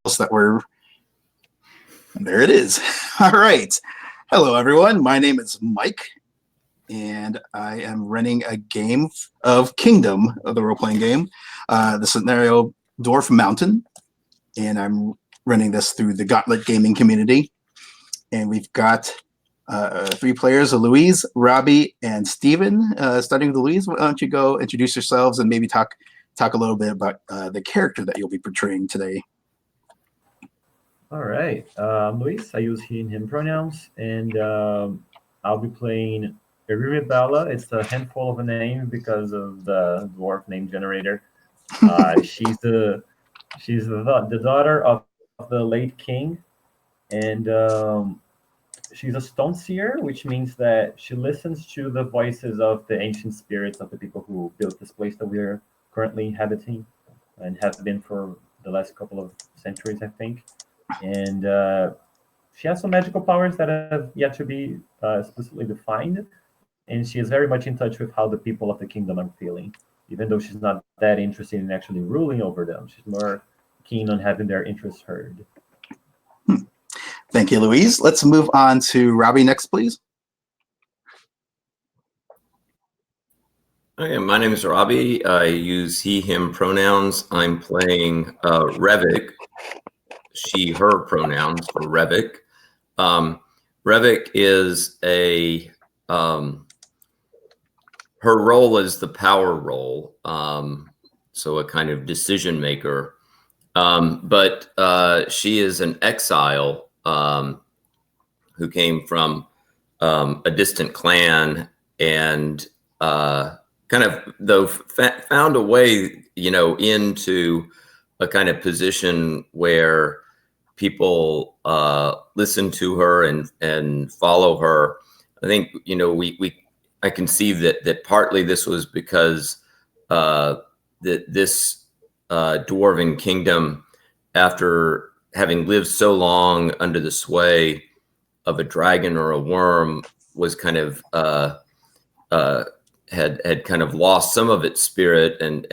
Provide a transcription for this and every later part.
that we're there. It is. All right. Hello, everyone. My name is Mike, and I am running a game of Kingdom, of the role-playing game. The scenario Dwarf Mountain, and I'm running this through the Gauntlet gaming community. And we've got three players: Louise, Robbie, and Steven. Starting with Louise, why don't you go introduce yourselves and maybe talk a little bit about the character that you'll be portraying today. All right. Luis, I use he and him pronouns, and I'll be playing Bella. It's a handful of a name because of the dwarf name generator. She's the daughter of the late king, and she's a stone seer, which means that she listens to the voices of the ancient spirits of the people who built this place that we're currently inhabiting and have been for the last couple of centuries, I think. And she has some magical powers that have yet to be explicitly defined, and she is very much in touch with how the people of the kingdom are feeling, even though she's not that interested in actually ruling over them. She's more keen on having their interests heard. Thank you, Louise. Let's move on to Robbie next, please. Okay, my name is Robbie. I use he, him pronouns. I'm playing Revik. She, her pronouns for Revik. Revik is her role is the power role, so a kind of decision maker. But she is an exile who came from a distant clan and kind of though found a way, into a kind of position where people listen to her and follow her. I think I conceive that partly this was because this dwarven kingdom, after having lived so long under the sway of a dragon or a worm, was kind of had kind of lost some of its spirit, and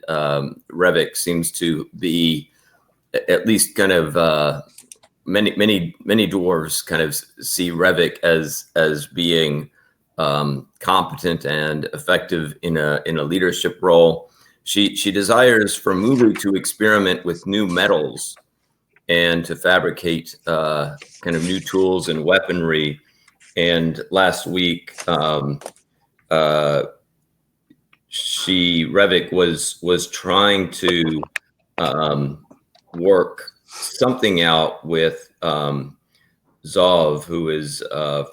Revik seems to be, at least kind of many dwarves kind of see Revik as being competent and effective in a leadership role. She desires for Mulu to experiment with new metals and to fabricate kind of new tools and weaponry. And last week, Revik was trying to work something out with Zov, who is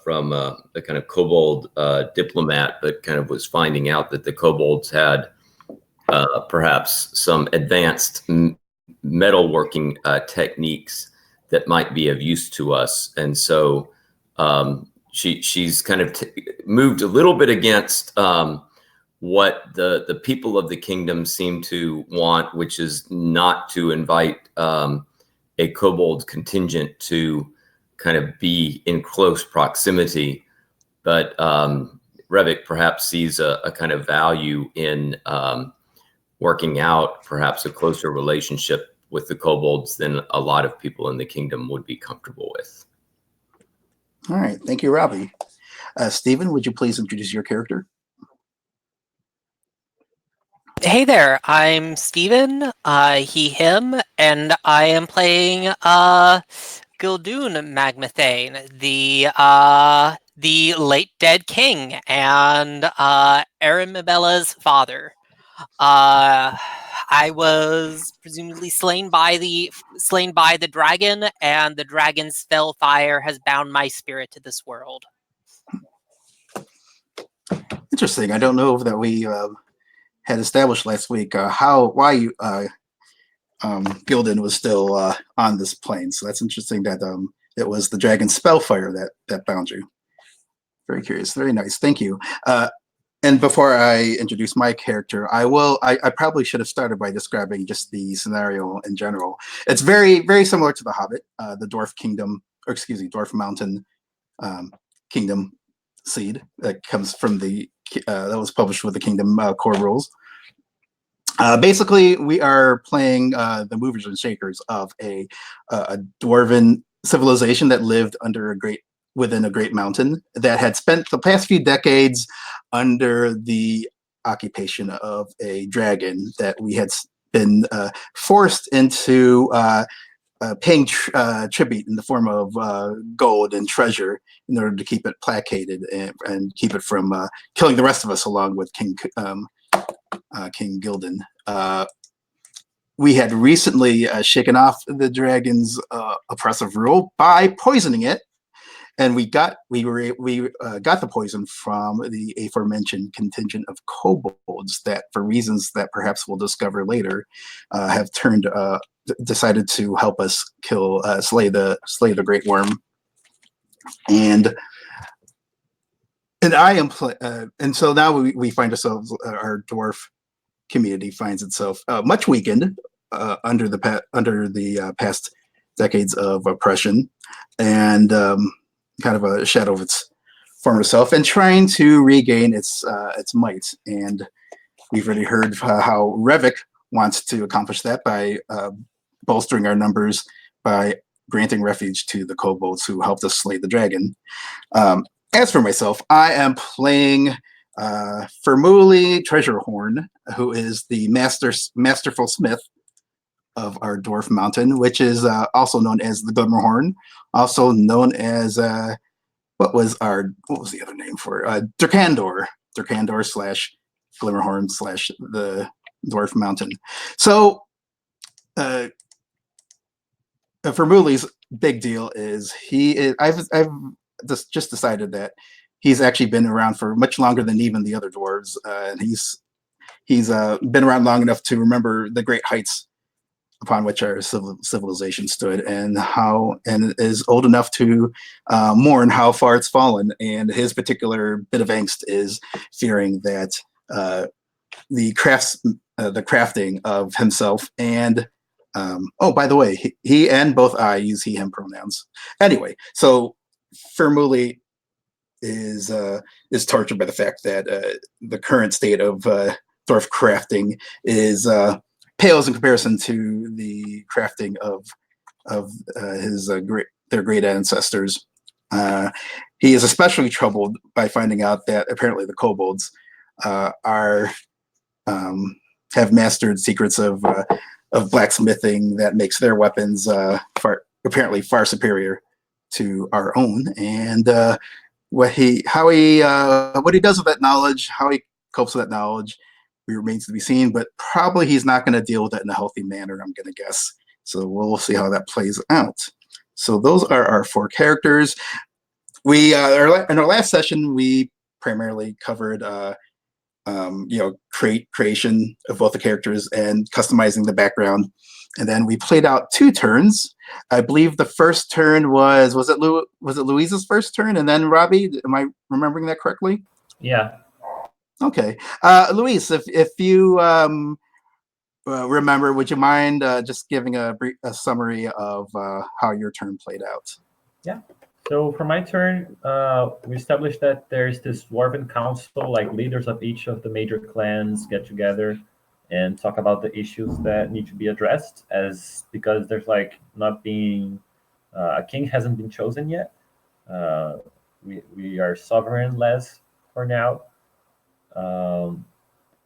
from a kind of kobold diplomat, but kind of was finding out that the kobolds had perhaps some advanced metalworking techniques that might be of use to us. And so she's kind of moved a little bit against what the people of the kingdom seem to want, which is not to invite a kobold contingent to kind of be in close proximity. But Revik perhaps sees a kind of value in working out perhaps a closer relationship with the kobolds than a lot of people in the kingdom would be comfortable with. All right. Thank you, Robbie. Steven, would you please introduce your character? Hey there, I'm Steven, he, him, and I am playing Gildoon Magmathane, the late dead king and Aramibella's father. I was presumably slain by the dragon, and the dragon's fell fire has bound my spirit to this world. Interesting. I don't know that we had established last week why Gildan was still on this plane. So that's interesting that it was the dragon's spellfire that bound you. Very curious. Very nice. Thank you. And before I introduce my character, I probably should have started by describing just the scenario in general. It's very, very similar to The Hobbit, the Dwarf Mountain kingdom seed that comes from that was published with the Kingdom core rules. Basically, we are playing the movers and shakers of a dwarven civilization that lived within a great mountain that had spent the past few decades under the occupation of a dragon that we had been forced into paying tribute in the form of gold and treasure in order to keep it placated and keep it from killing the rest of us along with King Gildan. We had recently shaken off the dragon's oppressive rule by poisoning it, and we got the poison from the aforementioned contingent of kobolds that, for reasons that perhaps we'll discover later, have decided to help us slay the great worm. And I am and so now we find ourselves, our dwarf community finds itself much weakened under the past decades of oppression, and kind of a shadow of its former self, and trying to regain its might. And we've already heard how Revik wants to accomplish that by bolstering our numbers by granting refuge to the kobolds who helped us slay the dragon. As for myself, I am playing Fermuli Treasurehorn, who is the masterful smith of our Dwarf Mountain, which is also known as the Glimmerhorn, also known as what was the other name for Durkandor / Glimmerhorn / the Dwarf Mountain. So Fermuli's big deal is I've just decided that he's actually been around for much longer than even the other dwarves, and he's been around long enough to remember the great heights upon which our civilization stood, and is old enough to mourn how far it's fallen. And his particular bit of angst is fearing that the crafting of himself and by the way, he and both I use he/him pronouns. Anyway, so Fermuli is tortured by the fact that the current state of dwarf crafting is pales in comparison to the crafting of their great ancestors. He is especially troubled by finding out that apparently the kobolds have mastered secrets of blacksmithing that makes their weapons apparently far superior to our own. And what he does with that knowledge, how he copes with that knowledge, remains to be seen. But probably he's not going to deal with that in a healthy manner, I'm going to guess. So we'll see how that plays out. So those are our 4 characters. We in our last session we primarily covered creation of both the characters and customizing the background, and then we played out 2 turns. I believe the first turn was it Louise's first turn, and then Robbie? Am I remembering that correctly? Yeah. Okay, Louise, if you remember, would you mind just giving a summary of how your turn played out? Yeah. So for my turn, we established that there's this dwarven council, like leaders of each of the major clans get together and talk about the issues that need to be addressed, because there's like not being a king hasn't been chosen yet. We are sovereignless for now.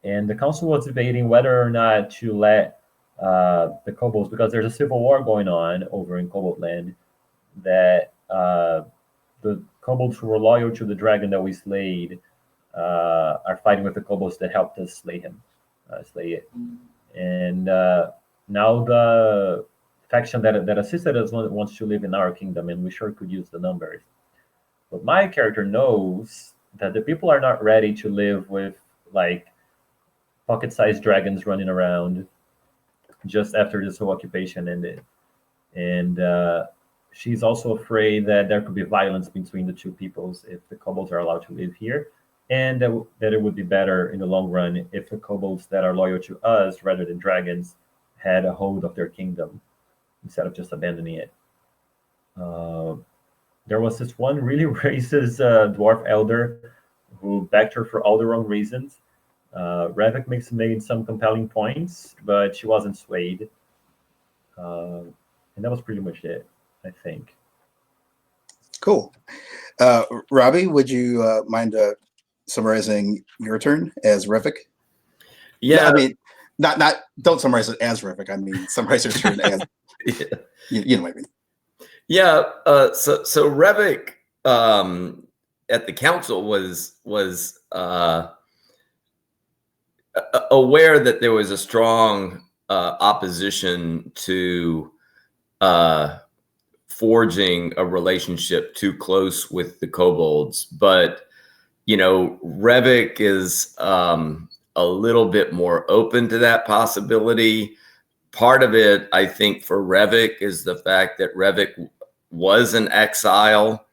And the council was debating whether or not to let the kobolds, because there's a civil war going on over in Kobold land, that the kobolds who were loyal to the dragon that we slayed are fighting with the kobolds that helped us slay it. And now the faction that assisted us wants to live in our kingdom, and we sure could use the numbers. But my character knows that the people are not ready to live with like pocket-sized dragons running around just after this whole occupation ended. And she's also afraid that there could be violence between the 2 peoples if the kobolds are allowed to live here, and that it would be better in the long run if the kobolds that are loyal to us rather than dragons had a hold of their kingdom instead of just abandoning it. There was this one really racist dwarf elder who backed her for all the wrong reasons, Revik made some compelling points, but she wasn't swayed. And that was pretty much it, I think. Cool. Robbie, would you mind summarizing your turn as Revik? Yeah, No, I mean, not. Don't summarize it as Revik. I mean, summarize your turn as. yeah. You know what I mean. Yeah. So Revik at the council was aware that there was a strong opposition to forging a relationship too close with the kobolds, but Revik is a little bit more open to that possibility. Part of it, I think, for Revik is the fact that Revik was an exile,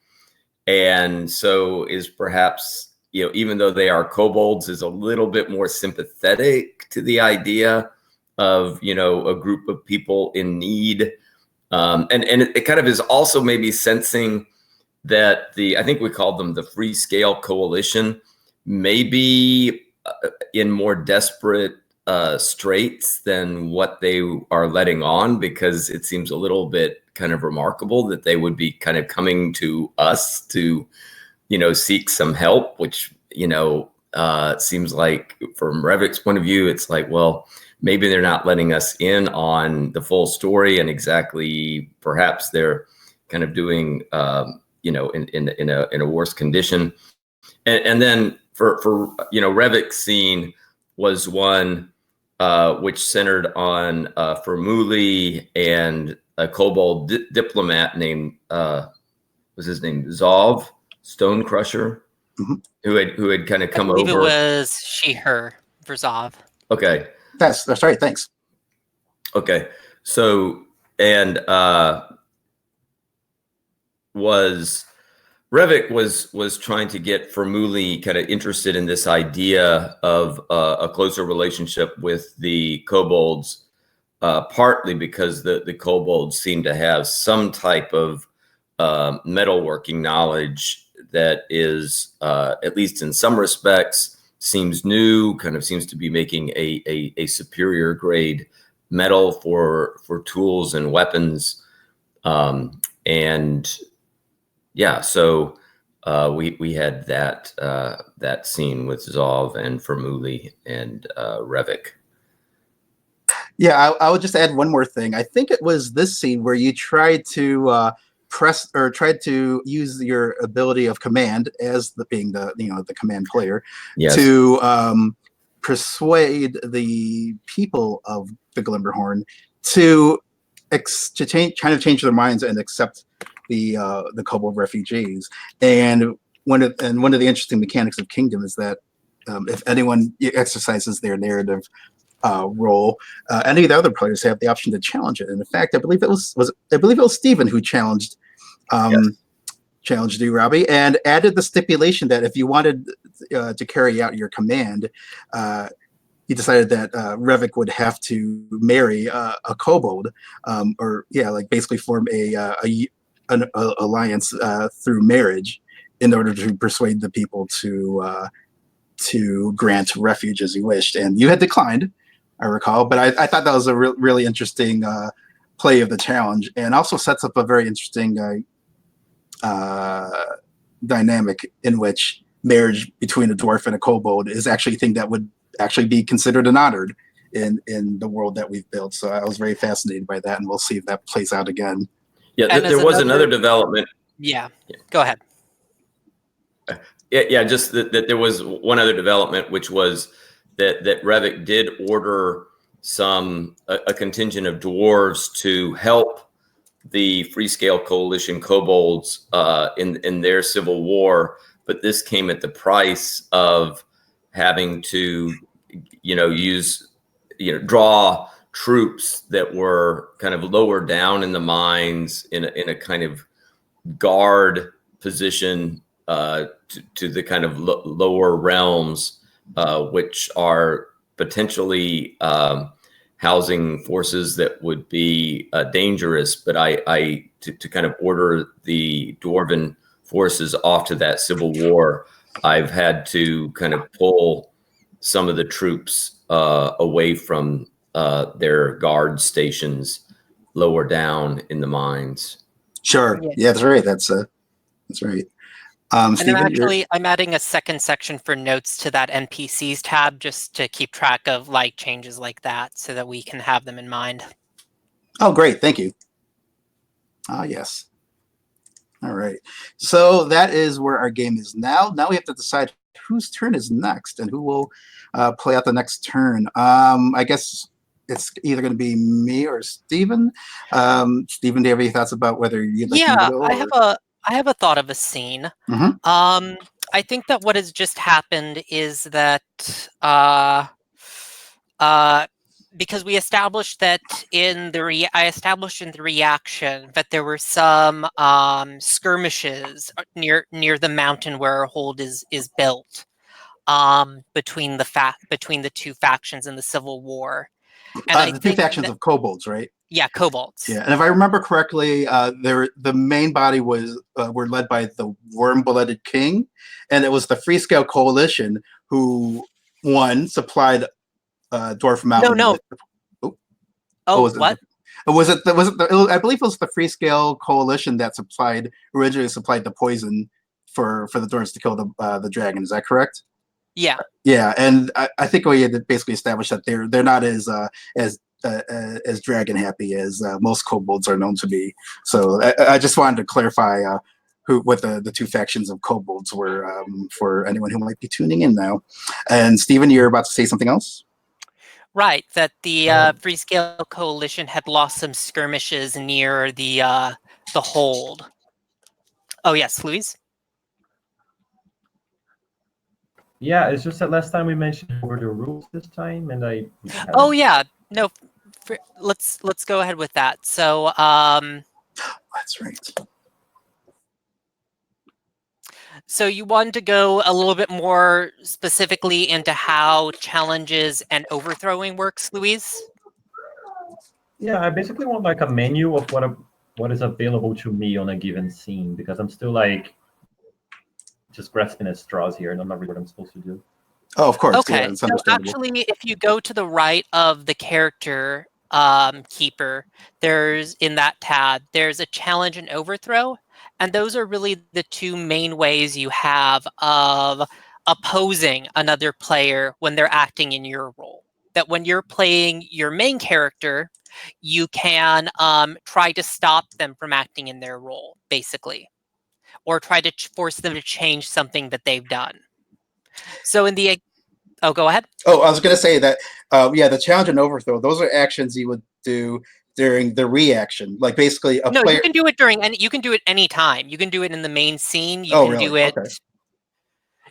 and so is perhaps, even though they are kobolds, is a little bit more sympathetic to the idea of, a group of people in need. And it kind of is also maybe sensing that I think we called them the Free Scale Coalition, maybe in more desperate straits than what they are letting on, because it seems a little bit kind of remarkable that they would be kind of coming to us to, seek some help, which, seems like from Revik's point of view, it's like, well, maybe they're not letting us in on the full story, and exactly perhaps they're kind of doing, in a worse condition. And then for Revik's scene was one which centered on Fermuli and a kobold diplomat named was his name Zov Stonecrusher, who had kind of come over. I believe it was she/her for Zov. Okay, that's right. Thanks. Okay, so and Revik was trying to get Fermuli kind of interested in this idea of a closer relationship with the kobolds, partly because the kobolds seem to have some type of metalworking knowledge that is, at least in some respects, seems new, kind of seems to be making a superior grade metal for tools and weapons. And yeah, so we had that scene with Zov and Fermuli and Revik. Yeah, I would just add one more thing. I think it was this scene where you tried to tried to use your ability of command as being the command player, yes, to persuade the people of the Glimmerhorn to change their minds and accept the kobold refugees. And one of the interesting mechanics of Kingdom is that if anyone exercises their narrative role, any of the other players have the option to challenge it. And in fact, I believe it was Stephen who challenged you, Robbie, and added the stipulation that if you wanted to carry out your command, he decided that Revik would have to marry a kobold, basically form an alliance through marriage in order to persuade the people to grant refuge as he wished. And you had declined, I recall, but I thought that was a really interesting play of the challenge, and also sets up a very interesting dynamic in which marriage between a dwarf and a kobold is actually a thing that would actually be considered and honored in the world that we've built. So I was very fascinated by that, and we'll see if that plays out again. Yeah, there was another development. Yeah, go ahead. Yeah, just that there was one other development, which was that Revik did order a contingent of dwarves to help the Free Scale Coalition kobolds in their civil war, but this came at the price of having to draw troops that were kind of lower down in the mines in a kind of guard position to the kind of lower realms, which are potentially housing forces that would be dangerous. But to kind of order the dwarven forces off to that civil war, I've had to kind of pull some of the troops away from their guard stations lower down in the mines. Sure. Yeah. Yeah, that's right. That's right. And Steven, I'm adding a second section for notes to that NPCs tab just to keep track of like changes like that so that we can have them in mind. oh, great. Thank you. Ah, yes. All right. So that is where our game is now. Now we have to decide whose turn is next and who will play out the next turn. I guess it's either going to be me or Steven. Steven, do you have any thoughts about whether you'd like me to Yeah, go? I have a thought of a scene. Mhm. I think that what has just happened is that because we established that I established in the reaction that there were some skirmishes near the mountain where our hold is built between the two factions in the Civil War, and I The two think factions that, of kobolds, right? yeah, kobolds. Yeah, and if I remember correctly, the main body were led by the worm-blooded king, and it was the Freescale Coalition who supplied Dwarf Mountain No. with. Oh, Was what? I believe it was the Freescale Coalition that originally supplied the poison for the dwarves to kill the dragon. Is that correct? Yeah. Yeah, and I think we had basically established that they're not as dragon happy as most kobolds are known to be. So I just wanted to clarify what the two factions of kobolds were for anyone who might be tuning in now. And Stephen, you're about to say something else? Right, that the Freescale Coalition had lost some skirmishes near the hold. Oh yes, Louise. Yeah, it's just that last time we mentioned over the rules this time, and I. Oh yeah, no. Let's go ahead with that. So That's right. So you wanted to go a little bit more specifically into how challenges and overthrowing works, Louise? Yeah, I basically want like a menu of what is available to me on a given scene, because I'm still like just grasping at straws here, and I'm not really what I'm supposed to do. Oh, of course. Okay. Yeah, it's So understandable. actually, if you go to the right of the character keeper, in that tab, there's a challenge and overthrow. And those are really the two main ways you have of opposing another player when they're acting in your role. That when you're playing your main character, you can try to stop them from acting in their role, basically, or try to force them to change something that they've done. So in the oh, go ahead. Oh, I was going to say that, the challenge and overthrow, those are actions you would do during the reaction. Like basically a player. You can do it you can do it anytime. You can do it in the main scene. You can really? do it. Okay.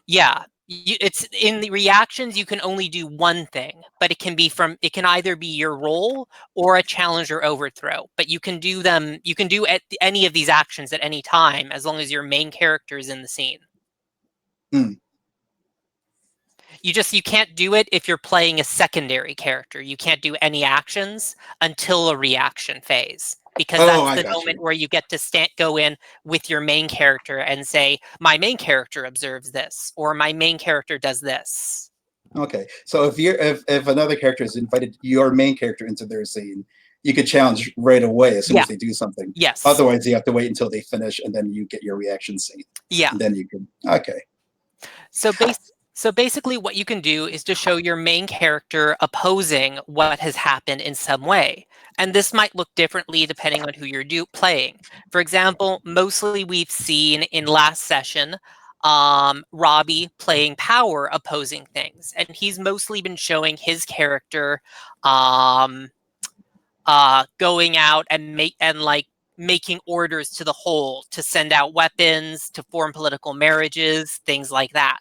Yeah. It's in the reactions, you can only do one thing, but it can either be your role or a challenge or overthrow. But you can do any of these actions at any time as long as your main character is in the scene. You can't do it if you're playing a secondary character. You can't do any actions until a reaction phase, because that's the moment where you get to go in with your main character and say, my main character observes this, or my main character does this. Okay, so if another character has invited your main character into their scene, you could challenge right away as soon as they do something. Yes. Otherwise, you have to wait until they finish, and then you get your reaction scene. Yeah. And then you can. Okay. So basically what you can do is to show your main character opposing what has happened in some way. And this might look differently depending on who you're playing. For example, mostly we've seen in last session, Robbie playing power opposing things. And he's mostly been showing his character going out and making orders to the whole to send out weapons, to form political marriages, things like that.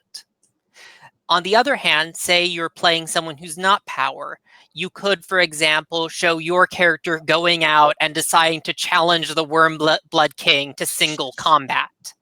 On the other hand, say you're playing someone who's not power. You could, for example, show your character going out and deciding to challenge the Wormblood King to single combat.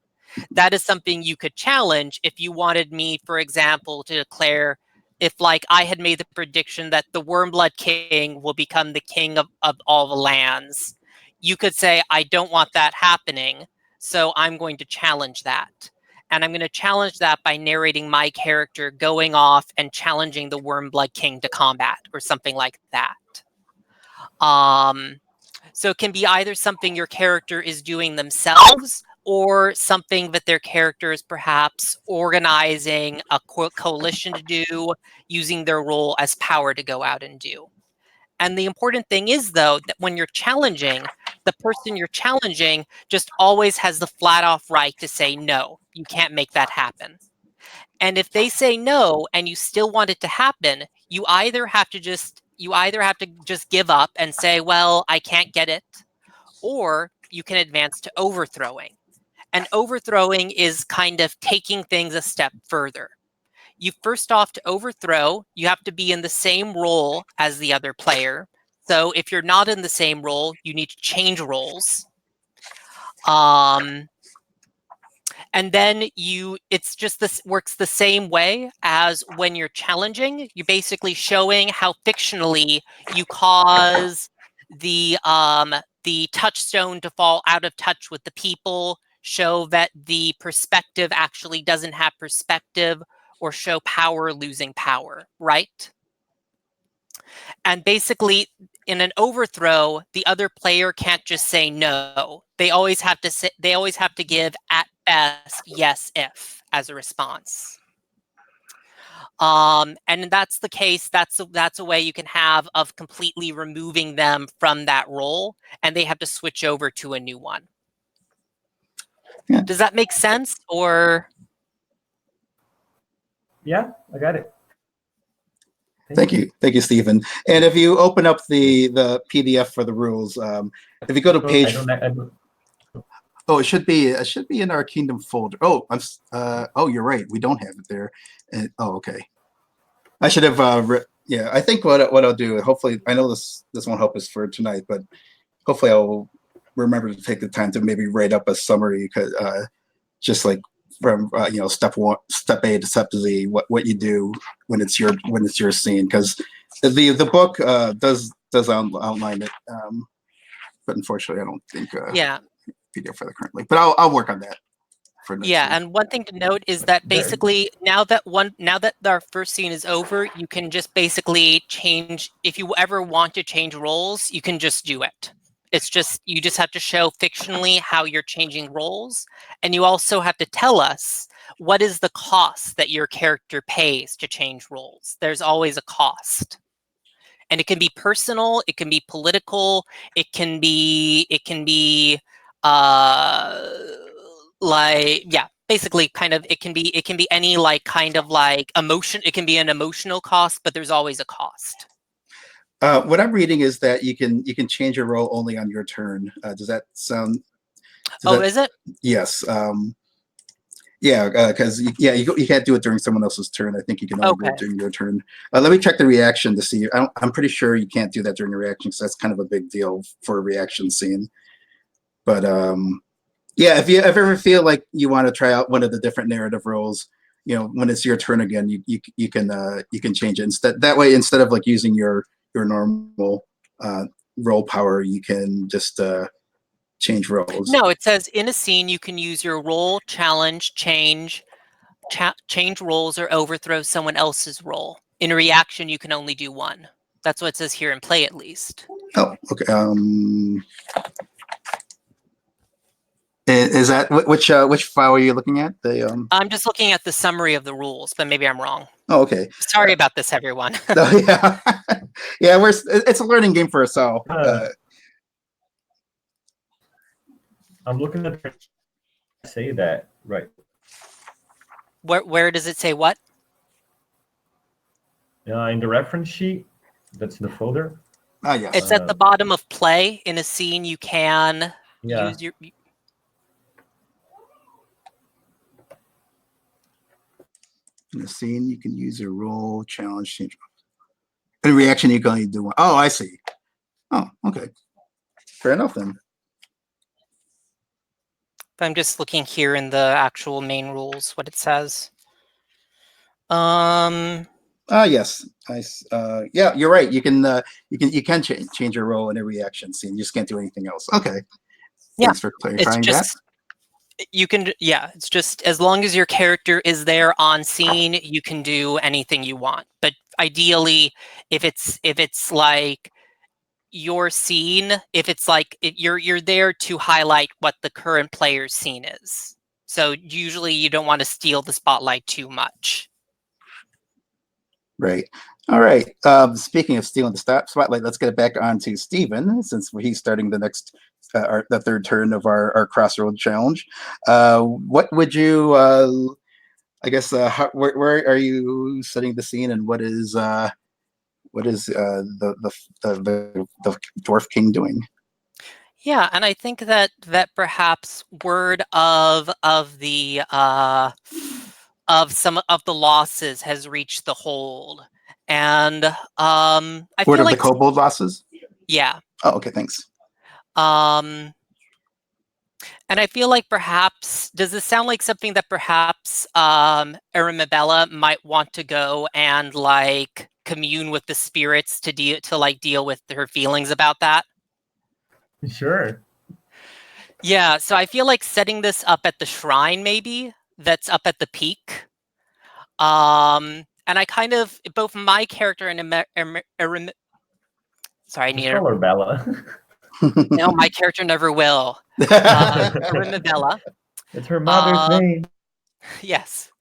That is something you could challenge if you wanted me, for example, to declare, if I had made the prediction that the Wormblood King will become the king of all the lands. You could say, I don't want that happening, so I'm going to challenge that. And I'm going to challenge that by narrating my character going off and challenging the Wormblood King to combat or something like that. So it can be either something your character is doing themselves or something that their character is perhaps organizing a coalition to do, using their role as power to go out and do. And the important thing is, though, that when you're challenging, the person you're challenging just always has the flat off right to say, no, you can't make that happen. And if they say no and you still want it to happen, you either have to just give up and say, well, I can't get it, or you can advance to overthrowing. And overthrowing is kind of taking things a step further. You first off, to overthrow, you have to be in the same role as the other player. So if you're not in the same role, you need to change roles. And then it's just this works the same way as when you're challenging. You're basically showing how fictionally you cause the touchstone to fall out of touch with the people, show that the perspective actually doesn't have perspective, or show power losing power, right? And basically, in an overthrow, the other player can't just say no. They always have to give at best yes if as a response. And that's the case. That's a way you can have of completely removing them from that role, and they have to switch over to a new one. Yeah. Does that make sense? Or Yeah, I got it. Thank you, Stephen. And if you open up the PDF for the rules, if you go to page, oh, it should be in our Kingdom folder. Oh, you're right. We don't have it there. And, okay. I should have. Yeah, I think what I'll do. Hopefully, I know this won't help us for tonight, but hopefully I'll remember to take the time to maybe write up a summary, because just like from step A to step Z, what you do when it's your scene, because the book does outline it, but unfortunately I don't think PDF for that currently. But I'll work on that for next week. And one thing to note is that basically now that our first scene is over, you can just basically change. If you ever want to change roles, you can just do it. It's just, you just have to show fictionally how you're changing roles. And you also have to tell us what is the cost that your character pays to change roles. There's always a cost. And it can be personal, it can be political, it can be basically kind of, it can be any kind of emotion. It can be an emotional cost, but there's always a cost. What I'm reading is that you can change your role only on your turn. Does that sound? Is it? Yes. Because you can't do it during someone else's turn. I think you can only do it during your turn. Let me check the reaction to see. I'm pretty sure you can't do that during a reaction, because that's kind of a big deal for a reaction scene. But if you ever feel like you want to try out one of the different narrative roles, when it's your turn again, you can change it instead. That way, instead of using your normal role power, you can just change roles. No, it says in a scene you can use your role, challenge, change roles, or overthrow someone else's role. In a reaction, you can only do one. That's what it says here in play, at least. Oh, okay. Is that which file are you looking at? I'm just looking at the summary of the rules, but maybe I'm wrong. Oh, okay. Sorry about this, everyone. Yeah, it's a learning game for us all. I'm looking at the say that right. Where does it say what? In the reference sheet, that's in the folder. Yes. It's at the bottom of play. In a scene, you can use your. In a scene, you can use your role, challenge, change. In a reaction, you can only do one. Oh, I see. Oh, okay. Fair enough then. I'm just looking here in the actual main rules, what it says. Yes. Yeah, you're right. You can change your role in a reaction scene. You just can't do anything else. Okay. Yeah. Thanks for clarifying that. You can, yeah, it's just as long as your character is there on scene, you can do anything you want. But ideally, if it's like your scene, if it's like you're there to highlight what the current player's scene is. So usually you don't want to steal the spotlight too much. Right. All right. Speaking of stealing the spotlight, let's get it back on to Steven, since he's starting the next, the third turn of our Crossroad challenge. What would you, I guess, where are you setting the scene, and what is the Dwarf King doing? Yeah, and I think that perhaps word of the of some of the losses has reached the hold, and I Word feel of like the kobold losses? yeah, Oh, okay, thanks. and I feel like perhaps, does this sound like something that perhaps Aramabella might want to go and like commune with the spirits to deal with her feelings about that? Sure. Yeah, so I feel like setting this up at the shrine, maybe that's up at the peak. And I kind of, both my character and sorry, I Just need call her Bella. no, my character never will. Aramabella. It's her mother's name. Yes.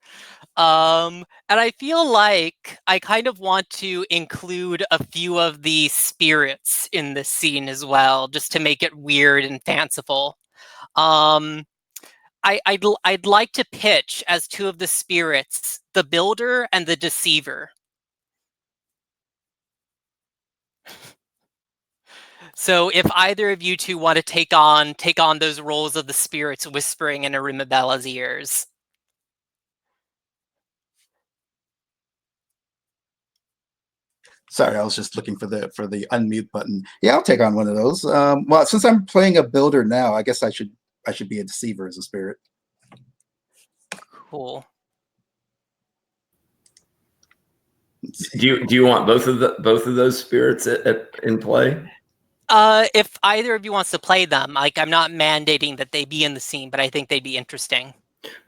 And I feel like I kind of want to include a few of the spirits in this scene as well, just to make it weird and fanciful. I'd like to pitch as two of the spirits, the builder and the deceiver. So if either of you two want to take on those roles of the spirits whispering in Arimabella's ears. Sorry, I was just looking for the unmute button. Yeah, I'll take on one of those. Well, since I'm playing a builder now, I guess I should be a deceiver as a spirit. Cool. Do you want both of those spirits in play? If either of you wants to play them, like I'm not mandating that they be in the scene, but I think they'd be interesting.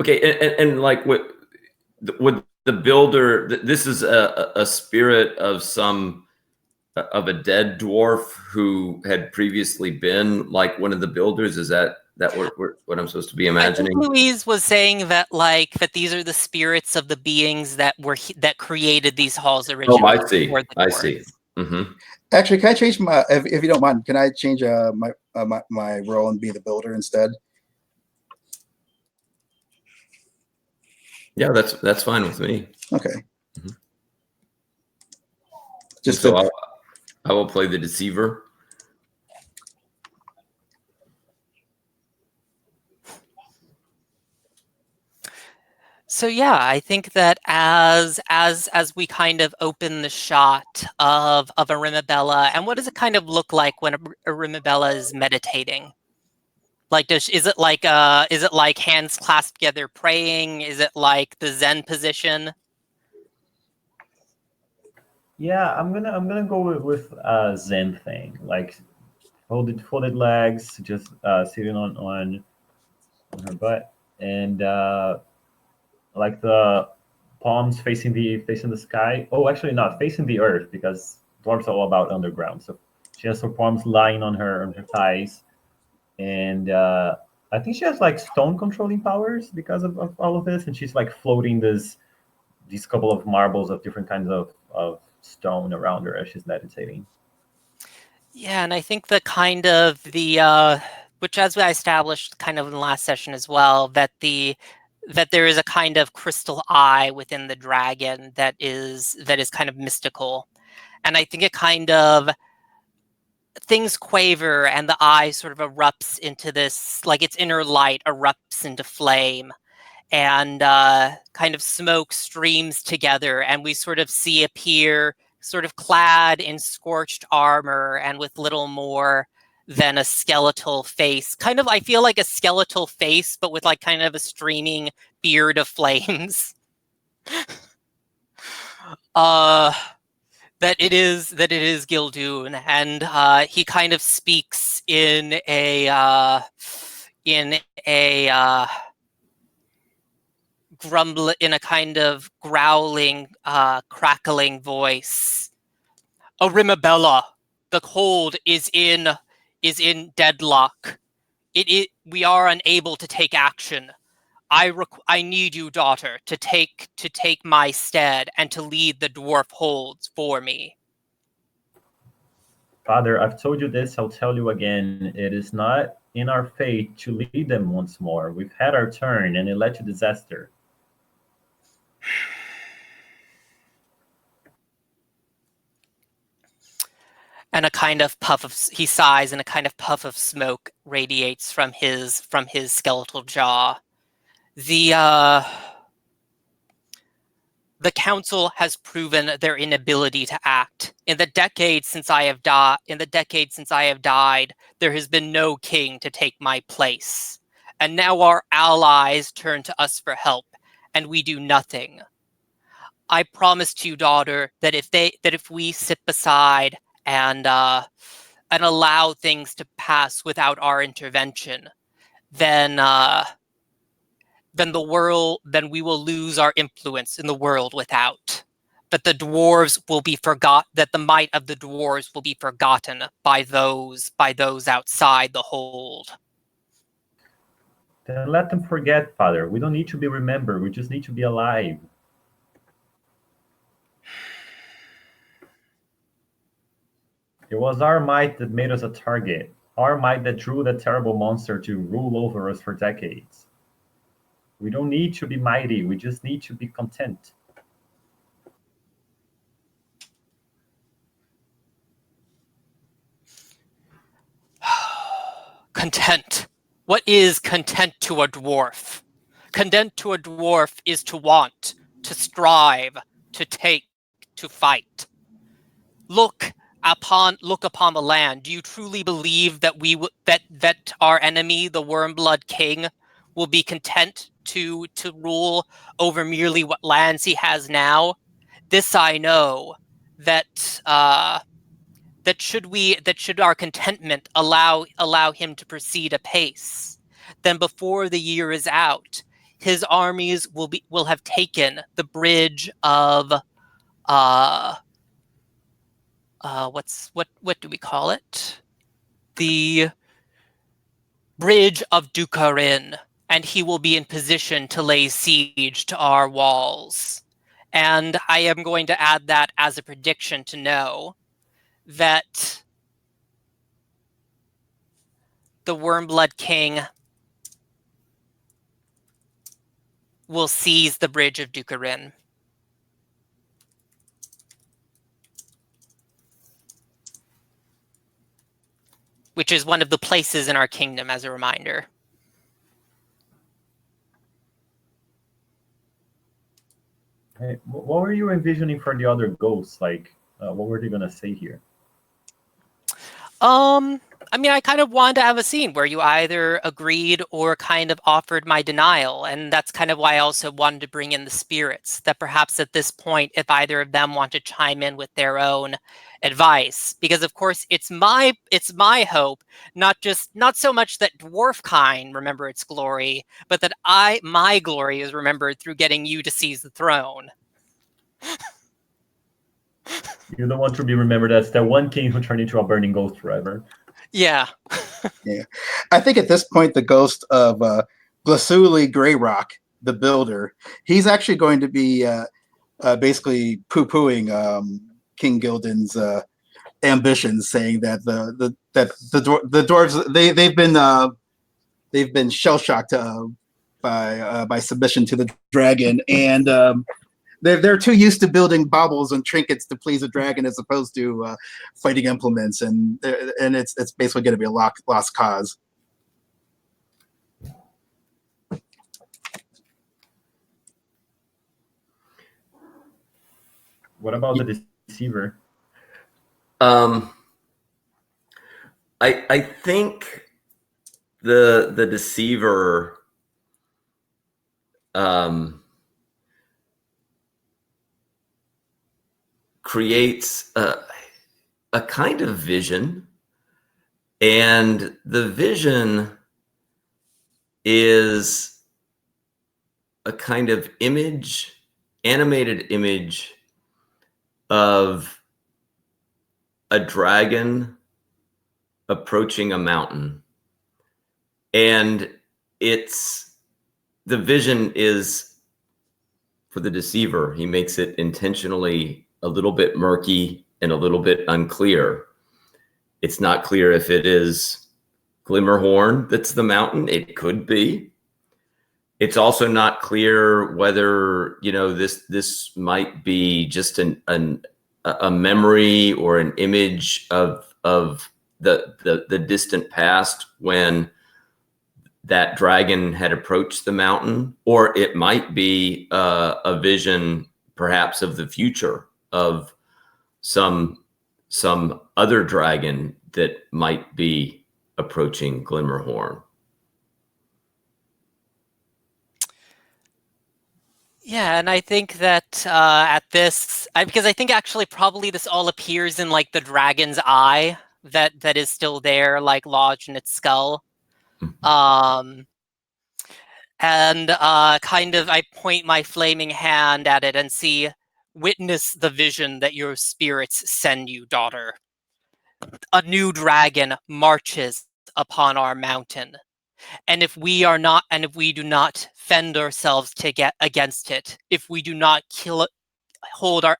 Okay, and like what would the builder? This is a spirit of a dead dwarf who had previously been like one of the builders. Is that what I'm supposed to be imagining? I think Louise was saying that these are the spirits of the beings that that created these halls originally. Oh, I see. I dwarves. see. Mm-hmm. Actually, can I change my, if you don't mind, can I change my role and be the builder instead? Yeah, that's fine with me. Okay. Mm-hmm. Just so I will play the deceiver. So yeah, I think that as we kind of open the shot of Arimabella, and what does it kind of look like when Arimabella is meditating? Like, is it like hands clasped together praying? Is it like the Zen position? Yeah, I'm gonna go with Zen thing, like folded legs, just sitting on her butt, and like the palms facing the sky. Oh, actually not facing the earth, because dwarves are all about underground. So she has her palms lying on her thighs, and I think she has like stone controlling powers because of all of this, and she's like floating these couple of marbles of different kinds of stone around her as she's meditating. Yeah, and I think the kind of the which, as I established kind of in the last session as well, that there is a kind of crystal eye within the dragon that is kind of mystical. And I think it kind of, things quaver and the eye sort of erupts into this, like its inner light erupts into flame, and kind of smoke streams together, and we sort of see appear sort of clad in scorched armor and with little more than a skeletal face. Kind of, I feel like a skeletal face, but with like kind of a streaming beard of flames. That it is Gildoon, and he kind of speaks in a in a in a kind of growling, crackling voice. Arimabella, the cold is in deadlock. We are unable to take action. I need you, daughter, to take my stead and to lead the dwarf holds for me. Father, I've told you this, I'll tell you again. It is not in our fate to lead them once more. We've had our turn, and it led to disaster. And a kind of he sighs, and a kind of puff of smoke radiates from his skeletal jaw. The council has proven their inability to act. In the decades since I have died, there has been no king to take my place. And now our allies turn to us for help, and we do nothing. I promised you, daughter, that if we sit beside and allow things to pass without our intervention, then we will lose our influence in the world without. That the might of the dwarves will be forgotten by those outside the hold. Then let them forget, Father. We don't need to be remembered. We just need to be alive. It was our might that made us a target. Our might that drew that terrible monster to rule over us for decades. We don't need to be mighty. We just need to be content. Content. What is content to a dwarf? Content to a dwarf is to want, to strive, to take, to fight. Look upon the land. Do you truly believe that that our enemy, the Wormblood King, will be content to rule over merely what lands he has now? This I know, that should our contentment allow him to proceed apace, then before the year is out, his armies will have taken the bridge of what do we call it? The bridge of Dukarin, and he will be in position to lay siege to our walls. And I am going to add that as a prediction to know that the Wormblood King will seize the bridge of Dukarin. Which is one of the places in our kingdom, as a reminder. Hey, what were you envisioning for the other ghosts? Like, what were they going to say here? I mean, I kind of wanted to have a scene where you either agreed or kind of offered my denial. And that's kind of why I also wanted to bring in the spirits, that perhaps at this point, if either of them want to chime in with their own advice, because of course it's my hope, not so much that Dwarfkind remember its glory, but that my glory is remembered through getting you to seize the throne. You don't want to be remembered as the one king who turned into a burning ghost forever. Yeah. Yeah. I think at this point, the ghost of Glasuli Greyrock, the builder, he's actually going to be basically poo-pooing King Gildan's ambitions, saying that the dwarves they've been shell-shocked by submission to the dragon, and they're too used to building baubles and trinkets to please a dragon as opposed to fighting implements, and it's basically going to be a lost cause. What about the deceiver? I think the deceiver creates a kind of vision, and the vision is a kind of image, animated image of a dragon approaching a mountain. And the vision is for the deceiver. He makes it intentionally a little bit murky and a little bit unclear. It's not clear if it is Glimmerhorn that's the mountain. It could be. It's also not clear whether, this might be just a memory or an image of the distant past when that dragon had approached the mountain, or it might be a vision perhaps of the future of some other dragon that might be approaching Glimmerhorn. Yeah, and I think that because I think actually probably this all appears in like the dragon's eye that is still there, like lodged in its skull. And kind of I point my flaming hand at it and see, witness the vision that your spirits send you, daughter. A new dragon marches upon our mountain. And if we do not fend ourselves to get against it, if we do not hold our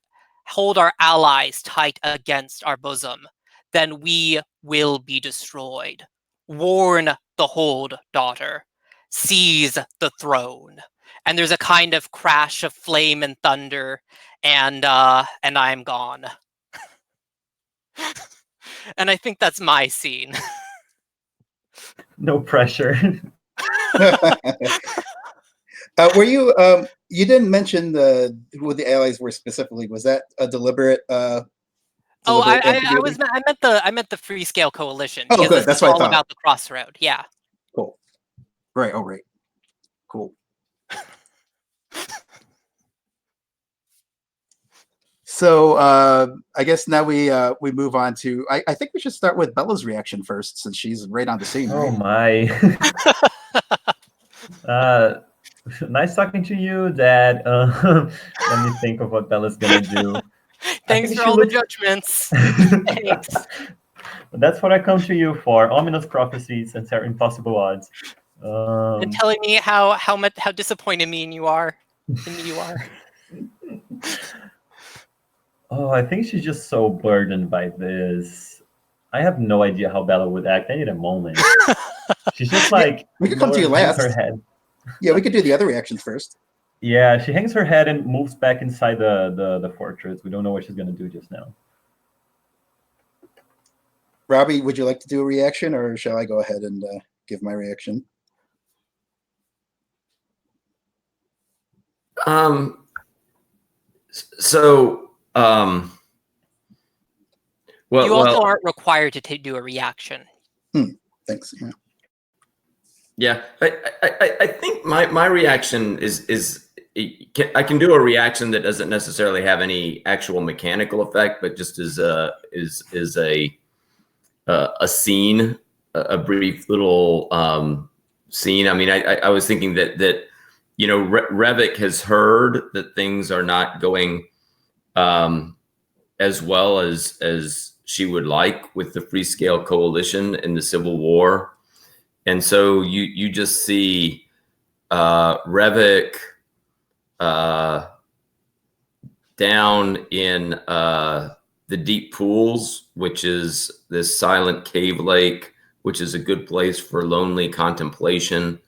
allies tight against our bosom, then we will be destroyed. Warn the hold, daughter. Seize the throne. And there's a kind of crash of flame and thunder, and I'm gone. And I think that's my scene. No pressure. Were you? You didn't mention who the allies were specifically. Was that a deliberate? I meant the Free Scale Coalition. Oh, because good. This That's is what I all thought. about the crossroad. Yeah. Cool. Right. Oh, right. Cool. So I guess now we move on to. I think we should start with Bella's reaction first, since she's right on the scene. Oh right? My. Nice talking to you, Dad. Let me think of what Bella's gonna do. Thanks for all the judgments. Thanks. That's what I come to you for: ominous prophecies and impossible odds. And telling me how disappointed you are. Oh, I think she's just so burdened by this. I have no idea how Bella would act. I need a moment. She's just like, we could come to you last. Her head. Yeah, we could do the other reactions first. Yeah, she hangs her head and moves back inside the fortress. We don't know what she's gonna do just now. Robbie, would you like to do a reaction, or shall I go ahead and give my reaction? Well, you also aren't required to do a reaction. Thanks. Yeah, I think my reaction is I can do a reaction that doesn't necessarily have any actual mechanical effect, but just is a scene, a brief little scene. I mean, I was thinking that Revik has heard that things are not going as well as she would like with the Free Scale Coalition in the Civil War. And so you just see Revik down in the deep pools, which is this silent cave lake, which is a good place for lonely contemplation.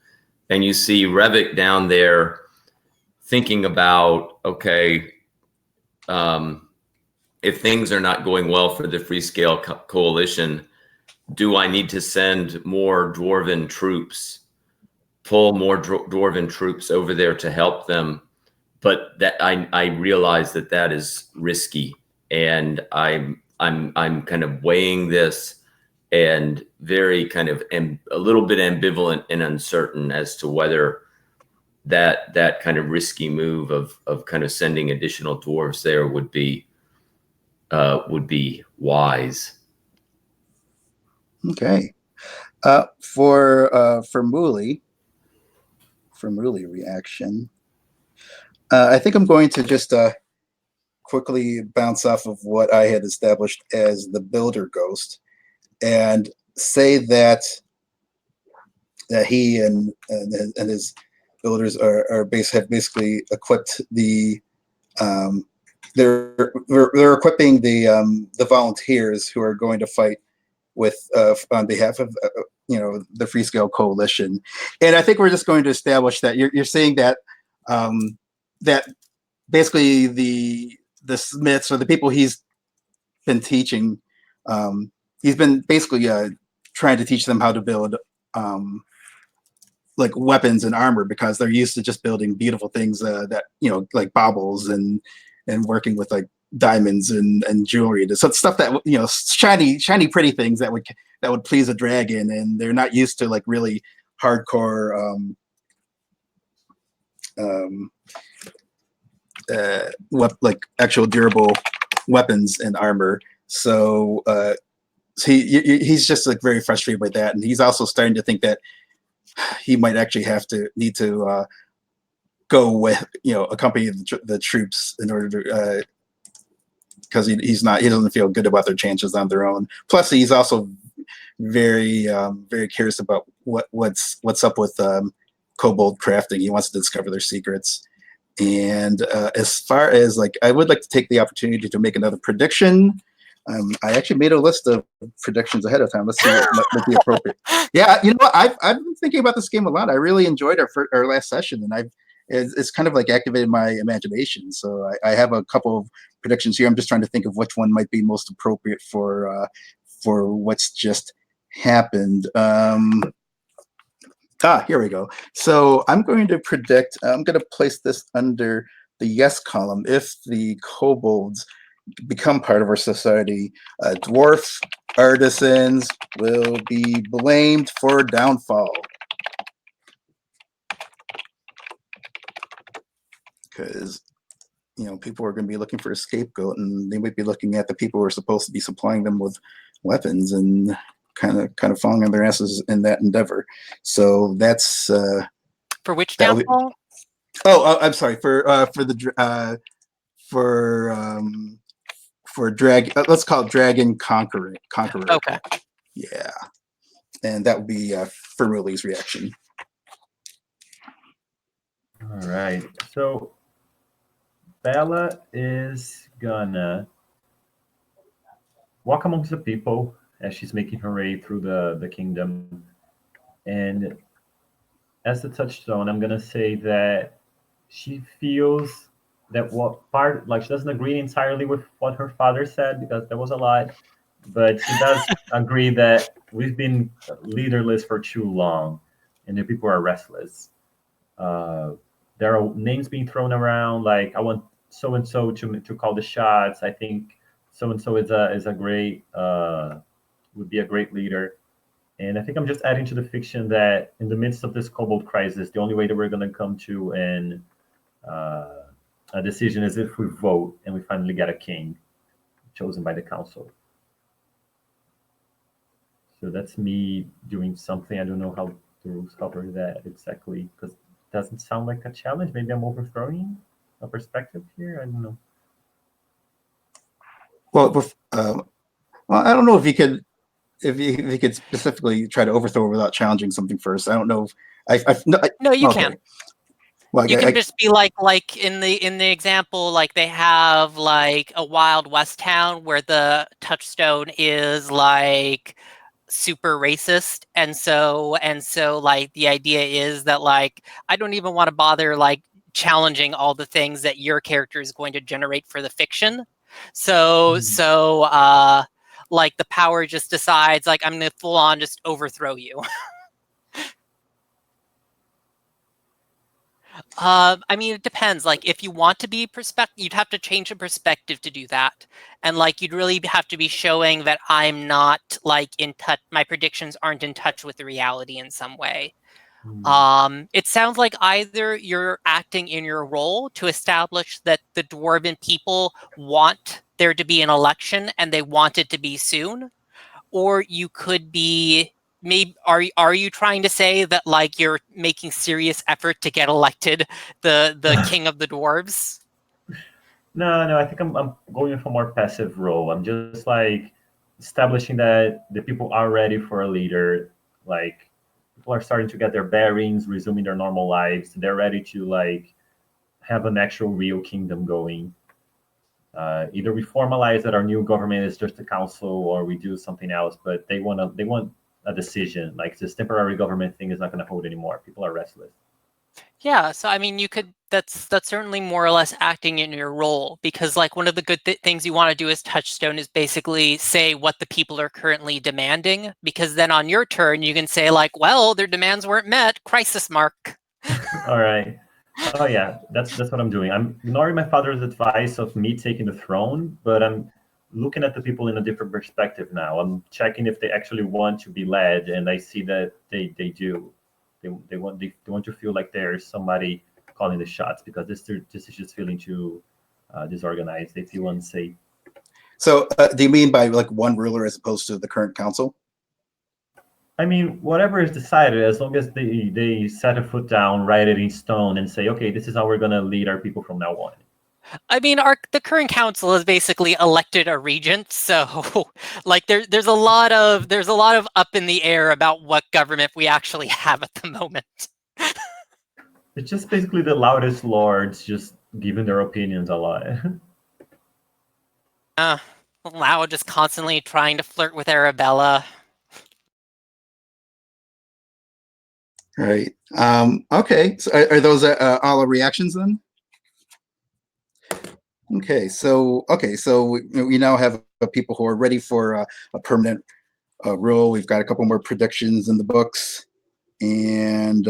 And you see Revik down there thinking about, okay, if things are not going well for the Free Scale Coalition, do I need to send more Dwarven troops, pull more Dwarven troops over there to help them? But that I realize that is risky, and I'm kind of weighing this and very kind of a little bit ambivalent and uncertain as to whether that kind of risky move of kind of sending additional dwarves there would be wise. Okay. For Mooley, from early reaction. I think I'm going to just quickly bounce off of what I had established as the builder ghost, and say that he and his builders have basically equipped the they're equipping the volunteers who are going to fight with on behalf of the Freescale Coalition. And I think we're just going to establish that you're saying that that basically the smiths, or the people he's been teaching, he's been basically trying to teach them how to build like weapons and armor, because they're used to just building beautiful things that like baubles and working with like diamonds and jewelry, so stuff that shiny pretty things that would please a dragon, and they're not used to like really hardcore like actual durable weapons and armor. So he's just like very frustrated by that, and he's also starting to think that he might actually need to go with accompany the troops in order to because he doesn't feel good about their chances on their own. Plus, he's also very very curious about what's up with kobold crafting. He wants to discover their secrets. And as far as like, I would like to take the opportunity to make another prediction. I actually made a list of predictions ahead of time. Let's see what would be appropriate. Yeah, I've been thinking about this game a lot. I really enjoyed our last session, and it's kind of like activated my imagination. So I have a couple of predictions here. I'm just trying to think of which one might be most appropriate for what's just happened. Here we go. So I'm going to predict. I'm going to place this under the yes column. If the kobolds become part of our society, dwarf artisans will be blamed for downfall, because people are going to be looking for a scapegoat, and they might be looking at the people who are supposed to be supplying them with weapons and kind of falling on their asses in that endeavor. So that's for which downfall? I'm sorry, for drag. Let's call it Dragon Conqueror. Okay. Yeah, and that would be for Lily's reaction. All right. So Bella is gonna walk amongst the people as she's making her way through the kingdom. And as the touchstone, I'm gonna say that she feels that she doesn't agree entirely with what her father said, because there was a lot, but she does agree that we've been leaderless for too long, and the people are restless. There are names being thrown around, like I want so and so to call the shots. I think so and so is a great would be a great leader. And I think I'm just adding to the fiction that in the midst of this kobold crisis, the only way that we're going to come to a decision is if we vote and we finally get a king chosen by the council. So that's me doing something. I don't know how the rules cover that exactly, because it doesn't sound like a challenge. Maybe I'm overthrowing a perspective here. I don't know. Well, I don't know if you could. If you could specifically try to overthrow without challenging something first. I don't know if No, you okay. can. Well, you can just be like in the example, like they have like a Wild West town where the touchstone is like super racist, and so like the idea is that like I don't even want to bother like challenging all the things that your character is going to generate for the fiction. So like the power just decides like I'm gonna full on just overthrow you. I mean, it depends. Like, if you want to be you'd have to change the perspective to do that. And like, you'd really have to be showing that I'm not like in touch. My predictions aren't in touch with the reality in some way. It sounds like either you're acting in your role to establish that the dwarven people want there to be an election and they want it to be soon, or you could be maybe are you trying to say that like you're making serious effort to get elected the king of the dwarves? No, I think I'm going for a more passive role. I'm just like establishing that the people are ready for a leader. Like people are starting to get their bearings, resuming their normal lives. They're ready to like have an actual real kingdom going. Either we formalize that our new government is just a council, or we do something else. But they want a decision. Like this temporary government thing is not going to hold anymore. People are restless. Yeah, so I mean, you could. That's certainly more or less acting in your role, because like one of the good things you want to do as Touchstone is basically say what the people are currently demanding, because then on your turn you can say like, well, their demands weren't met, crisis mark. All right. Oh yeah, that's what I'm doing. I'm ignoring my father's advice of me taking the throne, but I'm looking at the people in a different perspective now. I'm checking if they actually want to be led, and I see that they do. They want to feel like there's somebody calling the shots, because this is just feeling too disorganized. They feel unsafe. So, do you mean by like one ruler as opposed to the current council? I mean, whatever is decided, as long as they set a foot down, write it in stone, and say, okay, this is how we're gonna lead our people from now on. I mean, the current council has basically elected a regent, so like there's a lot of up in the air about what government we actually have at the moment. It's just basically the loudest lords just giving their opinions a lot. Lau just constantly trying to flirt with Arabella. Right. Okay. So are those all the reactions then? Okay. So we now have people who are ready for a permanent role. We've got a couple more predictions in the books, and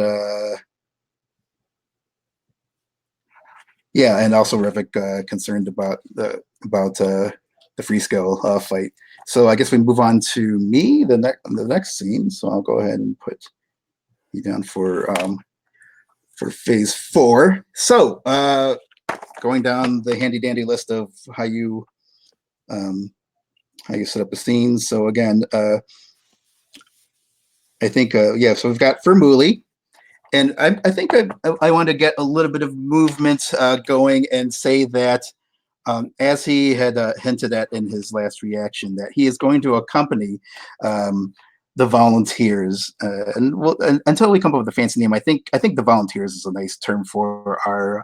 yeah, and also Revik concerned about the free scale fight. So I guess we move on to me, the next scene. So I'll go ahead and put you down for phase 4. So going down the handy dandy list of how you set up the scenes. So again, I think yeah. So we've got Fermuli, and I think I want to get a little bit of movement going and say that. As he had hinted at in his last reaction, that he is going to accompany the volunteers, until we come up with a fancy name. I think the volunteers is a nice term for our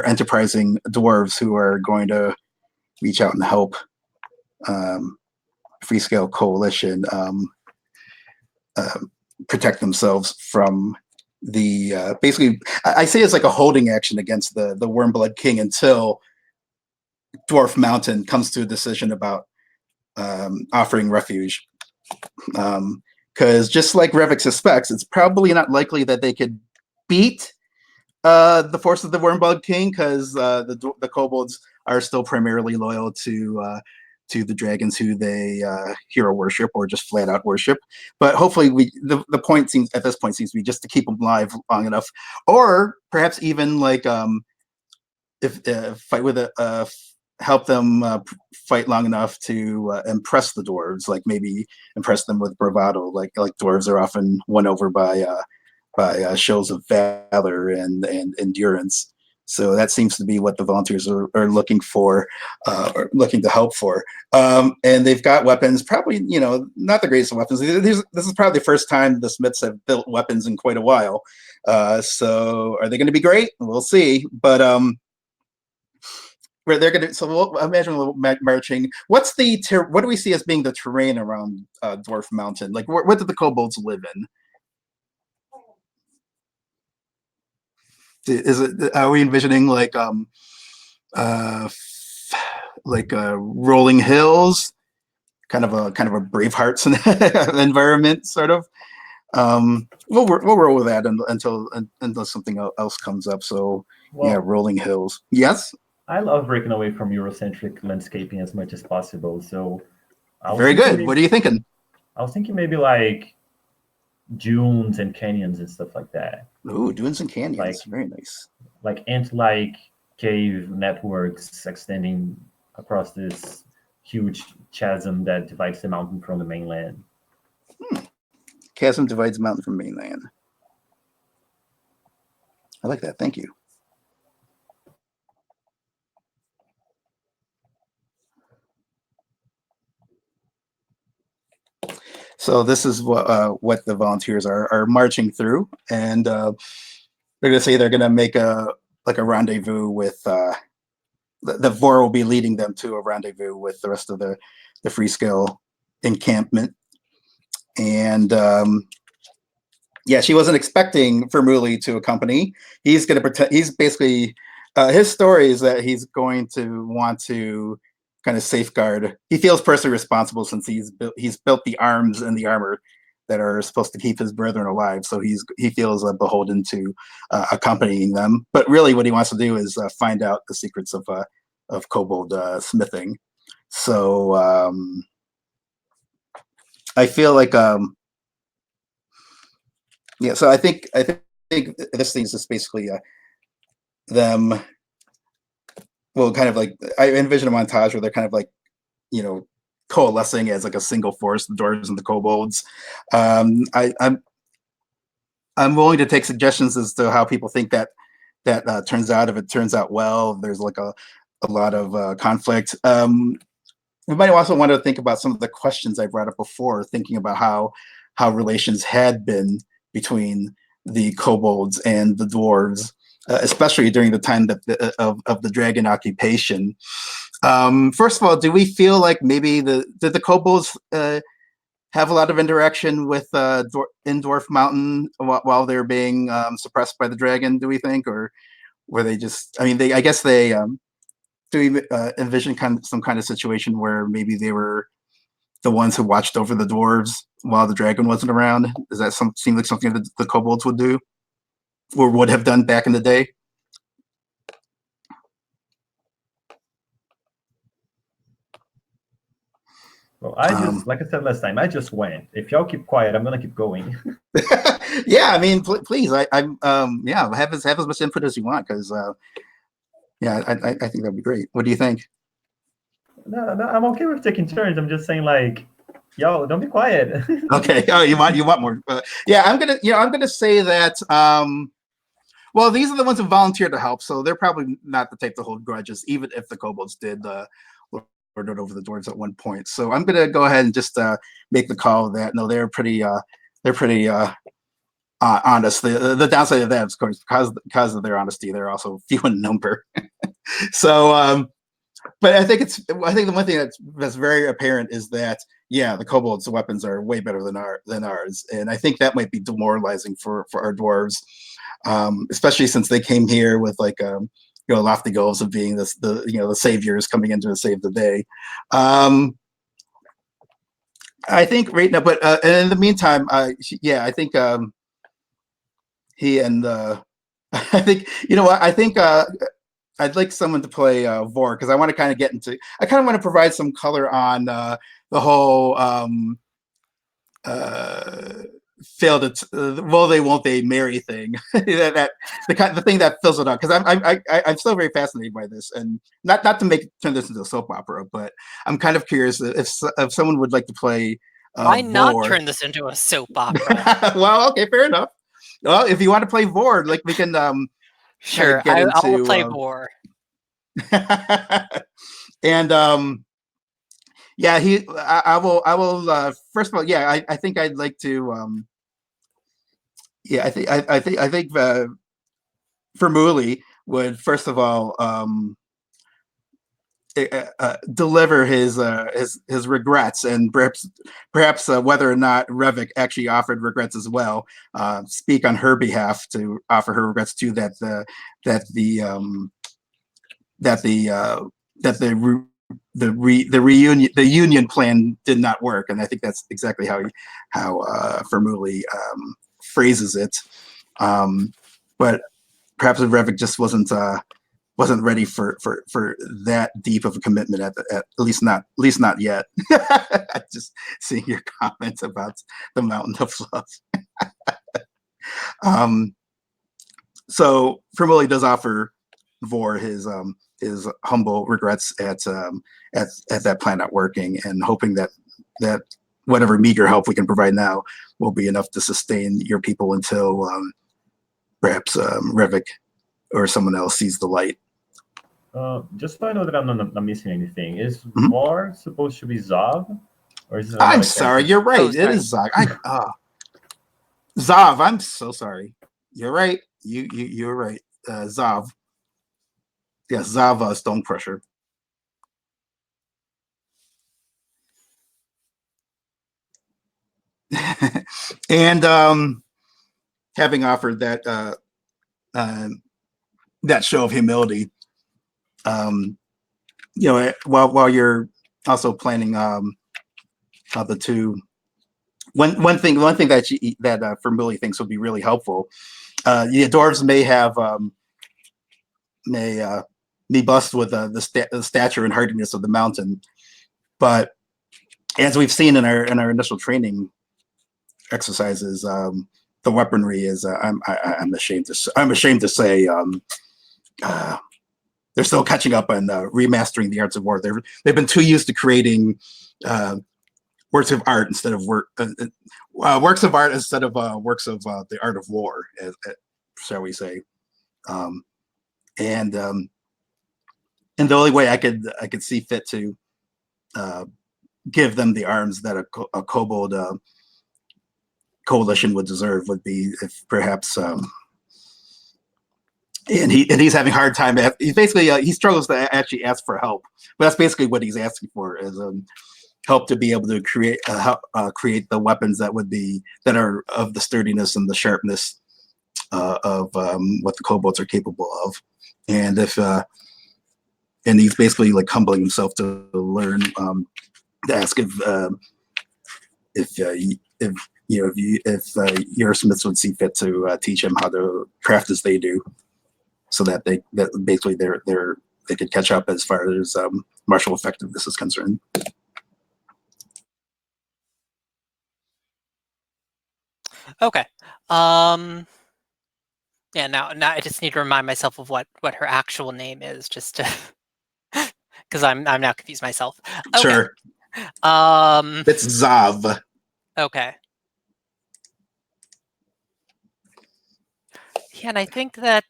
enterprising dwarves who are going to reach out and help Free Scale Coalition protect themselves from the basically. I say it's like a holding action against the Wormblood King until Dwarf Mountain comes to a decision about offering refuge. Because just like Revik suspects, it's probably not likely that they could beat the force of the Wormblood King, because the kobolds are still primarily loyal to the dragons who they hero worship or just flat out worship. But hopefully the point seems at this point seems to be just to keep them alive long enough, or perhaps even like if fight with a help them fight long enough to impress the dwarves, like maybe impress them with bravado, like dwarves are often won over by shows of valor and endurance. So that seems to be what the volunteers are looking for, or looking to help for. And they've got weapons, probably, not the greatest of weapons. This is probably the first time the Smiths have built weapons in quite a while. So are they going to be great? We'll see. But where they're gonna, so we'll imagine a little marching. What do we see as being the terrain around Dwarf Mountain? Like, what do the kobolds live in? Are we envisioning like rolling hills, kind of a Bravehearts environment, sort of? We'll roll with that until something else comes up. So well, yeah, rolling hills. Yes. I love breaking away from Eurocentric landscaping as much as possible. So very good. What are you thinking? I was thinking maybe like dunes and canyons and stuff like that. Ooh, dunes and canyons. Very nice. Like ant-like cave networks extending across this huge chasm that divides the mountain from the mainland. Chasm divides mountain from mainland. I like that. Thank you. So this is what the volunteers are marching through, and they're going to say they're going to make a rendezvous with the Vor will be leading them to a rendezvous with the rest of the free skill encampment, and yeah, she wasn't expecting Vermuli to accompany. He's going to pretend. He's basically his story is that he's going to want to kind of safeguard. He feels personally responsible since he's built the arms and the armor that are supposed to keep his brethren alive. So he feels beholden to accompanying them. But really, what he wants to do is find out the secrets of kobold smithing. So I feel like yeah. So I think this thing is just basically them. Well, kind of like I envision a montage where they're kind of like, coalescing as like a single force, the dwarves and the kobolds. I'm willing to take suggestions as to how people think that turns out. If it turns out well, there's like a lot of conflict. We might also want to think about some of the questions I brought up before, thinking about how relations had been between the kobolds and the dwarves. Especially during the time of the dragon occupation. First of all, do we feel like maybe did the kobolds have a lot of interaction with in Dwarf Mountain while they're being suppressed by the dragon? Do we think, or were they just? I mean, I guess they. Do we envision some kind of situation where maybe they were the ones who watched over the dwarves while the dragon wasn't around? Does that seem like something that the kobolds would do? Or would have done back in the day? Well, I just, like I said last time, I just went. If y'all keep quiet, I'm gonna keep going. Yeah, I mean, please, I'm yeah, have as much input as you want, because yeah, I think that'd be great. What do you think? No, I'm okay with taking turns. I'm just saying, like, yo, don't be quiet. Okay. Oh, you want more? Yeah, I'm gonna say that. Well, these are the ones who volunteered to help, so they're probably not the type to hold grudges, even if the kobolds did lord it over the dwarves at one point. So I'm gonna go ahead and just make the call that no, they're pretty honest. The downside of that, of course, because of their honesty, they're also few in number. So, but I think the one thing that's very apparent is that yeah, the kobolds' weapons are way better than ours, and I think that might be demoralizing for our dwarves. Especially since they came here with like lofty goals of being the saviors coming in to save the day. I think right now, but and in the meantime, yeah, I think he and I think what I think I'd like someone to play Vor, because I want to kind of get into. I kind of want to provide some color on the whole. Failed it. Will they? Won't they? Marry thing. the thing that fills it up, because I'm still very fascinated by this, and not to turn this into a soap opera, but I'm kind of curious if someone would like to play. Why not Vor. turn this into a soap opera? Well, okay, fair enough. Well, if you want to play Vor, like we can. Sure, get into, I will play Vor. And yeah, I will. First of all, yeah, I think I'd like to. Yeah, I think Vermuli would first of all deliver his regrets, and perhaps whether or not Revik actually offered regrets as well. Speak on her behalf to offer her regrets too. The union plan did not work, and I think that's exactly how Vermuli phrases it. But perhaps Revik just wasn't ready for that deep of a commitment at least not yet. Just seeing your comments about the mountain of love. So Vermuli does offer Vor his humble regrets at that plan not working, and hoping that whatever meager help we can provide now will be enough to sustain your people until perhaps Revik or someone else sees the light. Just so I know that I'm not missing anything, is Mhm. Var supposed to be Zav? Or is it I'm another sorry, character? you're right. Oh, It sorry. is Zav. Zav, I'm so sorry. You're right. You're right. Zav. Yes, Zav, Stone Crusher. And having offered that that show of humility, while you're also planning the two. One thing that Vermilly thinks would be really helpful. The dwarves may have be blessed with the stature and hardiness of the mountain, but as we've seen in our initial training exercises, the weaponry is I'm ashamed to say they're still catching up on remastering the arts of war. They've been too used to creating works of art instead of works of art instead of works of the art of war, shall we say? And the only way I could see fit to give them the arms that a kobold coalition would deserve would be if perhaps he's having a hard time. He's basically he struggles to actually ask for help, but that's basically what he's asking for is help to be able to create the weapons that are of the sturdiness and the sharpness of what the kobolds are capable of. And and he's basically like humbling himself to learn to ask if your smiths would see fit to teach him how to craft as they do, so that they could catch up as far as martial effectiveness is concerned. Okay. Yeah. Now I just need to remind myself of what her actual name is, just to because I'm now confused myself. Okay. Sure. It's Zav. Okay. Yeah, and I think that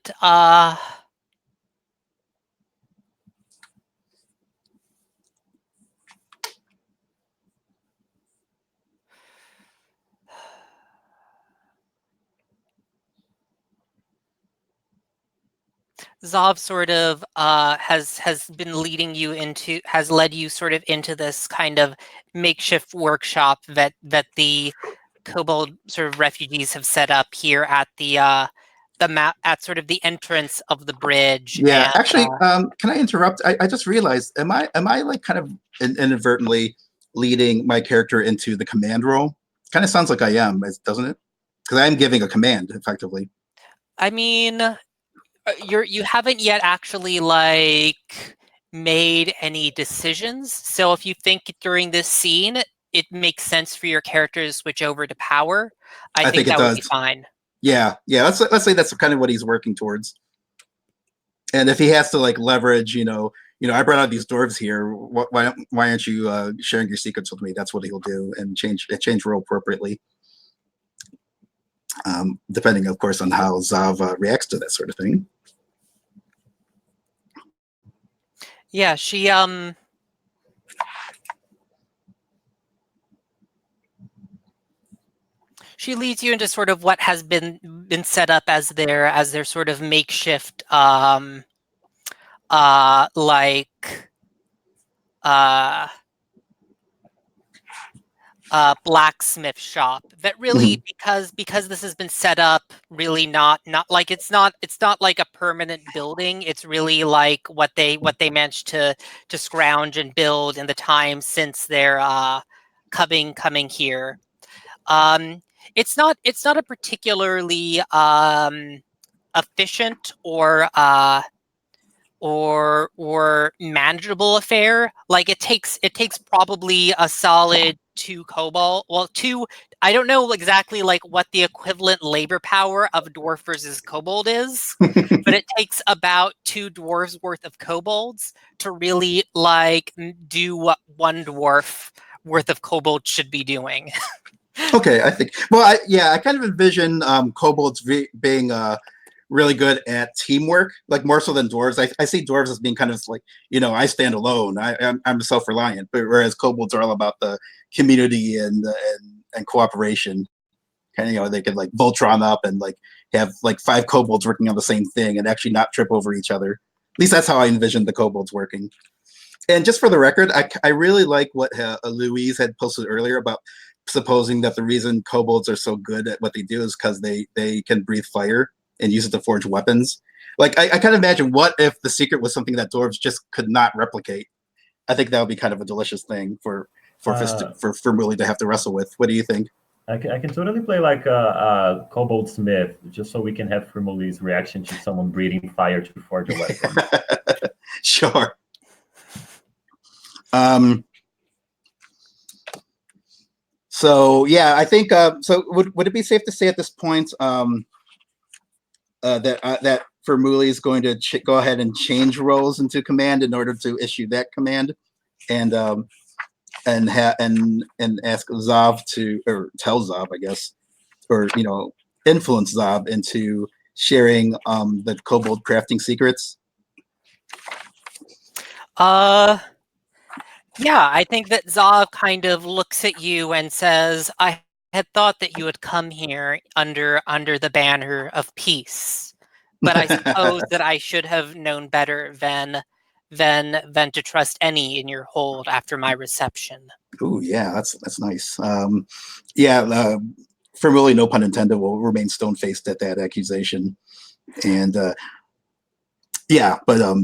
Zav sort of has been leading you into has led you sort of into this kind of makeshift workshop that the kobold sort of refugees have set up here at the map at sort of the entrance of the bridge. Yeah, And, actually, can I interrupt? I just realized, am I like kind of inadvertently leading my character into the command role? Kind of sounds like I am, doesn't it? Because I am giving a command effectively. I mean, you haven't yet actually like made any decisions. So if you think during this scene it makes sense for your character to switch over to power, I think it that would be does. fine. Yeah. Let's say that's kind of what he's working towards. And if he has to like leverage, I brought out these dwarves here. Why aren't you sharing your secrets with me? That's what he'll do, and change role appropriately, depending, of course, on how Zav reacts to that sort of thing. Yeah, she leads you into sort of what has been set up as their sort of makeshift blacksmith shop that really, because this has been set up really not like it's not like a permanent building. It's really like what they managed to scrounge and build in the time since they're coming here. It's not a particularly efficient or manageable affair. Like it takes probably a solid 2 kobold. Well, 2. I don't know exactly like what the equivalent labor power of dwarf versus kobold is, but it takes about 2 dwarves worth of kobolds to really like do what one dwarf worth of kobolds should be doing. Okay, I think. Well, I kind of envision kobolds being really good at teamwork, like more so than dwarves. I see dwarves as being kind of like, I stand alone. I'm self-reliant, but whereas kobolds are all about the community and cooperation. Kind of, they could like Voltron up and like have like 5 kobolds working on the same thing and actually not trip over each other. At least that's how I envisioned the kobolds working. And just for the record, I really like what Louise had posted earlier about supposing that the reason kobolds are so good at what they do is because they can breathe fire and use it to forge weapons. Like, I kind of imagine, what if the secret was something that dwarves just could not replicate? I think that would be kind of a delicious thing for Willie to have to wrestle with. What do you think? I can totally play like a kobold smith, just so we can have Frimuli's reaction to someone breathing fire to forge a weapon. Sure. So yeah, I think so. Would it be safe to say at this point that Vermuli is going to go ahead and change roles into command in order to issue that command, and ask Zav to, or tell Zav, I guess, or influence Zav into sharing the kobold crafting secrets? Yeah, I think that Zav kind of looks at you and says, I had thought that you had come here under the banner of peace, but I suppose that I should have known better than to trust any in your hold after my reception. Ooh, yeah, that's nice. Yeah, for really, no pun intended, will remain stone-faced at that accusation. And yeah, but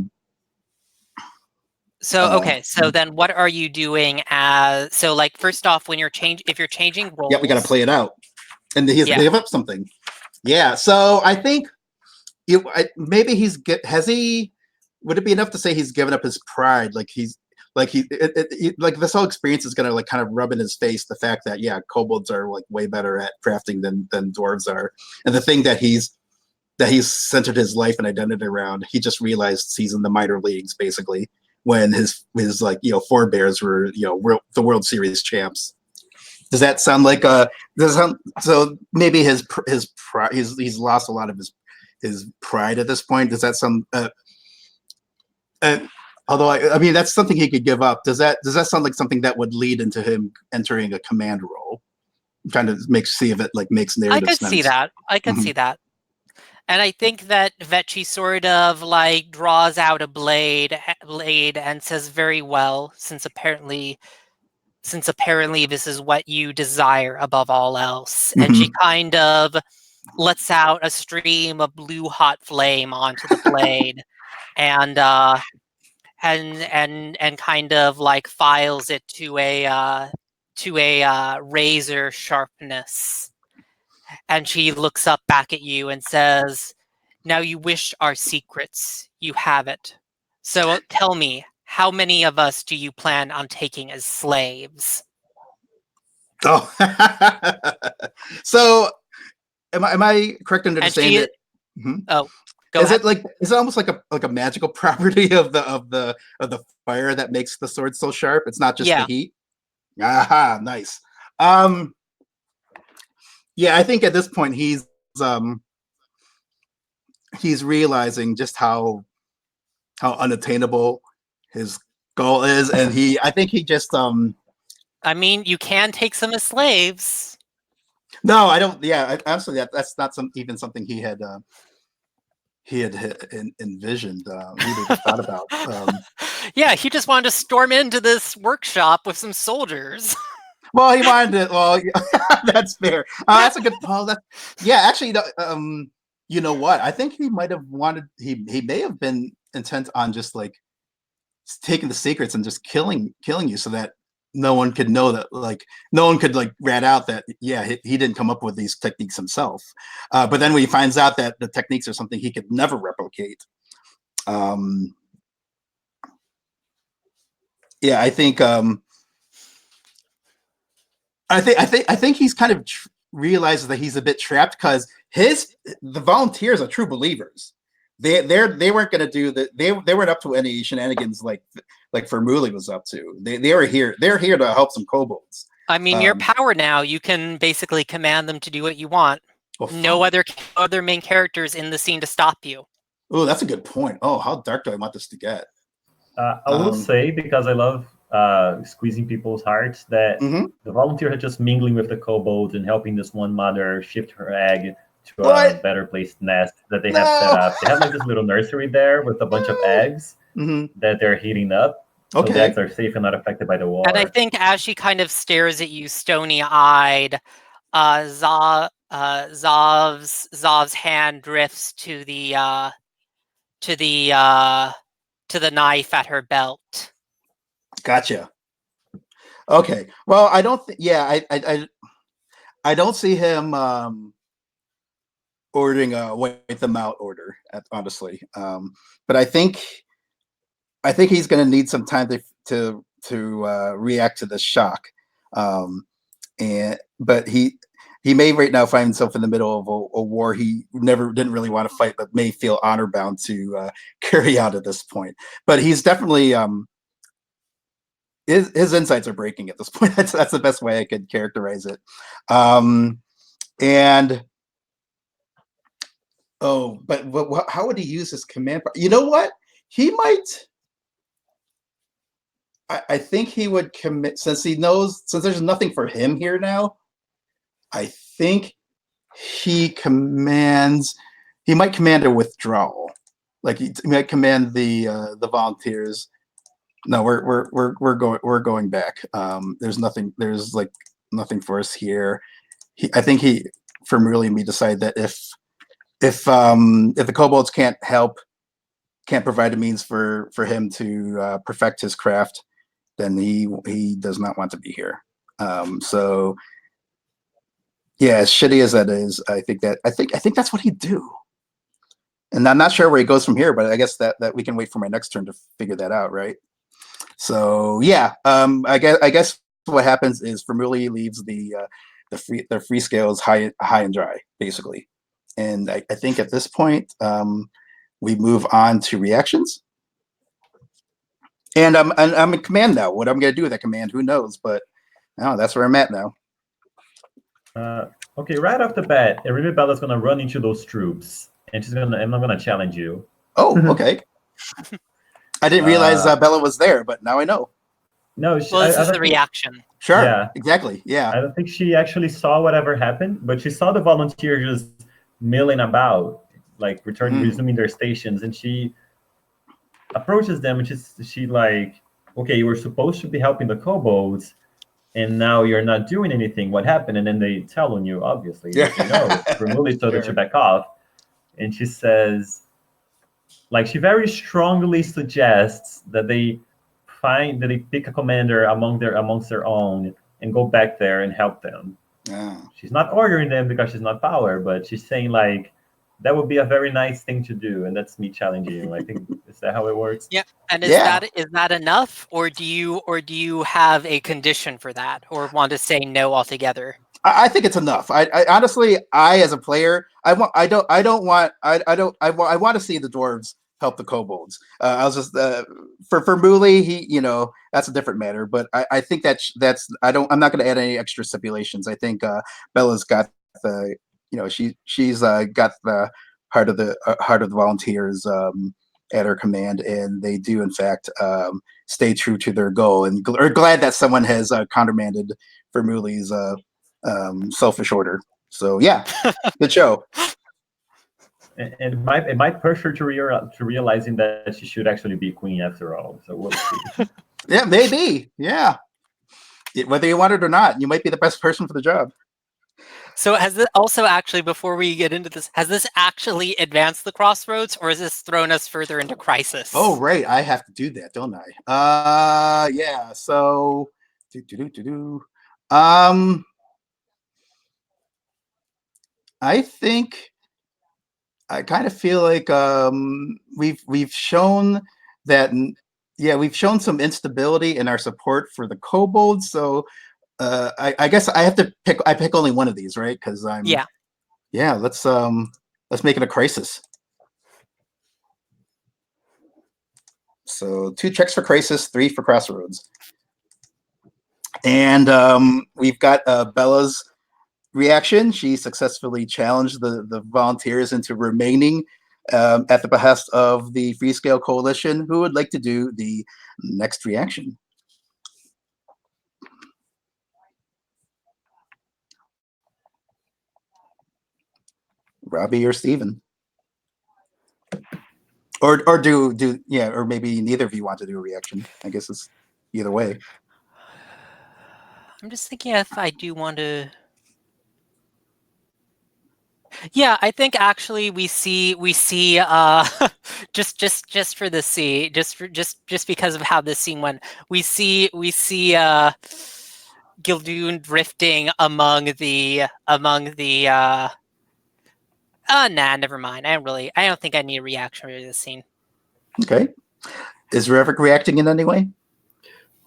so okay, so then what are you doing like, first off, when if you're changing roles? Yeah, we got to play it out, and he has to give up something. Yeah, so I think maybe would it be enough to say he's given up his pride? Like like this whole experience is gonna like kind of rub in his face the fact that kobolds are like way better at crafting than dwarves are, and the thing that he's centered his life and identity around, he just realized he's in the minor leagues basically, when his like forebears were the World Series champs. Does that sound like so maybe his pride, he's lost a lot of his pride at this point? Does that sound although I mean that's something he could give up. Does that sound like something that would lead into him entering a command role? I'm trying to see if it like makes narrative sense. I could see that. And I think that Vetchi sort of like draws out a blade and says, very well, since apparently this is what you desire above all else. And she kind of lets out a stream of blue hot flame onto the blade and kind of like files it to a razor sharpness. And she looks up back at you and says, now you wish our secrets. You have it. So tell me, how many of us do you plan on taking as slaves? Oh, so am I correct in understanding that? Oh, go ahead. Is it almost like a magical property of the fire that makes the sword so sharp? It's not just the heat. Aha, nice. Yeah, I think at this point he's realizing just how unattainable his goal is, and I think he just I mean, you can take some as slaves. No, I don't. Yeah, absolutely. That's not even something he had envisioned. He even thought about. Yeah, he just wanted to storm into this workshop with some soldiers. Well, he wanted to. Well, that's fair. That's a good. Well, actually, you know what? I think he might have wanted. He may have been intent on just like taking the secrets and just killing you, so that no one could know that. Like no one could like rat out that. Yeah, he didn't come up with these techniques himself. But then when he finds out that the techniques are something he could never replicate. Yeah, I think. I think he's kind of realizes that he's a bit trapped because the volunteers are true believers. they weren't going to do that. They weren't up to any shenanigans like Vermuli was up to. They were here. They're here to help some kobolds. I mean, your power now, you can basically command them to do what you want. Well, no other main characters in the scene to stop you. Oh, that's a good point. Oh, how dark do I want this to get? I will say, because I love squeezing people's hearts, that the volunteer are just mingling with the kobolds and helping this one mother shift her egg to a better placed nest that they have set up. They have like this little nursery there with a bunch of eggs that they're heating up. So the eggs are safe and not affected by the war. And I think as she kind of stares at you stony-eyed, Zov's hand drifts to the knife at her belt. Gotcha. Okay. Well, I don't. I don't see him ordering a wait them out order. Honestly, but I think he's going to need some time to react to the shock. But he may right now find himself in the middle of a war he didn't really want to fight, but may feel honor bound to carry out at this point. But he's definitely his insights are breaking at this point. That's the best way I could characterize it. But how would he use his command? You know what? He might. I think he would commit, since there's nothing for him here now. I think he might command a withdrawal. Like he might command the volunteers. No, we're going back. There's nothing for us here. I think Vermuli and me decide that if the kobolds can't provide a means for him to perfect his craft, then he does not want to be here. So yeah, as shitty as that is, I think that's what he'd do. And I'm not sure where he goes from here, but I guess that we can wait for my next turn to figure that out, right? So yeah, I guess what happens is Vermuli leaves the free scales high and dry, basically. And I think at this point, we move on to reactions. And I'm in command now. What I'm going to do with that command, who knows? But no, that's where I'm at now. Okay, right off the bat, Bella's going to run into those troops, and I'm not going to challenge you. Oh, okay. I didn't realize Bella was there, but now I know. No, this is the reaction. Sure. Yeah, exactly. Yeah. I don't think she actually saw whatever happened, but she saw the volunteers just milling about, like resuming their stations, and she approaches them, and she like, okay, you were supposed to be helping the kobolds, and now you're not doing anything. What happened? And then they tell on you, obviously. Yeah. Vermuli told her to back off, and she says, like, she very strongly suggests that they pick a commander amongst their own and go back there and help them. Yeah. She's not ordering them because she's not power, but she's saying like that would be a very nice thing to do, and that's me challenging you. I think is that how it works? Yeah. And is that enough, or do you have a condition for that, or want to say no altogether? I think it's enough. I honestly, as a player, I want to see the dwarves help the kobolds. I was just for Vermuli, that's a different matter. But I think that's I'm not going to add any extra stipulations. I think Bella's got the she's got the heart of the volunteers at her command, and they do in fact stay true to their goal, and are glad that someone has countermanded Vermuli's selfish order. So yeah, good show. And it might push her to realizing that she should actually be queen after all. So we'll see. Yeah, maybe. Yeah, whether you want it or not, you might be the best person for the job. So has this also actually, before we get into this, has this actually advanced the crossroads, or has this thrown us further into crisis? Oh, right. I have to do that, don't I? Yeah. So, I think I kind of feel like we've shown that. Yeah, we've shown some instability in our support for the kobolds. So I guess I have to pick. I pick only one of these, right? Because I'm. Yeah. Let's make it a crisis. So 2 checks for crisis, 3 for crossroads. And we've got Bella's reaction. She successfully challenged the volunteers into remaining at the behest of the Freescale Coalition, who would like to do the next reaction. Robbie or Steven? Or do yeah, or maybe neither of you want to do a reaction. I guess it's either way. I'm just thinking if I do want to. Yeah, I think actually we see just for the scene, just because of how this scene went, we see Gildoon drifting among the nah, never mind. I don't think I need a reaction to this scene. Okay. Is Revik reacting in any way?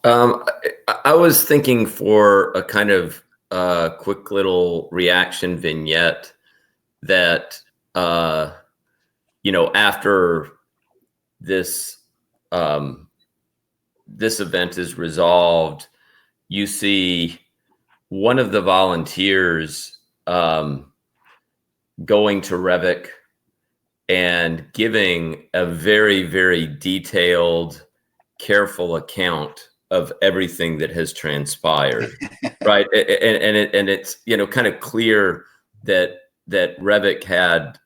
I was thinking for a kind of quick little reaction vignette that after this this event is resolved, you see one of the volunteers going to Revik and giving a very, very detailed, careful account of everything that has transpired, right? And it's kind of clear that Revik had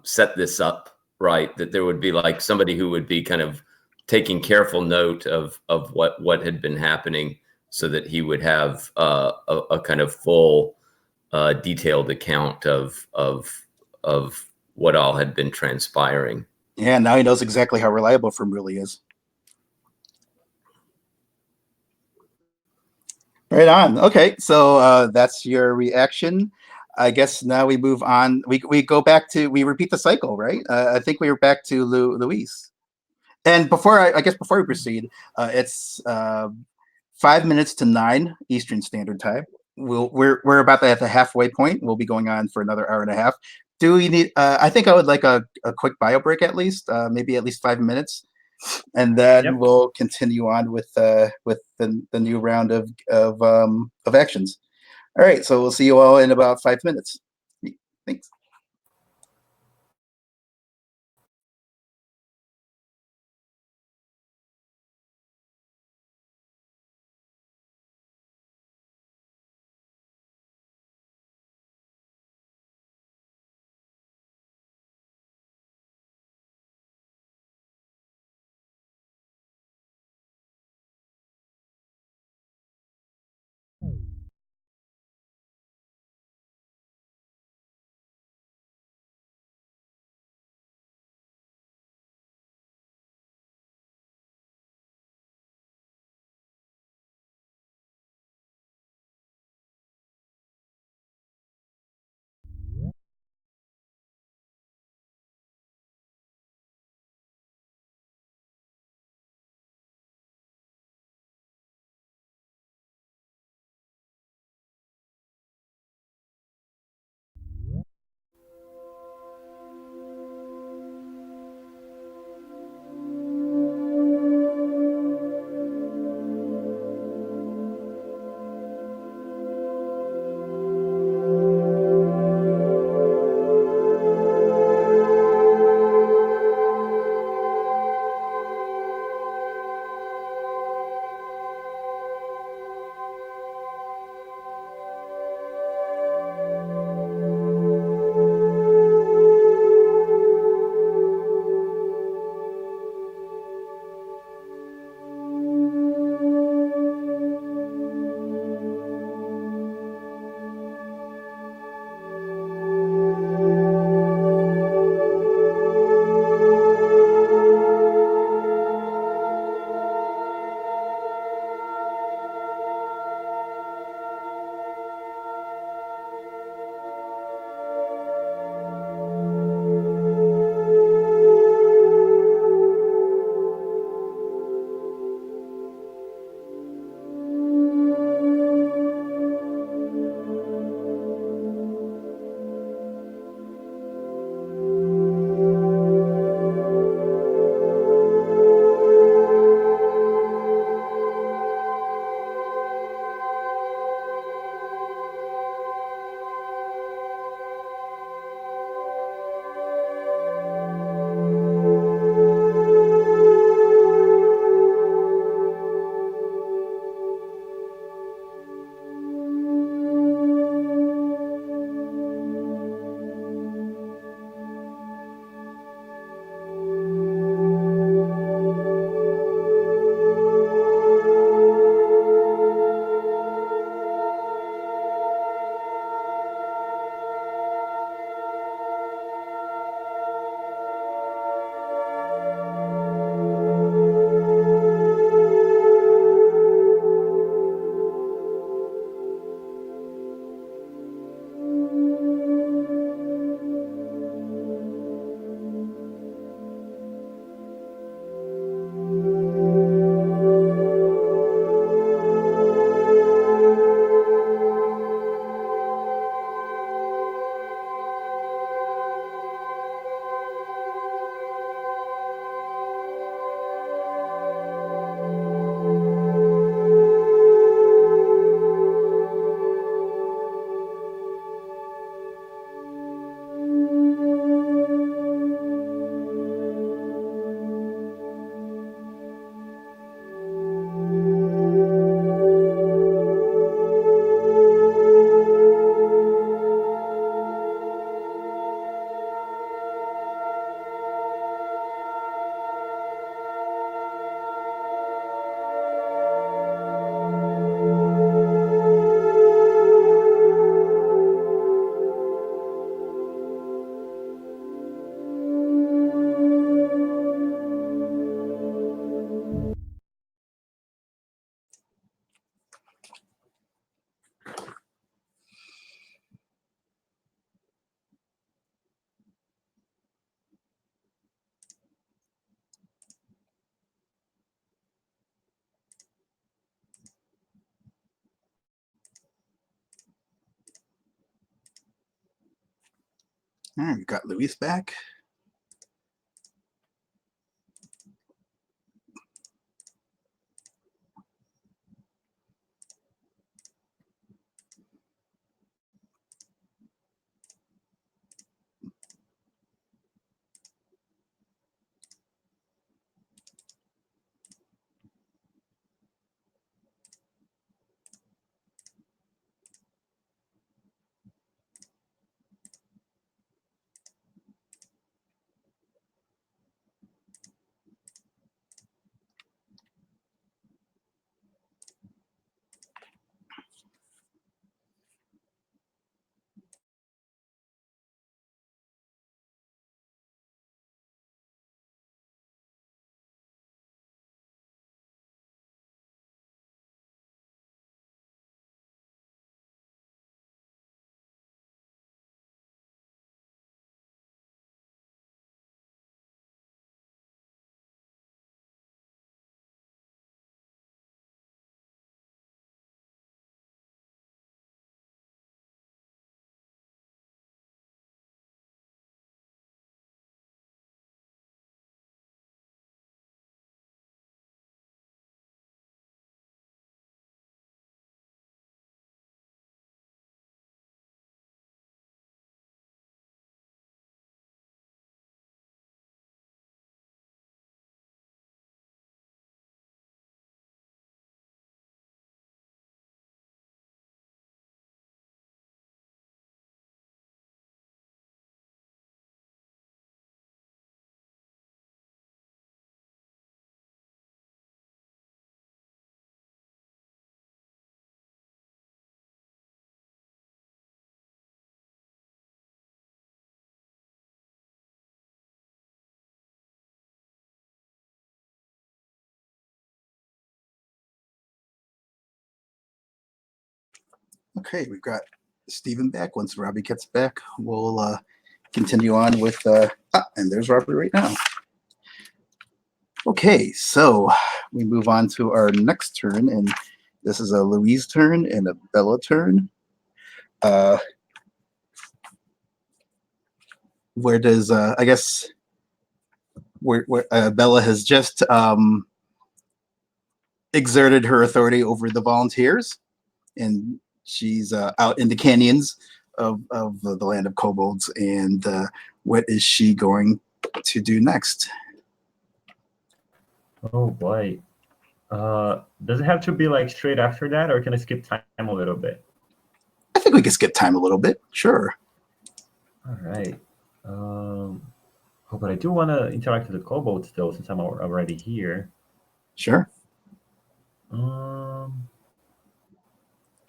set this up, right? That there would be like somebody who would be kind of taking careful note of what had been happening, so that he would have a kind of full, detailed account of what all had been transpiring. Yeah, now he knows exactly how reliable From really is. Right on. Okay, so that's your reaction. I guess now we move on. We go back to, we repeat the cycle, right? I think we were back to Luis. And before before we proceed, it's 5 minutes to 9 Eastern Standard Time. We're about at the halfway point. We'll be going on for another hour and a half. Do we need? I think I would like a quick bio break at least, maybe at least 5 minutes, and then Yep. we'll continue on with the new round of actions. All right, so we'll see you all in about 5 minutes. Thanks. All right, we got Luis back. Okay, we've got Stephen back. Once Robbie gets back, we'll continue on with, and there's Robbie right now. Okay, so we move on to our next turn, and this is a Louise turn and a Bella turn. Where does, I guess, where Bella has just exerted her authority over the volunteers, and she's out in the canyons of the land of kobolds. And what is she going to do next? Oh boy. Does it have to be like straight after that, or can I skip time a little bit? I think we can skip time a little bit. Sure. All right. Oh, but I do want to interact with the kobolds still, since I'm already here. Sure.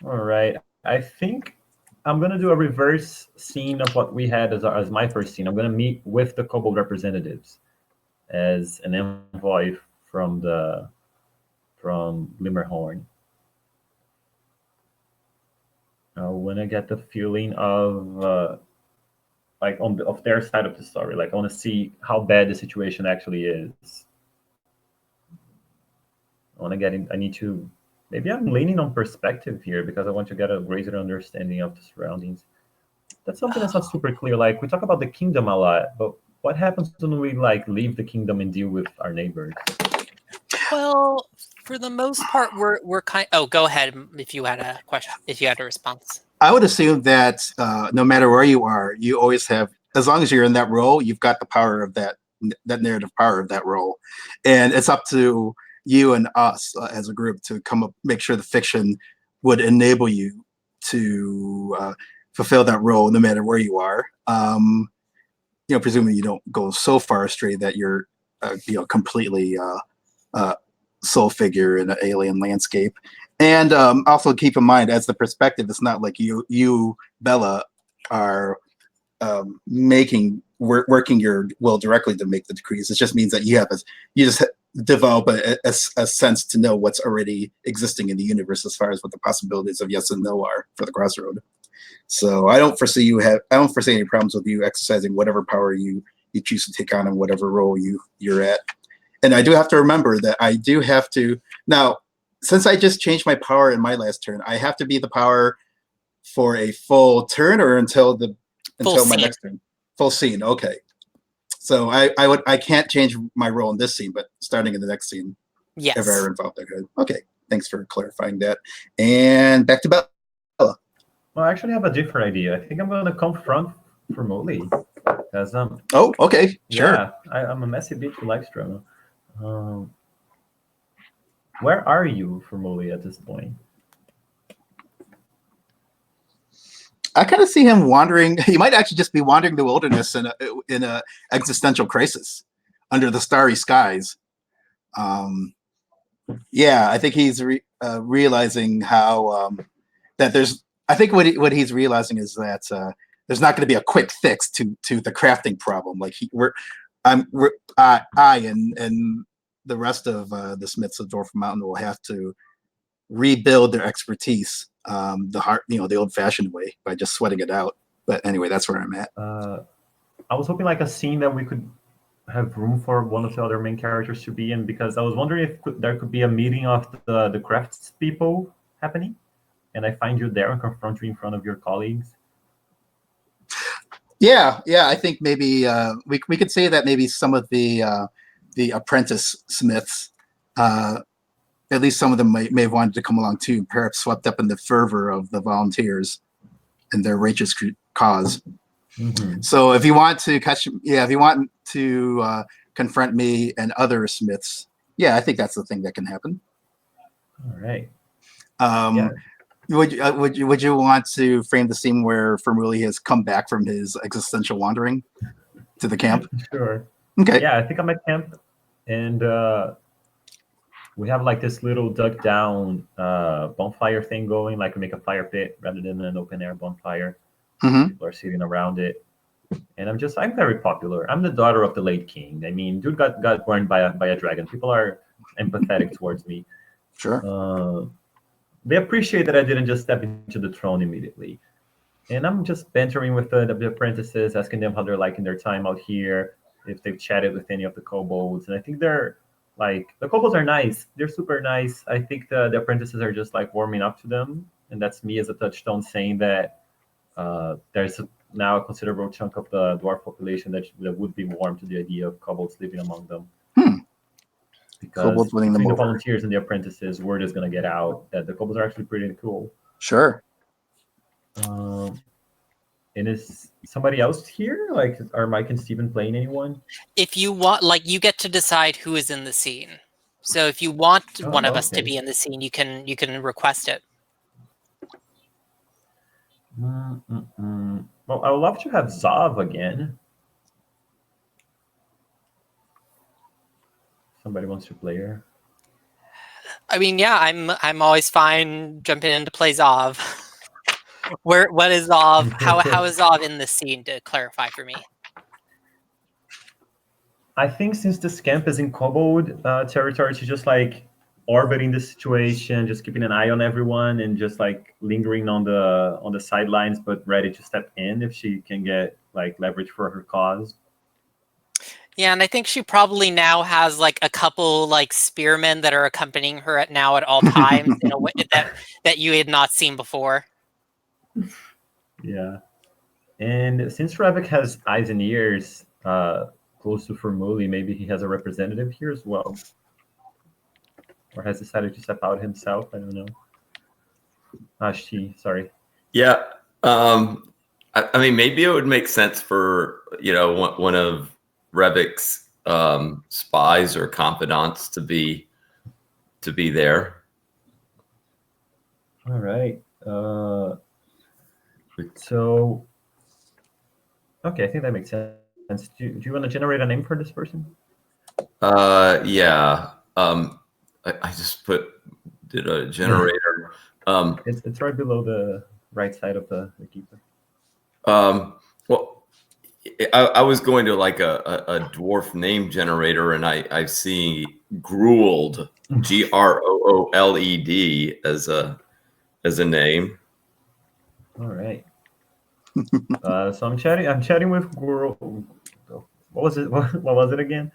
All right. I think I'm gonna do a reverse scene of what we had as my first scene. I'm gonna meet with the kobold representatives as an envoy from Glimmerhorn. I want to get the feeling of like of their side of the story. Like I want to see how bad the situation actually is. I want to get in. I need to. Maybe I'm leaning on perspective here because I want to get a greater understanding of the surroundings. That's something that's not super clear. Like we talk about the kingdom a lot, but what happens when we like leave the kingdom and deal with our neighbors? Well, for the most part, we're kind. Oh, go ahead if you had a question. If you had a response. I would assume that no matter where you are, you always have, as long as you're in that role, you've got the power of that narrative power of that role, and it's up to you and us as a group to come up, make sure the fiction would enable you to fulfill that role, no matter where you are. You know, presumably you don't go so far astray that you're, completely sole figure in an alien landscape. And also keep in mind, as the perspective, it's not like you, Bella, are working your will directly to make the decrees. It just means that you just develop a sense to know what's already existing in the universe as far as what the possibilities of yes and no are for the crossroad. So I don't foresee any problems with you exercising whatever power you choose to take on in whatever role you're at. And I do have to remember that I do have to now, since I just changed my power in my last turn, I have to be the power for a full turn or until my next turn. Full scene. Okay. So I can't change my role in this scene, but starting in the next scene, Yes. if I'm involved, I could. Okay. Thanks for clarifying that. And back to Bella. Well, I actually have a different idea. I think I'm going to confront Formoli. Because Oh, okay. Sure. Yeah, I'm a messy bitch who likes drama. Where are you, Formoli, at this point? I kind of see him wandering. He might actually just be wandering the wilderness in a existential crisis under the starry skies. Yeah, I think he's realizing how that there's. I think what he's realizing is that there's not going to be a quick fix to the crafting problem. Like I and the rest of the Smiths of Dwarf Mountain will have to rebuild their expertise the old-fashioned way by just sweating it out. But anyway, that's where I'm at. I was hoping like a scene that we could have room for one of the other main characters to be in, because I was wondering if there could be a meeting of the crafts people happening, and I find you there and confront you in front of your colleagues. Yeah, I think maybe we could say that maybe some of the apprentice smiths, at least some of them may have wanted to come along too, perhaps swept up in the fervor of the volunteers and their righteous cause. Mm-hmm. So if you want to confront me and other smiths, yeah, I think that's the thing that can happen. All right. Yeah. Would you want to frame the scene where Formuli has come back from his existential wandering to the camp? Sure. Okay. Yeah, I think I'm at camp, and we have like this little dug down bonfire thing going. Like we make a fire pit rather than an open air bonfire. Mm-hmm. People are sitting around it, and I'm very popular. I'm the daughter of the late king. I mean, dude got burned by a dragon. People are empathetic towards me. Sure. They appreciate that I didn't just step into the throne immediately. And I'm just bantering with the apprentices, asking them how they're liking their time out here, if they've chatted with any of the kobolds. And I think the kobolds are nice. They're super nice. I think the apprentices are just like warming up to them. And that's me as a touchstone saying that there's now a considerable chunk of the dwarf population that would be warm to the idea of kobolds living among them. Because between the volunteers and the apprentices, word is going to get out that the kobolds are actually pretty cool. Sure. And is somebody else here? Like, are Mike and Steven playing anyone? If you want, you get to decide who is in the scene. So if you want one of us to be in the scene, you can request it. Well, I would love to have Zav again. Somebody wants to play her. I mean, yeah, I'm always fine jumping in to play Zav. What is Zav? How is Zav in this scene, to clarify for me? I think since this camp is in kobold territory, she's just like orbiting the situation, just keeping an eye on everyone, and just like lingering on the sidelines, but ready to step in if she can get like leverage for her cause. Yeah, and I think she probably now has like a couple like spearmen that are accompanying her at all times in a way that you had not seen before. Yeah, and since Ravik has eyes and ears close to Formuli, maybe he has a representative here as well, or has decided to step out himself. I don't know. Sorry. Yeah, I mean, maybe it would make sense for one of Revik's spies or confidants to be there. All right. So, okay, I think that makes sense. Do you want to generate a name for this person? Yeah. I just did a generator. It's right below the right side of the keeper. Well, I was going to like a dwarf name generator, and I see Grooled, GROOLED as a name. All right. So I'm chatting with Grooled. What was it? What was it again?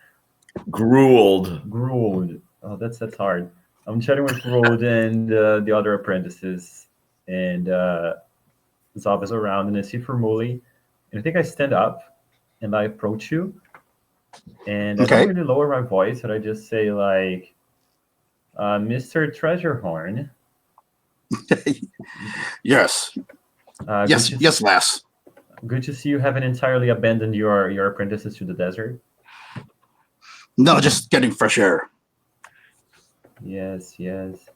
Grooled. Oh, that's hard. I'm chatting with Grooled and the other apprentices, and Zav is around, and I see Formuli, and I think I stand up and I approach you. And I Okay. don't really lower my voice, but I just say like, Mr. Treasurehorn. Yes. Yes. Yes, lass. Good to see you haven't entirely abandoned your apprentices to the desert. No, just getting fresh air. Yes, yes.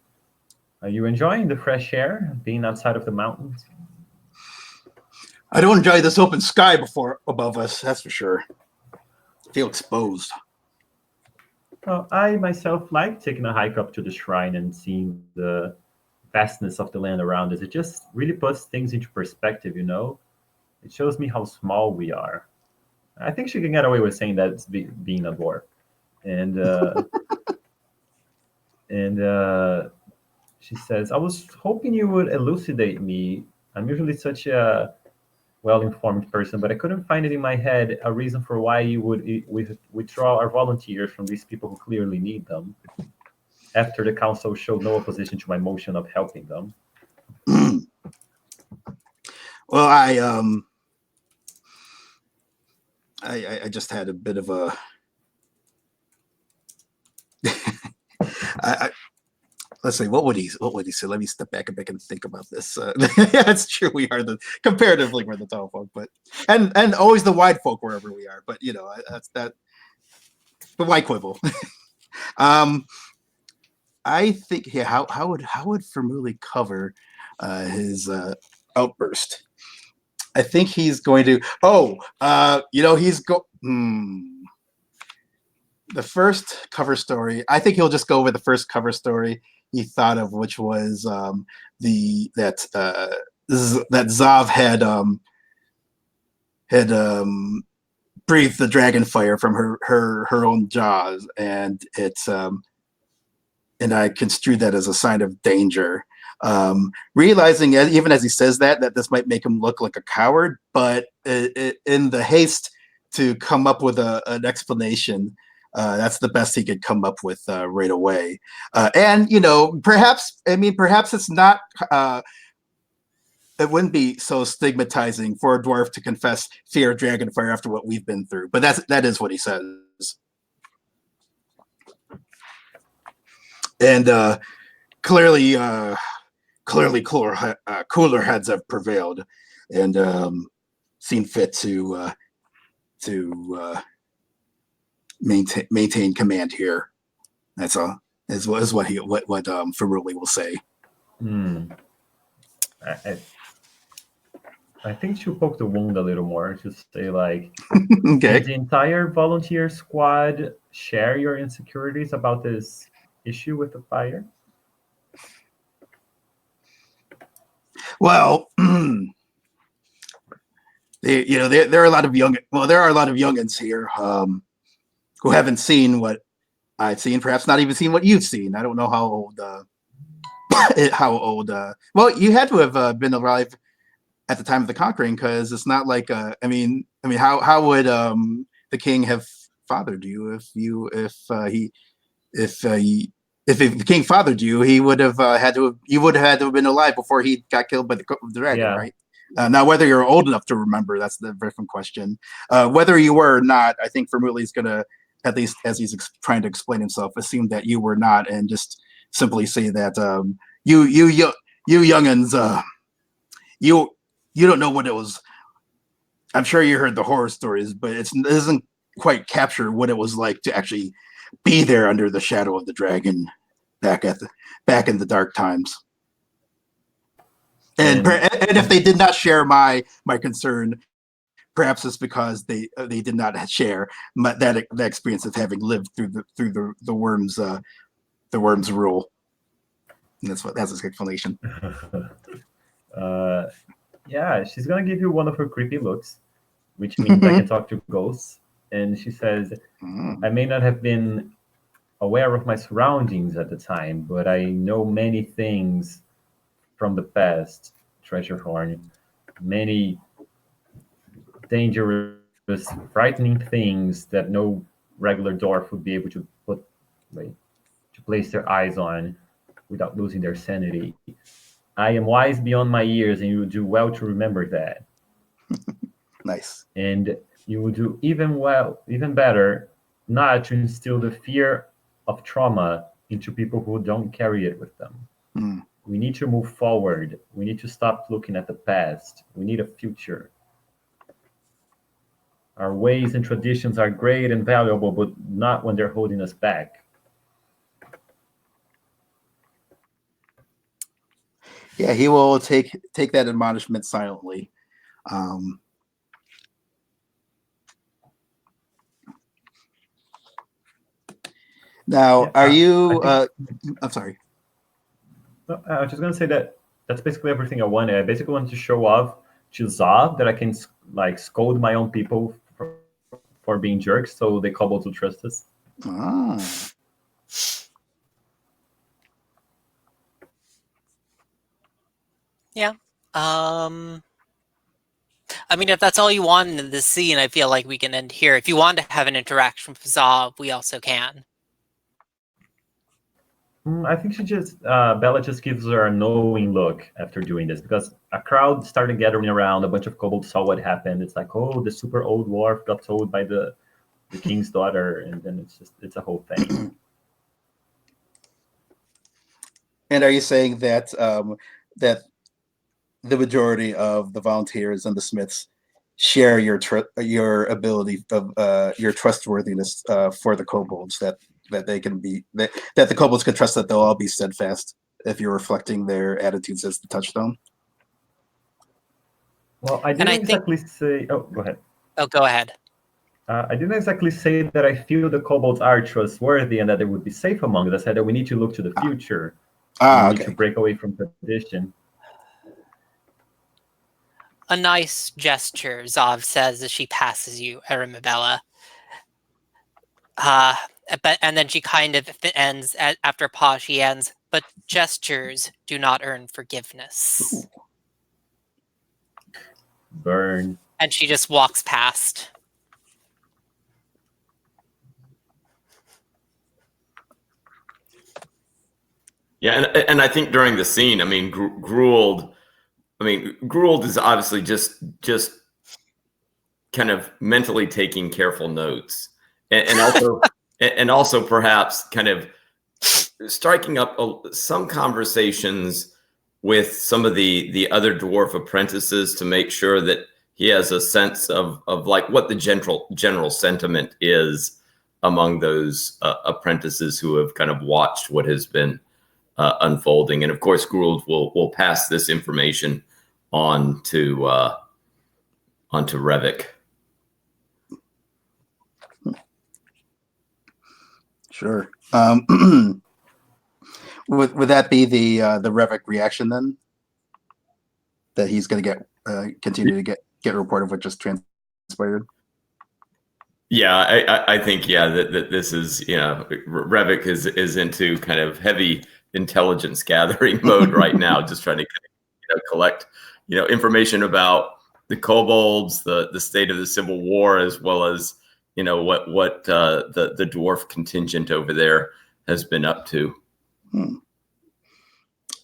Are you enjoying the fresh air, being outside of the mountains? I don't enjoy this open sky above us, that's for sure. Feel exposed. Well, I myself like taking a hike up to the shrine and seeing the vastness of the land around us. It just really puts things into perspective, you know? It shows me how small we are. I think she can get away with saying that it's being a dwarf. And she says, I was hoping you would elucidate me. I'm usually such a well-informed person, but I couldn't find it in my head a reason for why you would withdraw our volunteers from these people who clearly need them, after the council showed no opposition to my motion of helping them. Well, I just had a bit of a let's see, what would he say? Let me step back a bit and think about this. Yeah, it's true. We are comparatively we're the tall folk, but and always the wide folk wherever we are. But you know, that's that. But why quibble? I think how would Fermuli cover his outburst? I think he's going to. The first cover story. I think he'll just go with the first cover story he thought of, which was that Zav had breathed the dragon fire from her own jaws, and it's and I construed that as a sign of danger. Realizing, even as he says that this might make him look like a coward, but in the haste to come up with an explanation, that's the best he could come up with right away. And perhaps it's not. It wouldn't be so stigmatizing for a dwarf to confess fear of dragonfire after what we've been through. But that is what he says. And clearly cooler heads have prevailed, and seen fit to maintain command here. That's all. Is what Ferruli will say. I think she'll poke the wound a little more. Just say like, okay. Did the entire volunteer squad share your insecurities about this issue with the fire? Well, there are a lot of youngins here who haven't seen what I've seen, perhaps not even seen what you've seen. I don't know how old. Well, you had to have been alive at the time of the conquering, because it's not like how would the king have fathered you if the king fathered you? He would have had to have been alive before he got killed by the dragon, Yeah. right? Now, whether you're old enough to remember, that's the different question. Whether you were or not, I think Fermutli's going to, at least as he's trying to explain himself, assume that you were not, and just simply say that you youngins, you don't know what it was. I'm sure you heard the horror stories, but it doesn't quite capture what it was like to actually be there under the shadow of the dragon back in the dark times. And if they did not share my concern, perhaps it's because they did not share that experience of having lived through the worm's rule. And that's his explanation. Yeah, she's gonna give you one of her creepy looks, which means I can talk to ghosts. And she says, I may not have been aware of my surroundings at the time, but I know many things from the past, Treasurehorn. Many dangerous, frightening things that no regular dwarf would be able to place their eyes on without losing their sanity. I am wise beyond my years, and you do well to remember that. Nice. And you would do even better, not to instill the fear of trauma into people who don't carry it with them. Mm. We need to move forward. We need to stop looking at the past. We need a future. Our ways and traditions are great and valuable, but not when they're holding us back. Yeah, he will take that admonishment silently. Now, Yeah, are you? I I'm sorry. I was just gonna say that that's basically everything I wanted. I basically wanted to show off to Zav that I can like scold my own people for being jerks, so the kobolds will trust us. Ah. Yeah. I mean, if that's all you want in this scene, I feel like we can end here. If you want to have an interaction with Zav, we also can. I think Bella just gives her a knowing look after doing this, because a crowd started gathering around. A bunch of kobolds saw what happened. It's like, oh, the super old dwarf got told by the king's daughter, and then it's a whole thing. And are you saying that that the majority of the volunteers and the smiths share your ability of your trustworthiness for the kobolds, that they can be that the kobolds can trust that they'll all be steadfast if you're reflecting their attitudes as the touchstone? Well, I didn't exactly say. Oh, go ahead. Oh, go ahead. I didn't exactly say that I feel the kobolds are trustworthy and that they would be safe among us. I said that we need to look to the future. We need to break away from tradition. A nice gesture, Zav says as she passes you, Aramabella. And then she kind of ends, after a pause, she ends, but gestures do not earn forgiveness. Ooh. Burn. And she just walks past. Yeah, and I think during the scene, I mean, Grueld is obviously just kind of mentally taking careful notes, and also perhaps kind of striking up some conversations with some of the other dwarf apprentices to make sure that he has a sense of like what the general sentiment is among those apprentices who have kind of watched what has been unfolding. And of course, Grueld will pass this information on to Revik. Sure. Would that be the Revik reaction then? That he's going to continue to get a report of what just transpired? Yeah, I think that this is, Revik is into kind of heavy intelligence gathering mode right now, just trying to collect information about the kobolds, the state of the Civil War, as well as what the dwarf contingent over there has been up to.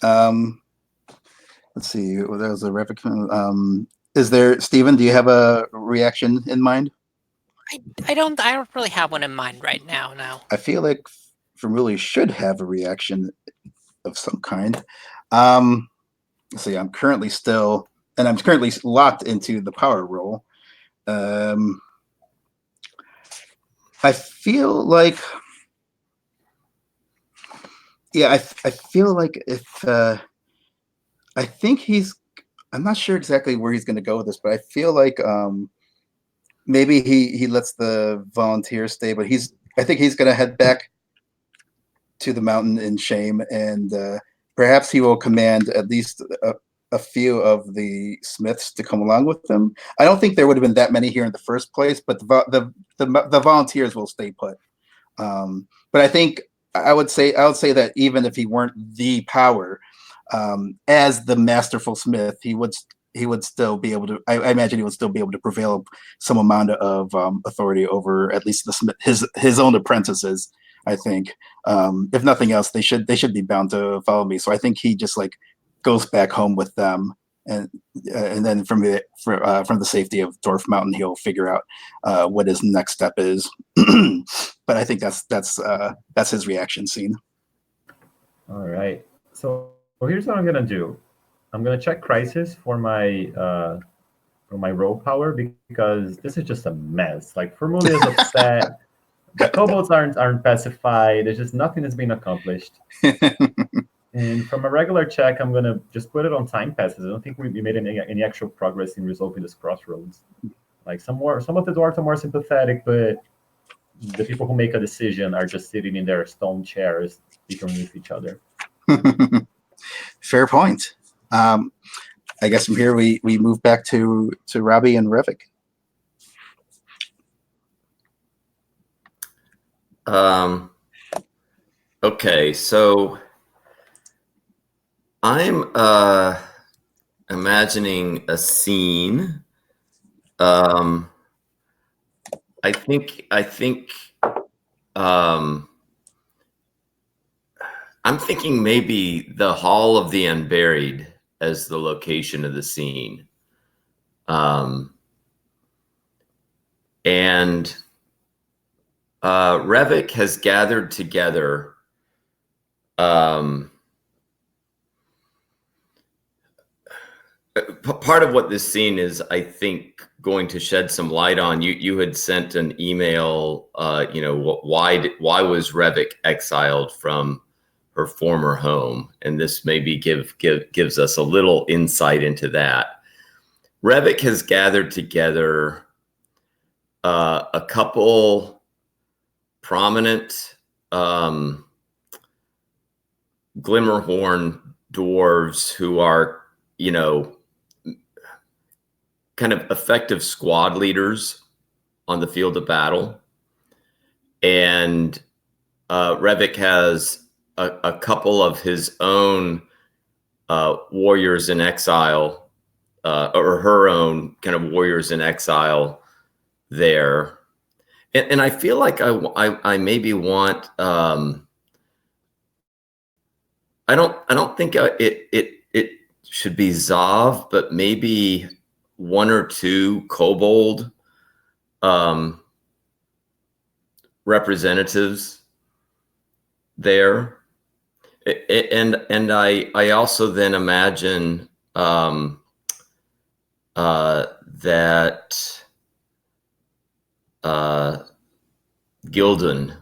Let's see. Well, that was a Revik. Is there, Stephen? Do you have a reaction in mind? I don't really have one in mind right now. No. I feel like Vermouille should have a reaction of some kind. Let's see. I'm currently locked into the power role. I feel like, I feel like if I think I'm not sure exactly where he's going to go with this, but I feel like maybe he lets the volunteers stay, but I think he's going to head back to the mountain in shame, and perhaps he will command at least a few of the smiths to come along with him. I don't think there would have been that many here in the first place, but the volunteers will stay put. But I think I would say that even if he weren't the power, as the masterful smith, he would still be able to. I imagine he would still be able to prevail some amount of authority over at least the smith, his own apprentices. I think, if nothing else, they should be bound to follow me. So I think he just goes back home with them and then from the safety of Dwarf Mountain, he'll figure out what his next step is. But I think that's his reaction scene. All right. So here's what I'm gonna do. I'm gonna check crisis for my roll power, because this is just a mess. Like, Formula is upset. The kobolds aren't pacified. There's just nothing that's being accomplished. And from a regular check, I'm gonna just put it on time passes. I don't think we made any actual progress in resolving this crossroads. Like, some of the dwarves are more sympathetic, but the people who make a decision are just sitting in their stone chairs, bickering with each other. Fair point. I guess from here we move back to Robbie and Revik. Okay, so I'm imagining a scene. I think I'm thinking maybe the Hall of the Unburied as the location of the scene. And Revik has gathered together part of what this scene is, I think, going to shed some light on. You had sent an email, why was Revik exiled from her former home? And this maybe gives us a little insight into that. Revik has gathered together a couple prominent Glimmerhorn dwarves who are, kind of effective squad leaders on the field of battle. And Revik has a couple of his own warriors in exile, or her own kind of warriors in exile there. And I feel like I maybe want, I don't think it should be Zav, but maybe one or two kobold representatives there. And I also then imagine that Gildan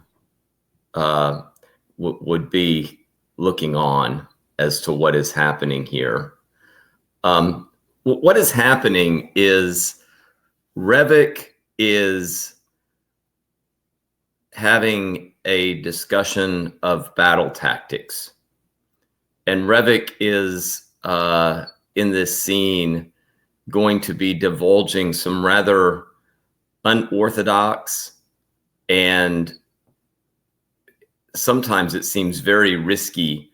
would be looking on as to what is happening here. What is happening is Revik is having a discussion of battle tactics. And Revik is, in this scene, going to be divulging some rather unorthodox and sometimes it seems very risky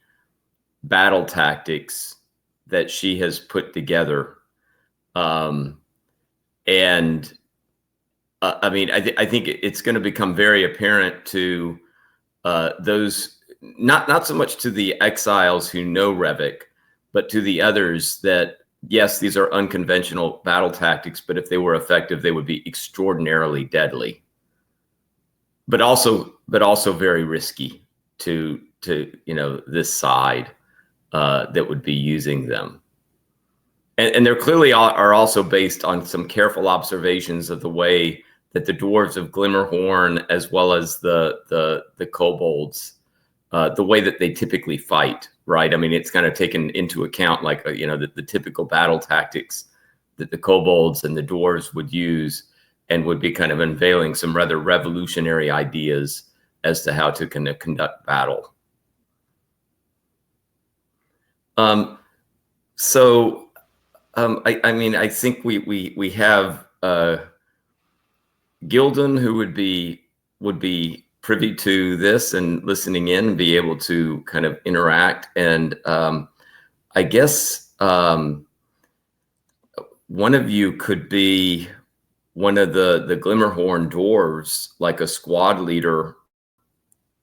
battle tactics that she has put together. I think it's going to become very apparent to those, not so much to the exiles who know Revik, but to the others that, yes, these are unconventional battle tactics, but if they were effective, they would be extraordinarily deadly, but also very risky to this side that would be using them. And there clearly are also based on some careful observations of the way that the dwarves of Glimmerhorn, as well as the kobolds, the way that they typically fight, right? I mean, it's kind of taken into account, like, the typical battle tactics that the kobolds and the dwarves would use, and would be kind of unveiling some rather revolutionary ideas as to how to kind of conduct battle. I think we have Gildan, who would be privy to this and listening in and be able to kind of interact. And I guess one of you could be one of the Glimmerhorn dwarves, like a squad leader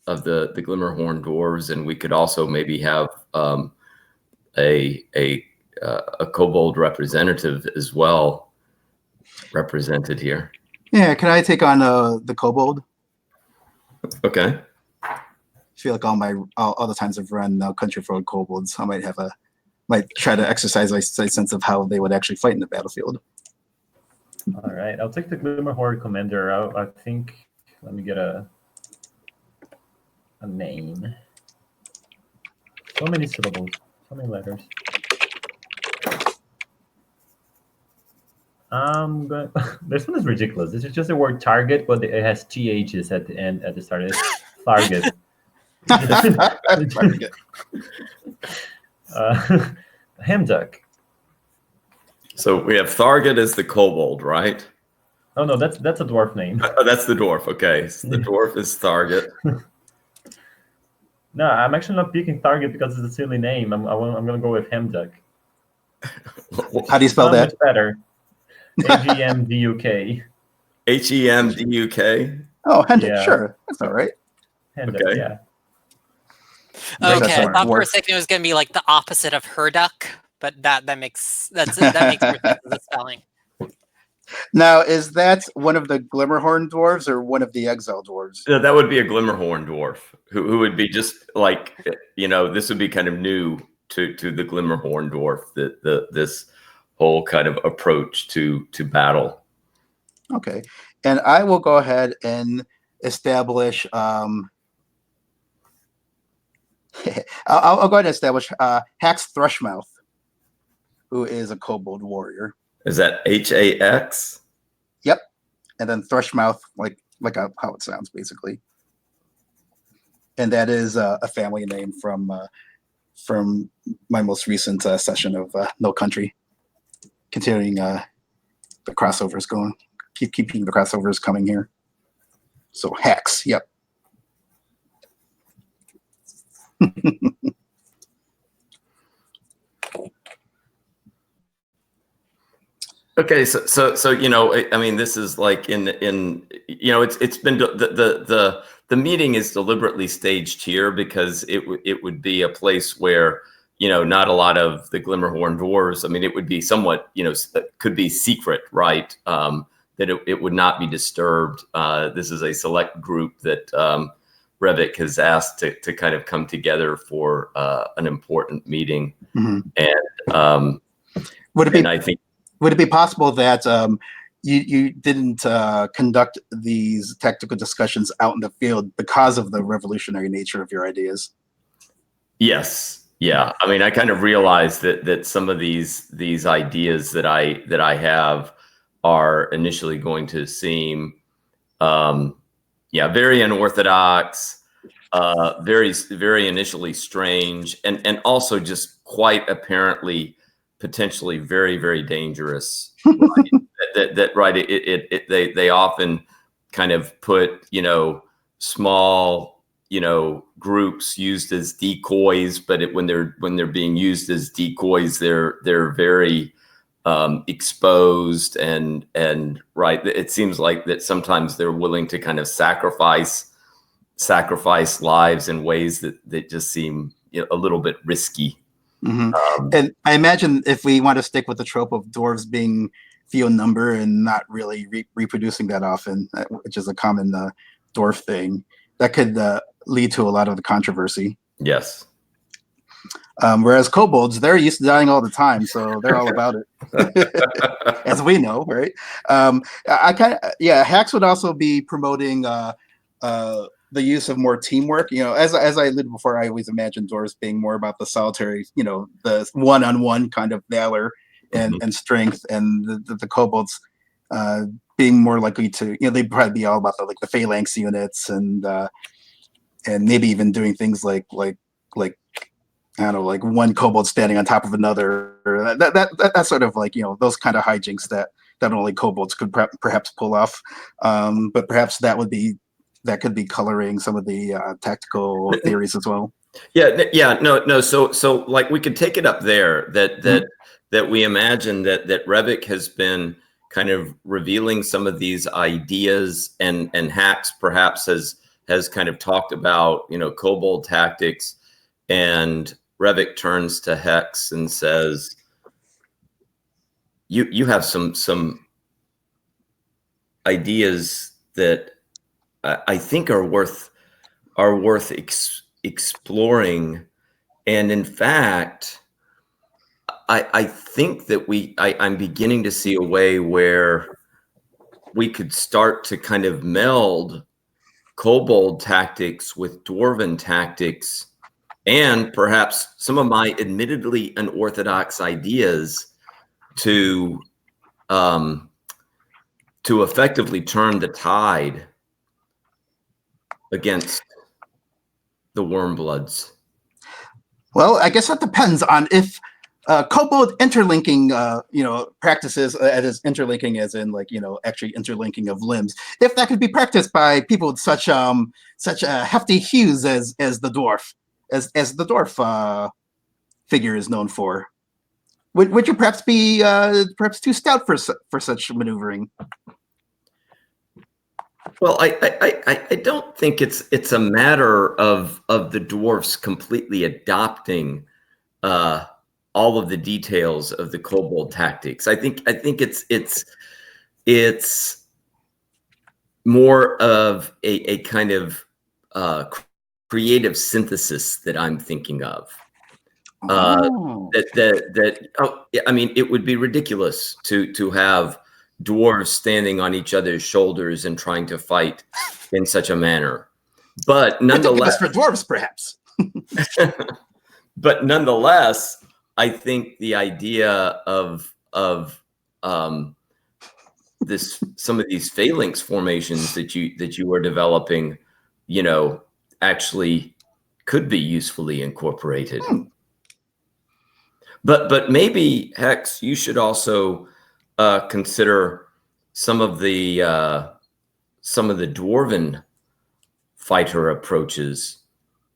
of the Glimmerhorn dwarves, and we could also maybe have a a kobold representative as well represented here. Yeah, can I take on the kobold? Okay. I feel like all the times I've run Country for Old Kobolds, I might try to exercise my sense of how they would actually fight in the battlefield. All right, I'll take the Glimmerhorde Commander. I think. Let me get a name. So many syllables, so many letters. This one is ridiculous. This is just the word target, but it has THs at the end, at the start. It's target. Hamduck. So we have Tharget as the kobold, right? Oh no, that's a dwarf name. Oh, that's the dwarf. Okay, so the dwarf is Tharget. No, I'm actually not picking Target because it's a silly name. I'm gonna go with Hamduck. How do you spell that? Much better. Hemduk. Hemduk. Oh, Hendrik, Yeah. sure. That's all right. Hamduck, Okay. yeah. That's Okay, I our thought for a dwarf. second it was going to be like the opposite of herduck, but that makes more sense as a spelling. Now, is that one of the Glimmerhorn dwarves or one of the exile dwarves? Yeah, that would be a Glimmerhorn dwarf who would be just like, this would be kind of new to the Glimmerhorn dwarf, this whole kind of approach to battle. Okay. And I will go ahead and establish I'll go ahead and establish Hax Thrushmouth, who is a kobold warrior. Is that Hax? Yep. And then Thrushmouth, like how it sounds, basically. And that is a family name from my most recent session of No Country. Continuing the crossovers going, keeping the crossovers coming here. So Hax, yep. Okay, so I mean, this is like it's been the meeting is deliberately staged here because it would be a place where not a lot of the Glimmerhorn dwarves. I mean, it would be somewhat could be secret, right? That it would not be disturbed. This is a select group that Revik has asked to kind of come together for an important meeting, and would it be possible that you didn't conduct these tactical discussions out in the field because of the revolutionary nature of your ideas? Yes. Yeah. I mean, I kind of realized that some of these ideas that I have are initially going to seem, very unorthodox, very, very initially strange, and also just quite apparently potentially very, very dangerous. Right? They often kind of put small groups used as decoys, but when they're being used as decoys, they're very exposed and right. It seems like that sometimes they're willing to kind of sacrifice lives in ways that just seem a little bit risky. Mm-hmm. And I imagine if we want to stick with the trope of dwarves being few in number and not really reproducing that often, which is a common dwarf thing, that could lead to a lot of the controversy. Yes. Whereas kobolds, they're used to dying all the time, so they're all about it, as we know, right? Hax would also be promoting the use of more teamwork. As I alluded before, I always imagined dwarves being more about the solitary, the one-on-one kind of valor and strength, and the kobolds being more likely to, they'd probably be all about the phalanx units and maybe even doing things like I don't know, like one kobold standing on top of another. That sort of those kind of hijinks that only kobolds could perhaps pull off. But perhaps that could be coloring some of the tactical theories as well. No. So like we could take it up there that we imagine that Revik has been kind of revealing some of these ideas, and Hax perhaps has kind of talked about kobold tactics, and Revik turns to Hex and says, you have some ideas that I think are worth exploring, and in fact, I think that I'm beginning to see a way where we could start to kind of meld kobold tactics with dwarven tactics, and perhaps some of my admittedly unorthodox ideas to effectively turn the tide against the Wormbloods. Well, I guess that depends on if kobold interlinking, practices, as interlinking as in actually interlinking of limbs. If that could be practiced by people with such hefty hues as the dwarf, as the dwarf figure is known for, would you perhaps be perhaps too stout for such maneuvering? Well, I don't think it's a matter of the dwarfs completely adopting all of the details of the kobold tactics. I think it's more of a kind of creative synthesis that I'm thinking of. I mean, it would be ridiculous to have dwarves standing on each other's shoulders and trying to fight in such a manner. But nonetheless, for dwarves, perhaps. But nonetheless, I think the idea of some of these phalanx formations that you are developing, actually could be usefully incorporated. But maybe, Hex, you should also consider some of the dwarven fighter approaches,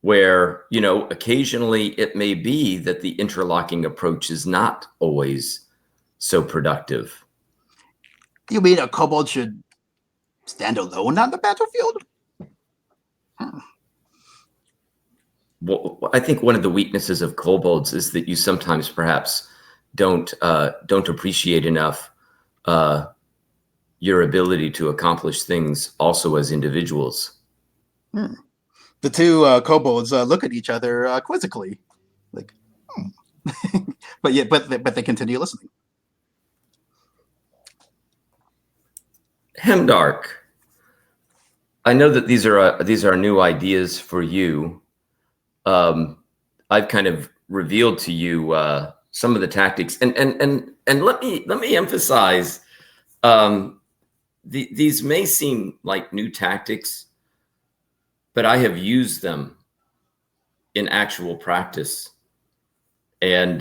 where occasionally it may be that the interlocking approach is not always so productive. You mean a kobold should stand alone on the battlefield? Well, I think one of the weaknesses of kobolds is that you sometimes perhaps don't appreciate enough your ability to accomplish things also as individuals. The two kobolds look at each other quizzically, like, but they continue listening. Hemdark, I know that these are new ideas for you. I've kind of revealed to you some of the tactics, and let me emphasize, these may seem like new tactics, but I have used them in actual practice, and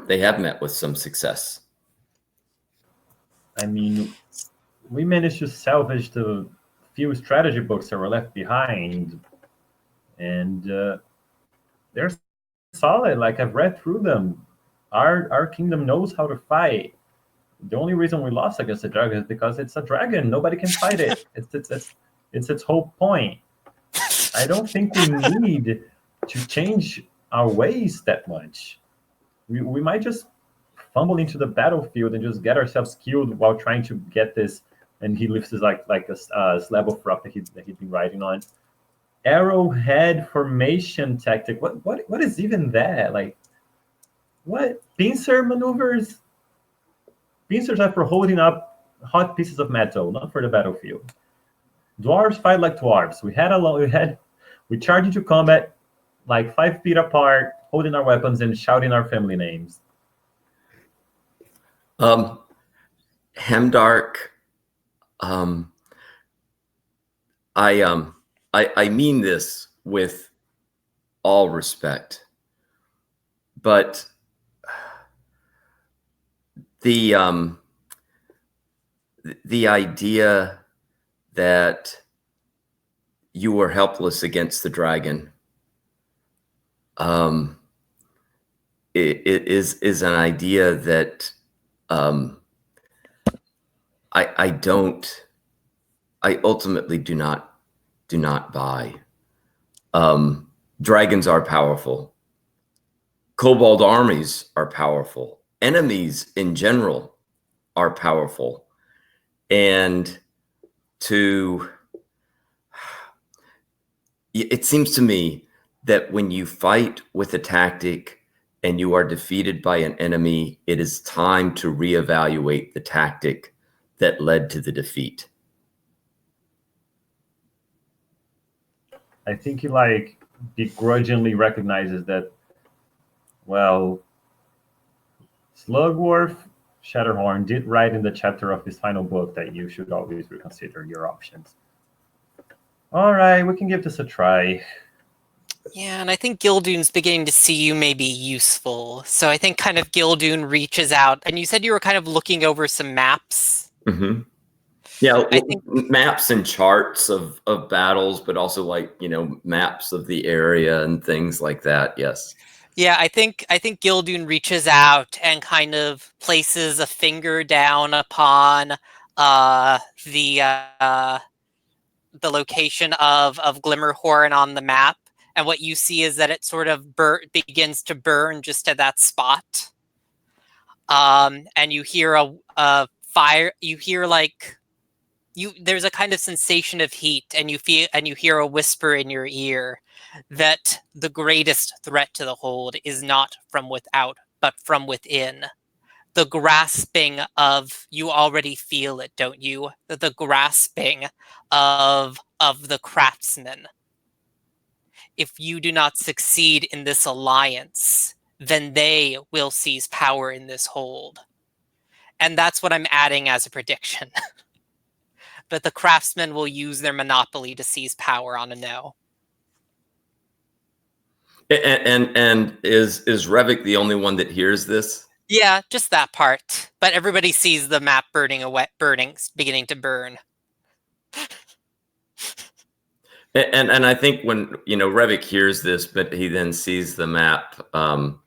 they have met with some success. I mean, we managed to salvage the few strategy books that were left behind, and they're solid. Like, I've read through them. Our kingdom knows how to fight. The only reason we lost against the dragon is because it's a dragon. Nobody can fight it. It's its whole point. I don't think we need to change our ways that much. We might just fumble into the battlefield and just get ourselves killed while trying to get this. And he lifts his like a slab of rock that he'd been riding on. Arrowhead formation tactic. What is even that? Like, what? Pincer maneuvers? Pincers are for holding up hot pieces of metal, not for the battlefield. Dwarves fight like dwarves. We charge into combat like 5 feet apart, holding our weapons and shouting our family names. Hemdark, I mean this with all respect, but the idea that you were helpless against the dragon it is an idea that I ultimately do not buy. Dragons are powerful. Kobold armies are powerful. Enemies in general are powerful. And it seems to me that when you fight with a tactic and you are defeated by an enemy, it is time to reevaluate the tactic that led to the defeat. I think he like begrudgingly recognizes that, well, Slugworth Shatterhorn did write in the chapter of his final book that you should always reconsider your options. All right, we can give this a try. Yeah, and I think Gildoon's beginning to see you may be useful. So I think kind of Gildoon reaches out, and you said you were kind of looking over some maps. Mm-hmm. Yeah, I think maps and charts of battles, but also like, maps of the area and things like that. Yes. Yeah, I think Gildoon reaches out and kind of places a finger down upon the location of Glimmerhorn on the map, and what you see is that it sort of begins to burn just at that spot. And you hear a fire. You hear like there's a kind of sensation of heat, and you hear a whisper in your ear that the greatest threat to the hold is not from without, but from within. The grasping of, you already feel it, don't you? The grasping of the craftsmen. If you do not succeed in this alliance, then they will seize power in this hold. And that's what I'm adding as a prediction. But the craftsmen will use their monopoly to seize power on a no. And is Revik the only one that hears this? Yeah, just that part. But everybody sees the map beginning to burn. And I think when Revik hears this, but he then sees the map, burning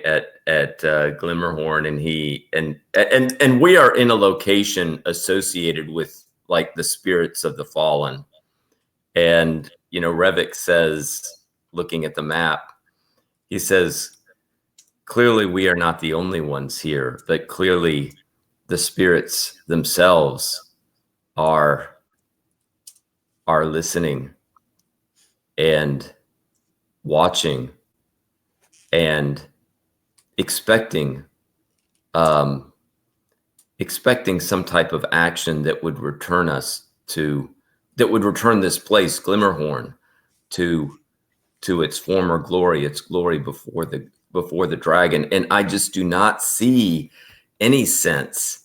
at Glimmerhorn, and we are in a location associated with like the spirits of the fallen, and Revik says, looking at the map, he says, clearly we are not the only ones here, but clearly the spirits themselves are listening and watching and expecting some type of action that would return this place, Glimmerhorn, to its former glory, its glory before the dragon. And I just do not see any sense,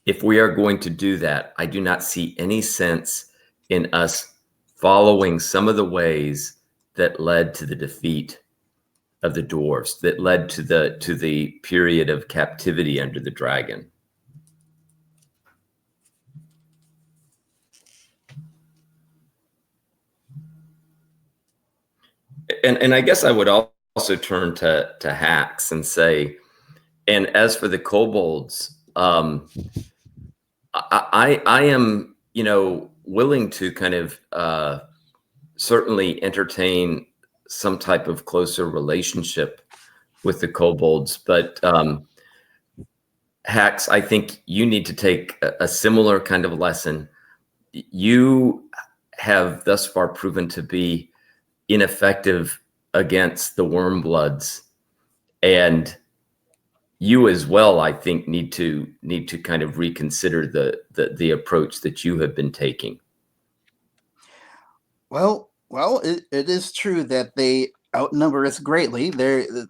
if we are going to do that, I do not see any sense in us following some of the ways that led to the defeat of the dwarves, that led to the period of captivity under the dragon. And I guess I would also turn to Hax and say, and as for the kobolds, I am, willing to kind of certainly entertain some type of closer relationship with the kobolds, but Hax, I think you need to take a similar kind of lesson. You have thus far proven to be ineffective against the Wormbloods, and you as well, I think, need to kind of reconsider the approach that you have been taking. Well, it is true that they outnumber us greatly. The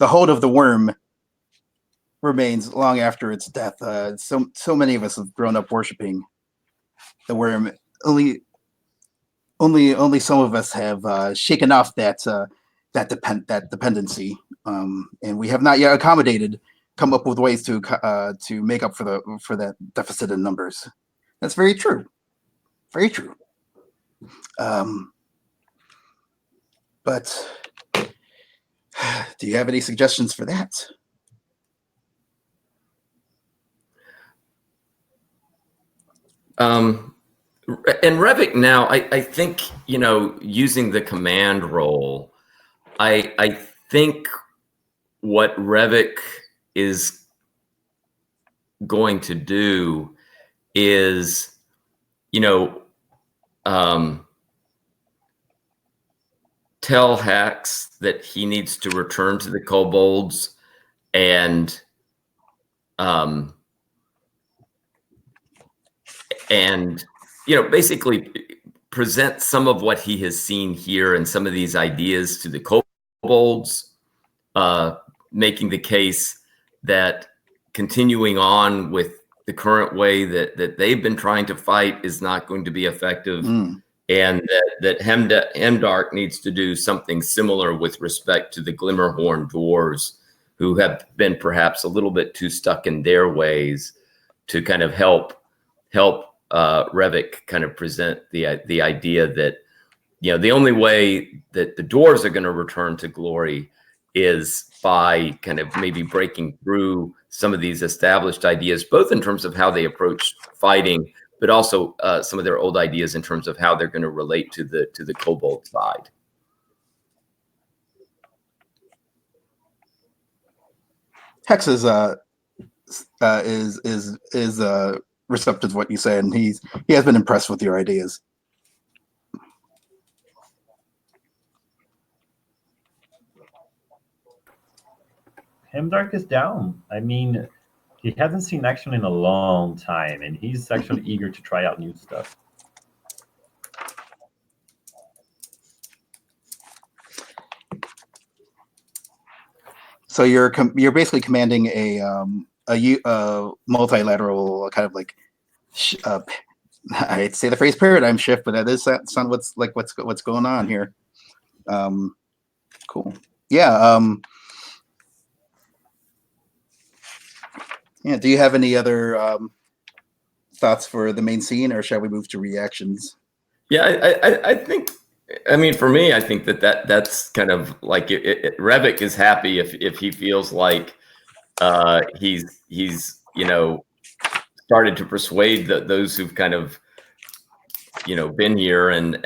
hold of the worm remains long after its death. So many of us have grown up worshiping the worm. Only some of us have shaken off that dependency, and we have not yet come up with ways to make up for that deficit in numbers. That's very true. Very true. But do you have any suggestions for that? And Revik now, I think, using the command role, I think what Revik is going to do is, tell Hax that he needs to return to the kobolds and basically present some of what he has seen here and some of these ideas to the kobolds, making the case that continuing on with the current way that they've been trying to fight is not going to be effective, and that Hemdark needs to do something similar with respect to the Glimmerhorn dwarves, who have been perhaps a little bit too stuck in their ways, to kind of help Revik kind of present the idea that the only way that the dwarves are going to return to glory is by kind of maybe breaking through some of these established ideas, both in terms of how they approach fighting, but also some of their old ideas in terms of how they're going to relate to the kobold side. Hex is receptive to what you say, and he has been impressed with your ideas. Hemdark is down. I mean, he hasn't seen action in a long time, and he's actually eager to try out new stuff. So you're basically commanding a multilateral kind of like I hate to say the phrase paradigm shift, but that is sound what's going on here. Cool. Yeah. Yeah. Do you have any other thoughts for the main scene, or shall we move to reactions? Yeah, I think. I mean, for me, I think that's kind of like Revik is happy if he feels like he's started to persuade those who've kind of been here and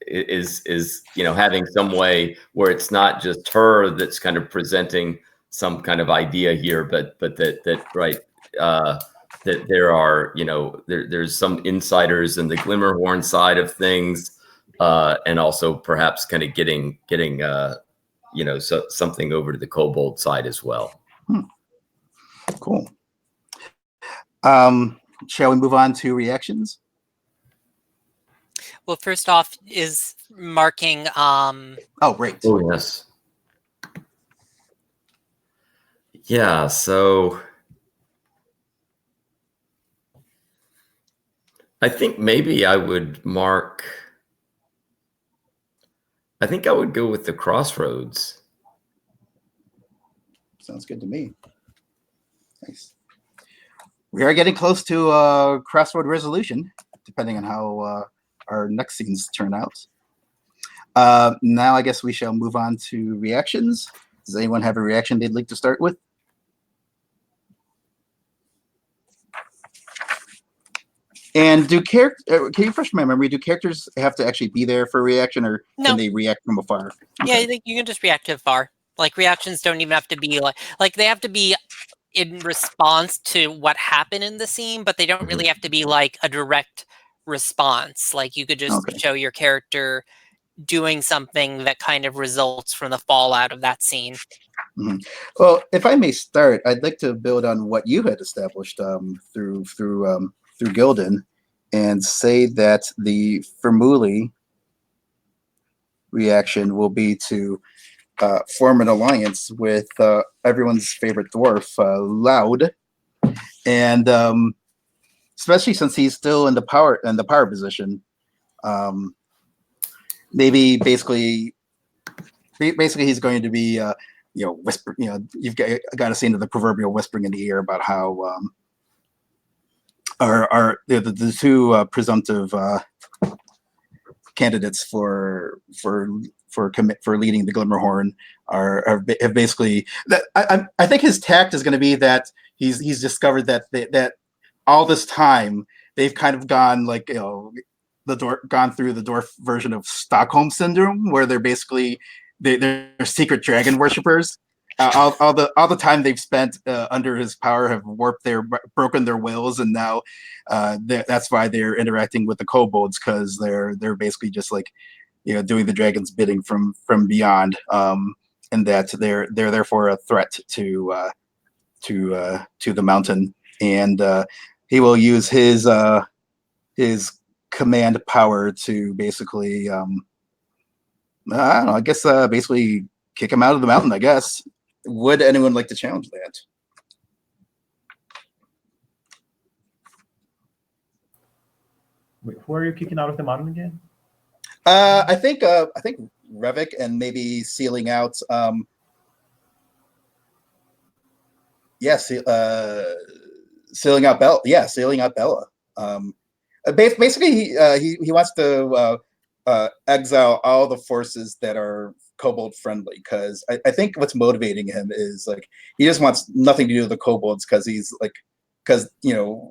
is having some way where it's not just her that's kind of presenting some kind of idea here, but that right. That there are, there's some insiders in the Glimmerhorn side of things, and also perhaps kind of getting something over to the kobold side as well. Cool. Shall we move on to reactions? Well, first off is marking. Oh, great. Oh, yes. Yeah. So. I think maybe I would mark. I think I would go with the crossroads. Sounds good to me. Nice. We are getting close to crossroad resolution, depending on how our next scenes turn out. Now I guess we shall move on to reactions. Does anyone have a reaction they'd like to start with? And can you refresh my memory? Do characters have to actually be there for a reaction, or can they react from afar? Okay. Yeah, I think you can just react to afar. Like reactions don't even have to be like they have to be in response to what happened in the scene, but they don't really have to be like a direct response. Like you could just show your character doing something that kind of results from the fallout of that scene. Mm-hmm. Well, if I may start, I'd like to build on what you had established through Gildan, and say that the Fermuli reaction will be to form an alliance with everyone's favorite dwarf, Loud, and especially since he's still in the power position, maybe basically he's going to be whisper. You've got to see into the proverbial whispering in the ear about how. Are the two presumptive candidates for leading the Glimmerhorn have basically that I think his tact is going to be that he's discovered that all this time they've kind of gone like gone through the dwarf version of Stockholm syndrome, where they're basically they're secret dragon worshippers, all the time they've spent under his power have broken their wills, and now that's why they're interacting with the kobolds, because they're basically just like, doing the dragon's bidding from beyond, and that they're therefore a threat to the mountain, and he will use his command power to basically I don't know, I guess basically kick him out of the mountain, I guess. Would anyone like to challenge that? Wait, who are you kicking out of the mountain again? I think Revik, and maybe sealing out sealing out Bella. Yeah, sealing out Bella. Basically, he wants to exile all the forces that are kobold friendly, because I think what's motivating him is like he just wants nothing to do with the kobolds, because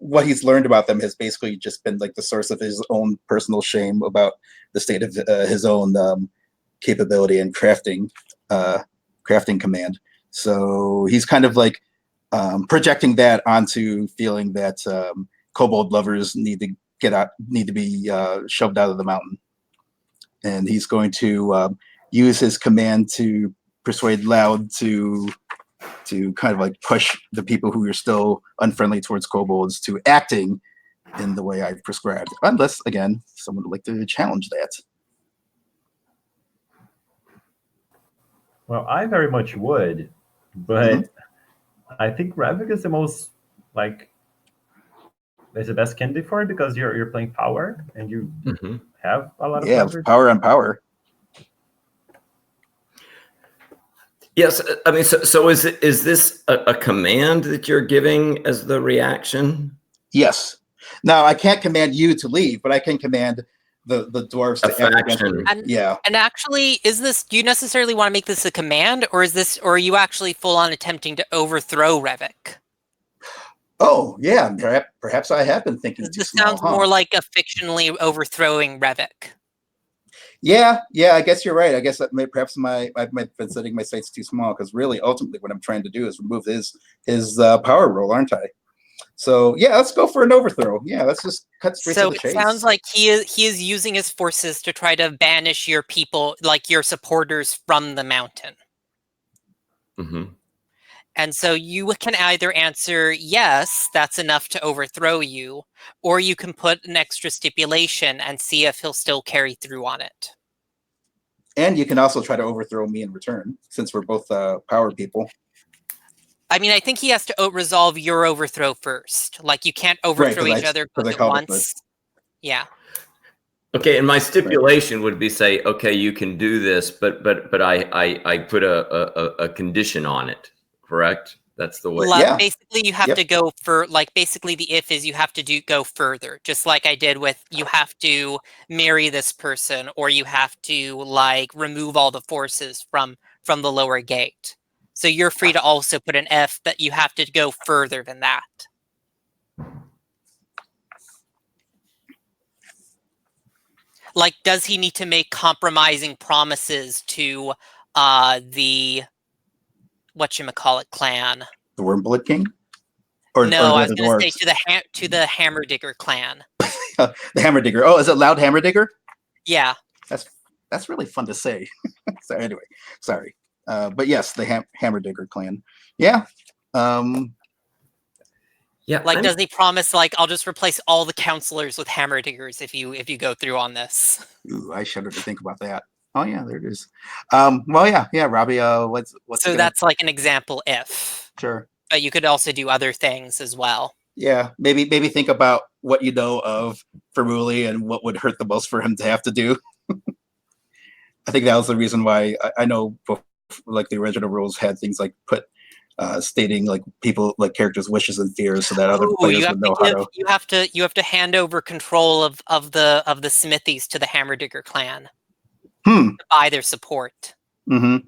what he's learned about them has basically just been like the source of his own personal shame about the state of his own capability and crafting command. So he's kind of like projecting that onto feeling that kobold lovers need to be shoved out of the mountain, and he's going to use his command to persuade Loud to kind of like push the people who are still unfriendly towards kobolds to acting in the way I've prescribed. Unless, again, someone would like to challenge that. Well, I very much would, but I think Ravik is the most is the best candidate for it, because you're playing power and you have a lot of leverage. Power on power. Yes, I mean, so is this a command that you're giving as the reaction? Yes. Now I can't command you to leave, but I can command the dwarves to act against you. And actually, do you necessarily want to make this a command, or are you actually full on attempting to overthrow Revik? Oh yeah, perhaps I have been thinking too This small. sounds more like a fictionally overthrowing Revik. Yeah, I guess you're right. I guess that perhaps I might have been setting my sights too small, because really, ultimately, what I'm trying to do is remove his power role, aren't I? So yeah, let's go for an overthrow. Yeah, let's just cut straight to the chase. So it sounds like he is using his forces to try to banish your people, like your supporters, from the mountain. Mm-hmm. And so you can either answer yes, that's enough to overthrow you, or you can put an extra stipulation and see if he'll still carry through on it. And you can also try to overthrow me in return, since we're both power people. I mean, I think he has to resolve your overthrow first. Like, you can't overthrow each other both at once. Yeah. Okay, and my stipulation would be say, okay, you can do this, but I put a condition on it. Correct? That's the way. Basically, you have to go for, basically the if is you have to go further. Just like I did with, you have to marry this person, or you have to, remove all the forces from the lower gate. So you're free to also put an F, but you have to go further than that. Does he need to make compromising promises to the whatchamacallit clan? The Wormblood King? No, I was going to say to the Hammerdigger clan. The Hammerdigger. Oh, is it Loud Hammerdigger? Yeah. That's really fun to say. So anyway, sorry. But yes, the Hammerdigger clan. Yeah. Yeah. Does he promise, I'll just replace all the counselors with Hammerdiggers if you go through on this? Ooh, I shudder to think about that. Oh yeah, there it is. Well, yeah, Robbie. What's so that's an example if. Sure. But you could also do other things as well. Yeah, maybe think about what you know of Fermuli and what would hurt the most for him to have to do. I think that was the reason why I know, the original rules had things like stating people characters' wishes and fears, so that other players would know how to. You have to hand over control of the smithies to the Hammerdigger clan. To buy their support. Mm-hmm.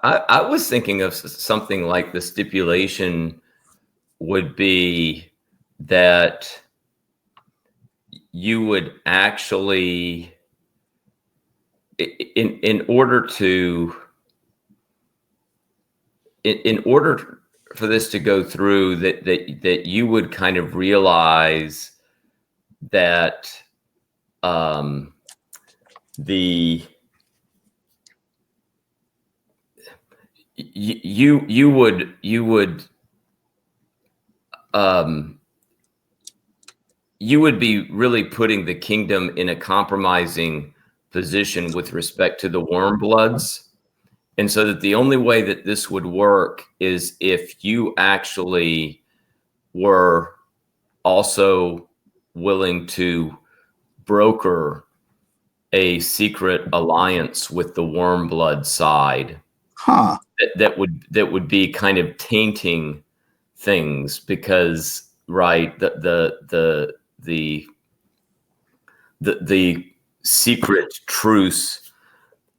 I was thinking of something like the stipulation would be that you would actually, in order to in order for this to go through, that you would kind of realize that the you would be really putting the kingdom in a compromising position with respect to the warm bloods. And so that the only way that this would work is if you actually were also willing to broker a secret alliance with the warm blood side. Huh. That would be kind of tainting things, because right, the secret truce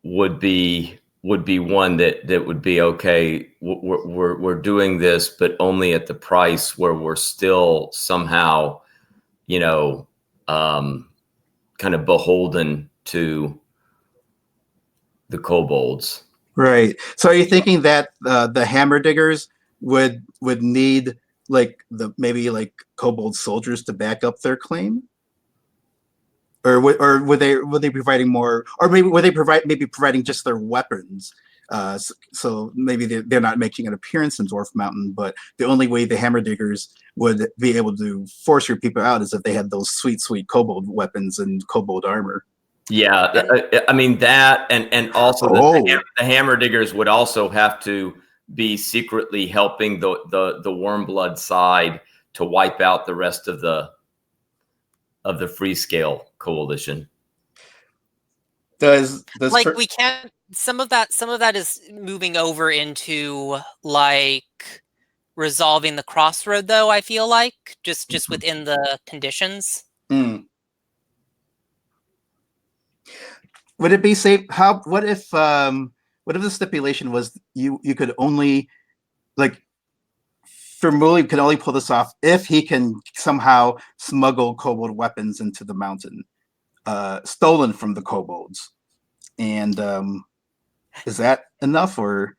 would be one that would be, okay, we're doing this, but only at the price where we're still somehow, kind of beholden to the kobolds. Right. So are you thinking that the hammer diggers would need maybe kobold soldiers to back up their claim? Or would they be providing more, or maybe would they providing just their weapons? So maybe they're not making an appearance in Dwarf Mountain, but the only way the hammer diggers would be able to force your people out is if they had those sweet kobold weapons and kobold armor. Yeah, I mean that, and also the hammer diggers would also have to be secretly helping the warm blood side to wipe out the rest of the free scale coalition. Does we can't, some of that is moving over into resolving the crossroad, though, I feel like just within the conditions. Would it be safe? What if the stipulation was you could only Vermouly can only pull this off if he can somehow smuggle kobold weapons into the mountain, stolen from the kobolds. And is that enough, or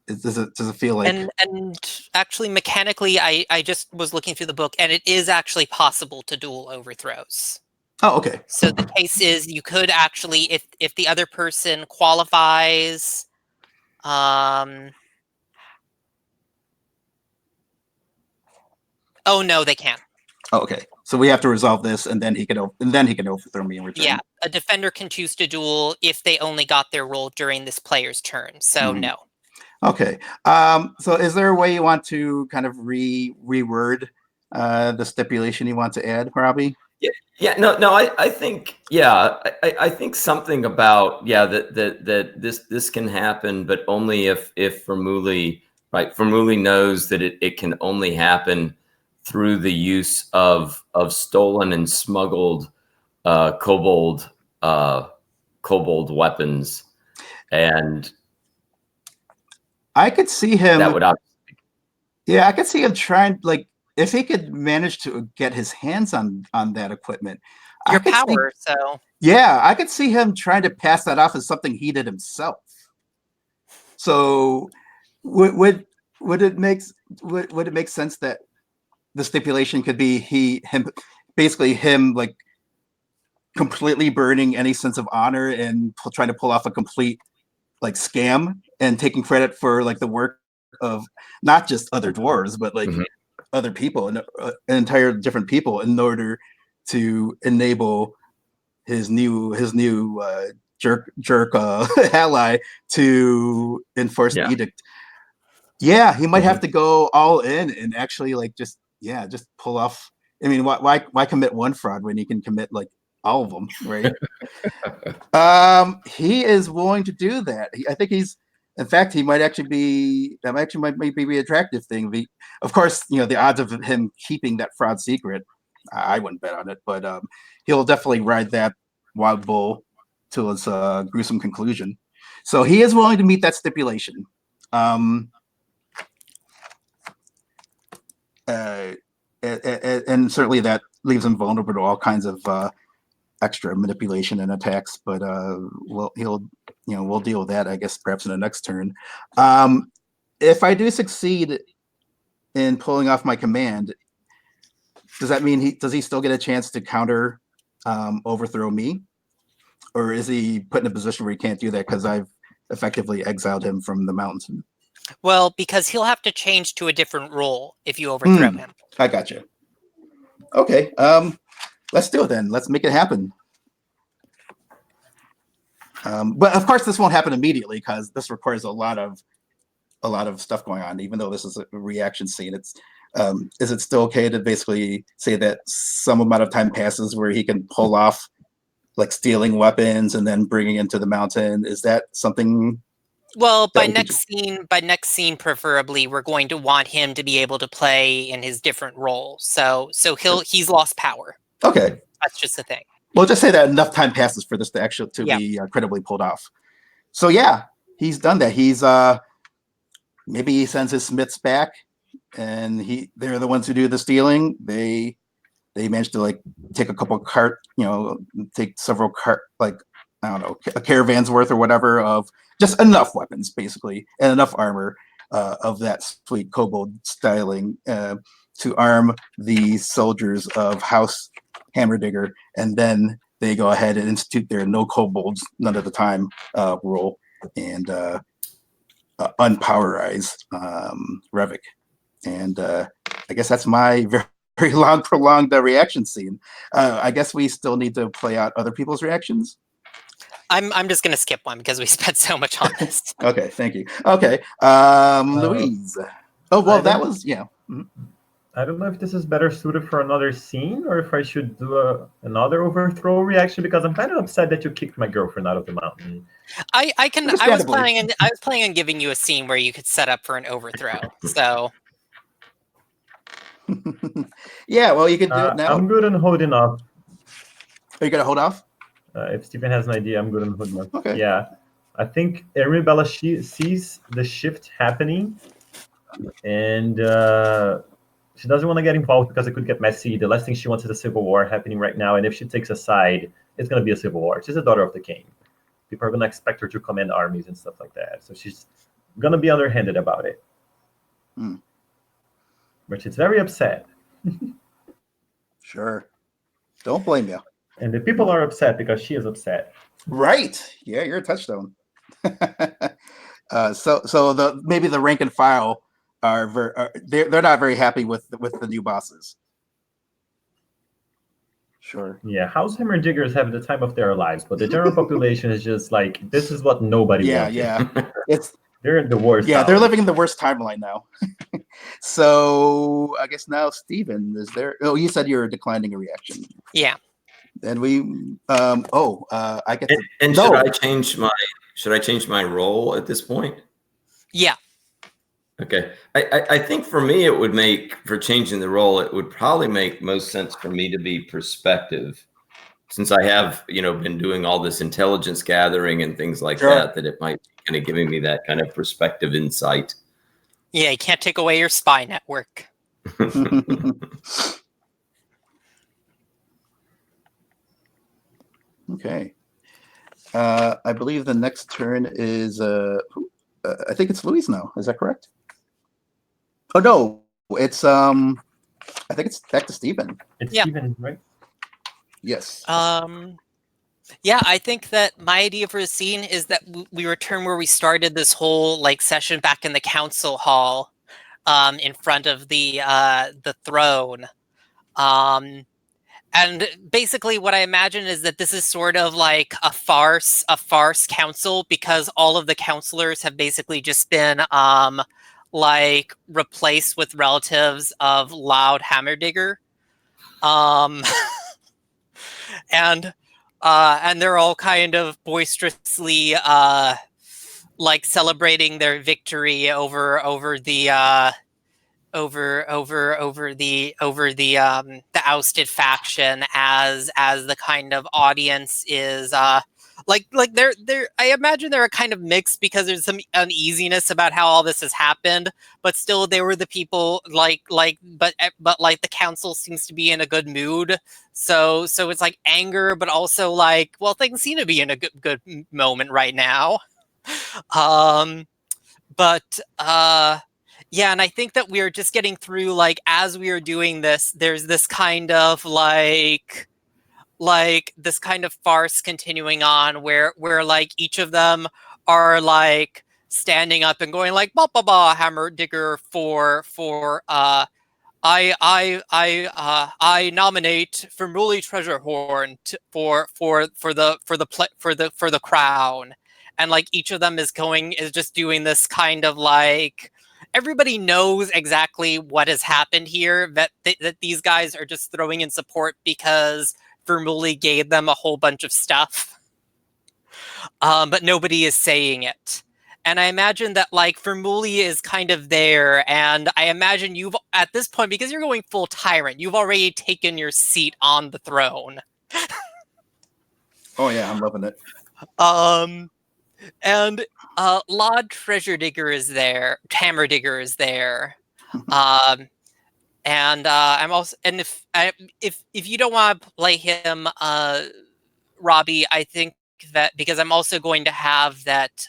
does it feel like? And actually, mechanically, I just was looking through the book, and it is actually possible to dual overthrows. Oh, okay. So the case is, you could actually, if the other person qualifies, oh no, they can't. Oh, okay. So we have to resolve this, and then he can overthrow me in return. Yeah, a defender can choose to duel if they only got their roll during this player's turn. So no. Okay. So is there a way you want to kind of reword the stipulation you want to add, Robbie? Yeah. No. I think, I think something about, that this can happen, but only if Vermouly knows that it can only happen through the use of stolen and smuggled kobold weapons. And I could see him. That would I could see him trying, if he could manage to get his hands on that equipment. Your power, so. Yeah, I could see him trying to pass that off as something he did himself. So would it make sense that the stipulation could be him completely burning any sense of honor and trying to pull off a complete scam and taking credit for the work of not just other dwarves, but other people and entire different people in order to enable his new jerk ally to enforce the edict. Yeah, he might have to go all in and actually just pull off. I mean, why commit one fraud when you can commit all of them, right? He is willing to do that. I think in fact, he might actually be. That might be an attractive thing. Of course, the odds of him keeping that fraud secret, I wouldn't bet on it. But he'll definitely ride that wild bull till its gruesome conclusion. So he is willing to meet that stipulation. And certainly that leaves him vulnerable to all kinds of extra manipulation and attacks, but we'll deal with that, I guess, perhaps in the next turn. If I do succeed in pulling off my command, does that mean does he still get a chance to counter overthrow me? Or is he put in a position where he can't do that because I've effectively exiled him from the mountain? Well, because he'll have to change to a different role if you overthrow him. I gotcha. Okay, let's do it then. Let's make it happen. But of course, this won't happen immediately because this requires a lot of stuff going on. Even though this is a reaction scene, is it still okay to basically say that some amount of time passes where he can pull off like stealing weapons and then bringing into the mountain? Is that something? Well, by next scene, preferably, we're going to want him to be able to play in his different role. So he's lost power. Okay, that's just the thing. Well, just say that enough time passes for this to be credibly pulled off. So yeah, he's done that. He's maybe he sends his smiths back, and they're the ones who do the stealing. They managed to like take a couple take several a caravan's worth or whatever of just enough weapons, basically, and enough armor of that sweet kobold styling to arm the soldiers of House Hammerdigger, and then they go ahead and institute their no kobolds none of the time rule and unpowerize Revik. And I guess that's my very long, prolonged reaction scene. I guess we still need to play out other people's reactions. I'm just going to skip one because we spent so much on this. Okay, thank you. Okay, Louise. Oh, well, that was, yeah. Mm-hmm. I don't know if this is better suited for another scene or if I should do another overthrow reaction, because I'm kind of upset that you kicked my girlfriend out of the mountain. I was planning on giving you a scene where you could set up for an overthrow. So yeah, well, you could do it now. I'm good on holding off. Are you gonna hold off? If Stephen has an idea, I'm good on holding off. Okay. Yeah, I think Arabella sees the shift happening, and she doesn't want to get involved because it could get messy. The last thing she wants is a civil war happening right now, and if she takes a side, it's going to be a civil war. She's the daughter of the king. People are going to expect her to command armies and stuff like that. So she's going to be underhanded about it. But she's very upset. Sure. Don't blame you. And the people are upset because she is upset. Right. Yeah, you're a touchstone. So maybe the rank and file they're not very happy with the new bosses. Sure. Yeah, House Hammerdiggers have the time of their lives, but the general population is just like, this is what nobody wants. Yeah. They're in the worst. Yeah, they're living in the worst timeline now. So I guess now, Stephen, is there? Oh, you said you're declining a reaction. Yeah. Then we. I get. And should I change my role at this point? Yeah. Okay. I think for me, it would for changing the role, it would probably make most sense for me to be perspective, since I have, been doing all this intelligence gathering and things like that it might be kind of giving me that kind of perspective insight. Yeah, you can't take away your spy network. Okay. I believe the next turn is I think it's Louise now. Is that correct? Oh no, it's I think it's back to Stephen. It's Stephen, right? Yes. Yeah, I think that my idea for a scene is that we return where we started this whole session back in the council hall, in front of the throne. And basically what I imagine is that this is sort of like a farce council, because all of the counselors have basically just been replaced with relatives of Loud Hammerdigger. And they're all kind of boisterously celebrating their victory over the ousted faction, as the kind of audience is they're I imagine they're kind of mixed because there's some uneasiness about how all this has happened, but still they were the people but like the council seems to be in a good mood. So it's like anger, but also like, well, things seem to be in a good moment right now. But yeah, and I think that we are just getting through, like, as we are doing this, there's this kind of like this kind of farce continuing on where like each of them are like standing up and going like ba ba ba hammer digger for I nominate Firmuli Treasure for the crown. And like each of them is just doing this kind of like, everybody knows exactly what has happened here, that these guys are just throwing in support because Firmuli gave them a whole bunch of stuff. But nobody is saying it. And I imagine that like Firmuli is kind of there, and I imagine you've, at this point, because you're going full tyrant, you've already taken your seat on the throne. Oh yeah, I'm loving it. And Lord Treasure Digger is there, Hammer Digger is there. And I'm also, and if you don't want to play him, Robbie, I think that because I'm also going to have that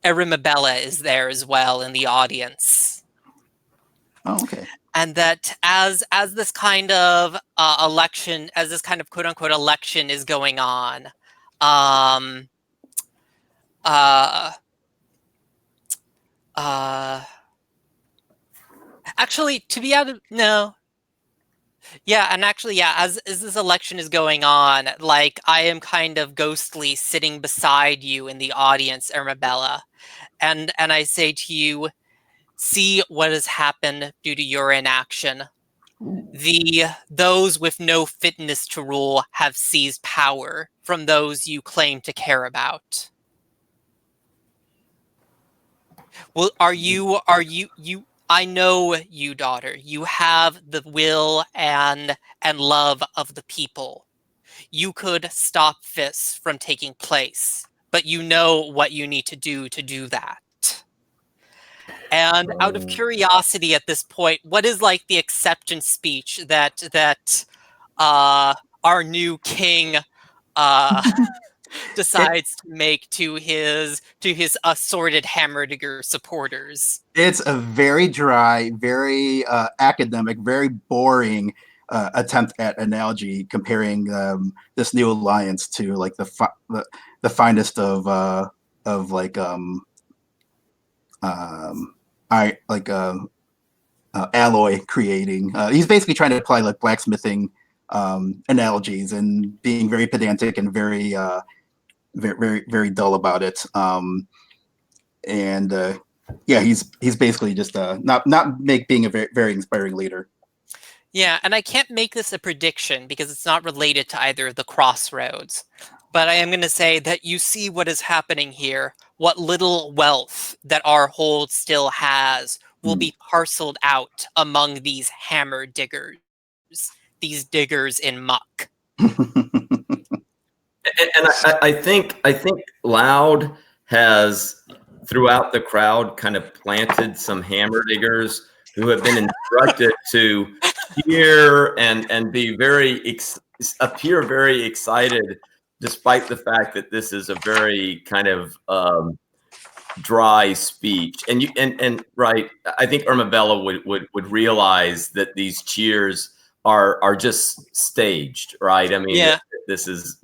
Erimabella is there as well in the audience. Oh, okay. And that as this kind of election, as this kind of quote unquote election is going on, actually, to be out of no. Yeah, and actually, yeah, as this election is going on, like I am kind of ghostly sitting beside you in the audience, Erimabella, and I say to you, see what has happened due to your inaction. Those with no fitness to rule have seized power from those you claim to care about. Well, I know you, daughter. You have the will and love of the people. You could stop this from taking place, but you know what you need to do that. And out of curiosity at this point, what is like the acceptance speech that our new king decides to make to his assorted Hammerdigger supporters? It's a very dry, very academic, very boring attempt at analogy, comparing this new alliance to like the finest of like alloy creating. He's basically trying to apply like blacksmithing analogies and being very pedantic and very very dull about it. Yeah, he's basically just being a very inspiring leader. Yeah, and I can't make this a prediction because it's not related to either of the crossroads. But I am going to say that you see what is happening here. What little wealth that our hold still has will be parceled out among these hammer diggers, these diggers in muck. And I think Loud has, throughout the crowd, kind of planted some hammer diggers who have been instructed to hear and be appear very excited, despite the fact that this is a very kind of dry speech. And right, I think Erimabella would realize that these cheers are just staged, right? I mean, yeah. This is,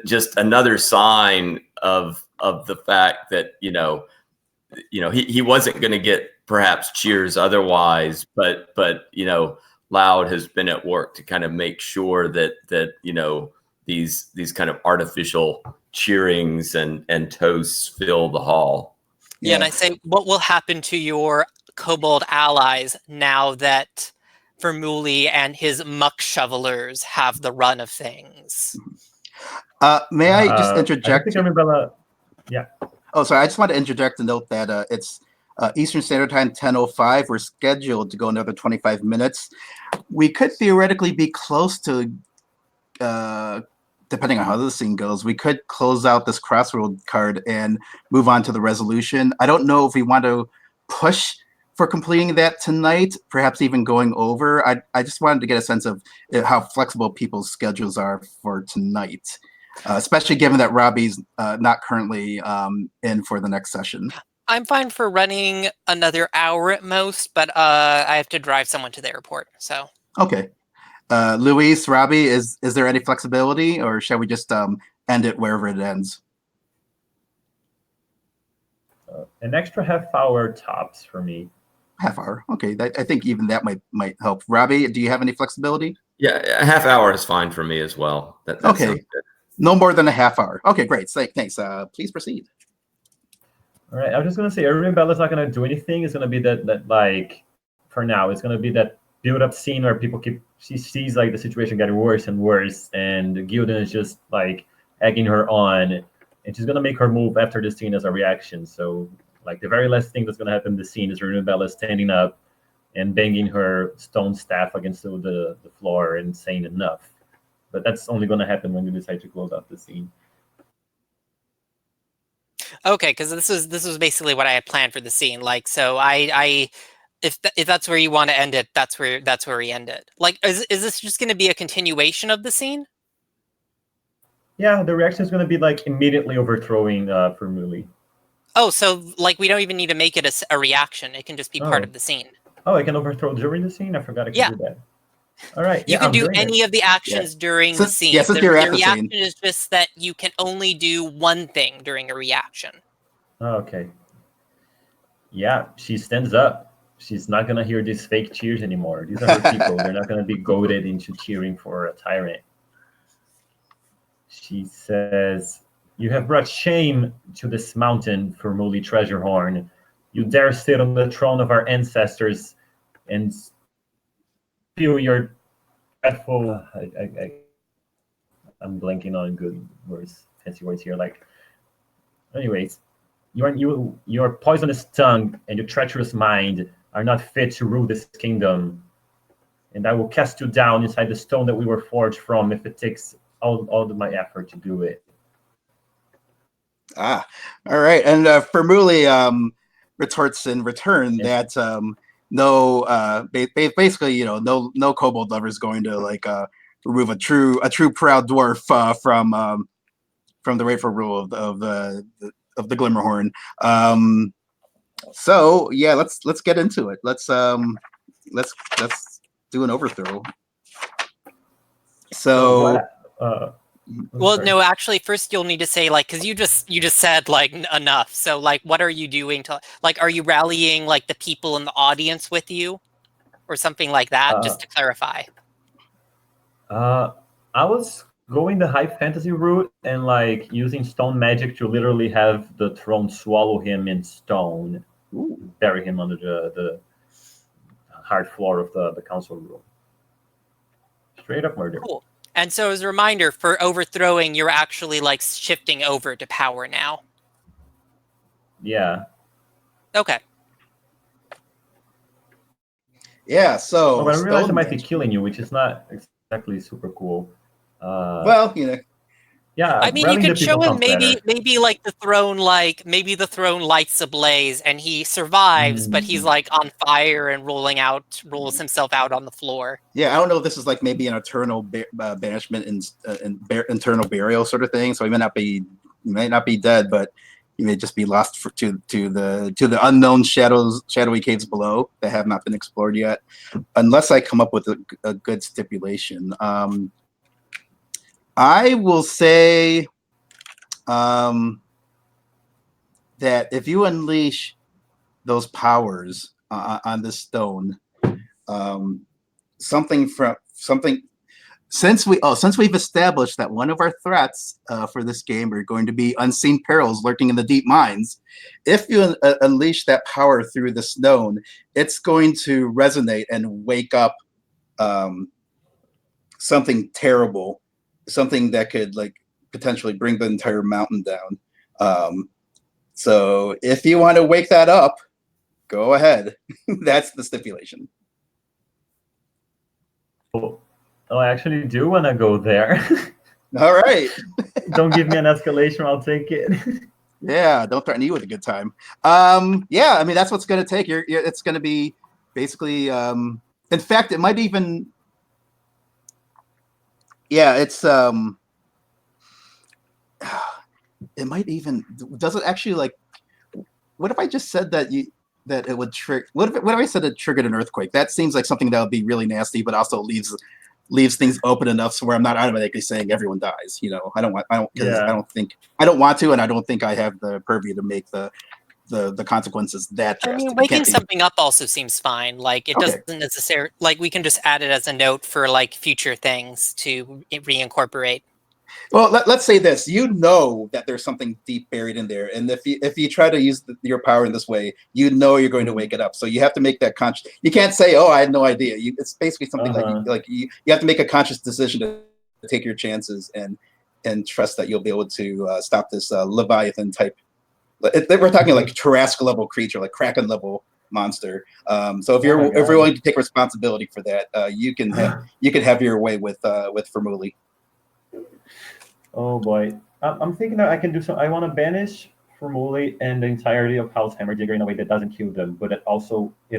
just another sign of the fact that, he wasn't going to get perhaps cheers otherwise, but Loud has been at work to kind of make sure that these kind of artificial cheerings and toasts fill the hall. Yeah, and I say, what will happen to your kobold allies now that Firmuli and his muck shovelers have the run of things? May I just interject? I think Erimabella, yeah. Oh, sorry. I just want to interject and note that it's Eastern Standard Time, 10:05. We're scheduled to go another 25 minutes. We could theoretically be close to depending on how the scene goes, we could close out this crossroad card and move on to the resolution. I don't know if we want to push for completing that tonight, perhaps even going over. I just wanted to get a sense of how flexible people's schedules are for tonight, especially given that Robbie's not currently in for the next session. I'm fine for running another hour at most, but I have to drive someone to the airport. So Okay. Luis, Robbie, is there any flexibility, or shall we just end it wherever it ends? An extra half hour tops for me. Half hour. Okay. I think even that might help. Robbie, do you have any flexibility? Yeah, a half hour is fine for me as well. That Okay. sounds good. No more than a half hour. Okay, great. Thanks. Please proceed. All right, I was just gonna say, Irving Bella's not gonna do anything. It's gonna be that like, for now, it's gonna be that build-up scene where she sees like the situation getting worse and worse, and Gildan is just like egging her on, and she's gonna make her move after the scene as a reaction. So like the very last thing that's gonna happen in the scene is Irving Bella standing up and banging her stone staff against the floor and saying enough. But that's only gonna happen when you decide to close out the scene. okay, because this was basically what I had planned for the scene. Like, so if that's where you want to end it, that's where we end it. Like, is this just going to be a continuation of the scene? Yeah, the reaction is going to be like immediately overthrowing Vermuli. Oh, so like we don't even need to make it a reaction. It can just be part Oh. of the scene. Oh, I can overthrow during the scene? I forgot I could do that. All right. You can do any of the actions during the scene. Yes, it's the your after reaction scene. is just that you can only do one thing during a reaction. Oh, okay. Yeah, she stands up. She's not going to hear these fake cheers anymore. These are her people. They're not going to be goaded into cheering for a tyrant. She says, "You have brought shame to this mountain, Vermuli Treasurehorn. You dare sit on the throne of our ancestors and feel your dreadful..." I'm blanking on good words, fancy words here. Like, anyways, your poisonous tongue and your treacherous mind are not fit to rule this kingdom, and I will cast you down inside the stone that we were forged from if it takes all of my effort to do it. All right. And Vermuli retorts in return that basically, no kobold lover is going to like remove a true proud dwarf from the rightful rule of the Glimmerhorn. So yeah, let's get into it. Let's do an overthrow. So well, no, actually, first you'll need to say, like, because you just said like enough. So like, what are you doing to, like, are you rallying like the people in the audience with you, or something like that? Just to clarify. I was going the high fantasy route and like using stone magic to literally have the throne swallow him in stone, bury him under the hard floor of the council room. Straight up murder. Cool. And so as a reminder, for overthrowing, you're actually like shifting over to power now. Yeah. Okay. Yeah, so... Oh, but I realized I might be killing you, which is not exactly super cool. Well, Yeah, I mean, you could show him maybe like the throne lights ablaze and he survives, but he's like on fire and rolls himself out on the floor. Yeah, I don't know if this is like maybe an eternal banishment and internal burial sort of thing. So he may not be dead, but he may just be lost to the unknown shadowy caves below that have not been explored yet, unless I come up with a good stipulation. I will say that if you unleash those powers on this stone, since we've established that one of our threats for this game are going to be unseen perils lurking in the deep mines, if you unleash that power through the stone, it's going to resonate and wake up something terrible. Something that could like potentially bring the entire mountain down. So if you want to wake that up, go ahead. That's the stipulation. Cool. Oh, I actually do want to go there. All right. Don't give me an escalation, I'll take it. Yeah, don't threaten you with a good time. Yeah, I mean that's what's going to take. It's going to be basically. In fact, it might even. Yeah, it's. It might even. Does it actually like? What if I just said that it would trigger? What if I said it triggered an earthquake? That seems like something that would be really nasty, but also leaves things open enough so where I'm not automatically saying everyone dies. You know, I don't want to, and I don't think I have the purview to make the consequences that I drastic. mean, It waking can't be- something up also seems fine. Like it Okay. doesn't necessarily like we can just add it as a note for like future things to reincorporate. Well, let's say this: you know that there's something deep buried in there, and if you try to use your power in this way, you know you're going to wake it up. So you have to make that conscious. You can't say, "Oh, I had no idea." It's basically something you have to make a conscious decision to take your chances and trust that you'll be able to stop this Leviathan type. We're talking like Tarrasque level creature, like Kraken level monster. So if you're willing to take responsibility for that, you can have your way with Vermuli. Oh boy, I'm thinking that I can do some. I want to banish Vermuli and the entirety of House Hammerdigger in a way that doesn't kill them, but it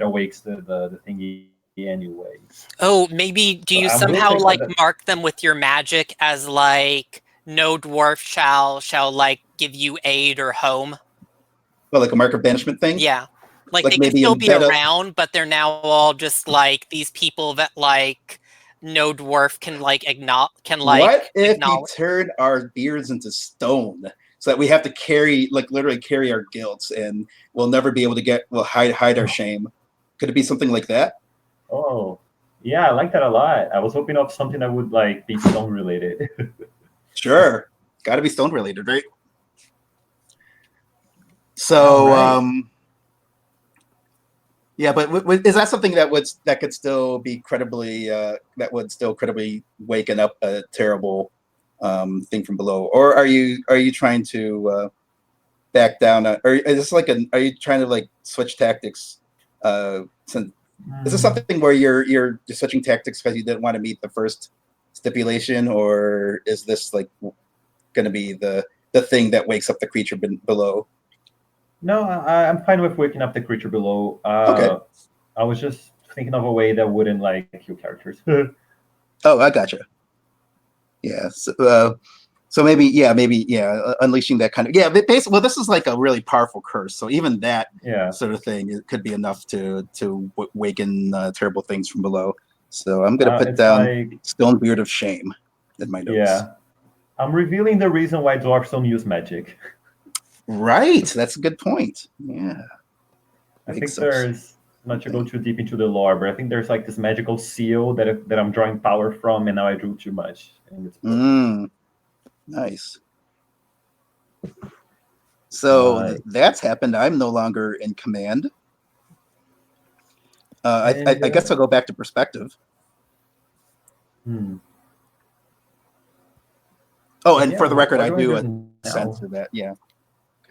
awakes the thingy anyway. Oh, maybe do you somehow like mark them with your magic as like no dwarf shall like give you aid or home? Well, like a mark of banishment thing? Yeah. Like they can still be around, but they're now all just like these people that like no dwarf can like What if you turn our beards into stone so that we have to literally carry our guilt and we'll never be able to hide our shame? Could it be something like that? Oh, yeah, I like that a lot. I was hoping of something that would like be stone related. Sure. Got to be stone related, right? So, yeah, but is that something that could still be credibly waken up a terrible thing from below, or are you trying to back down, or is this are you trying to like switch tactics? Is this something where you're switching tactics because you didn't want to meet the first stipulation, or is this like going to be the thing that wakes up the creature below? No, I'm fine with waking up the creature below. Okay. I was just thinking of a way that wouldn't like kill characters. Oh, I gotcha. Yeah. So maybe unleashing that kind of But basically, well, this is like a really powerful curse. So even that sort of thing, it could be enough to waken terrible things from below. So I'm gonna put down like, Stone Beard of Shame in my notes. Yeah, I'm revealing the reason why dwarves don't use magic. Right, that's a good point. Yeah, I think there's not to go too deep into the lore, but I think there's like this magical seal that I'm drawing power from, and now I drew too much. And it's nice. So that's happened. I'm no longer in command. I guess I'll go back to perspective. Oh, and for the record, I do censor that. Yeah.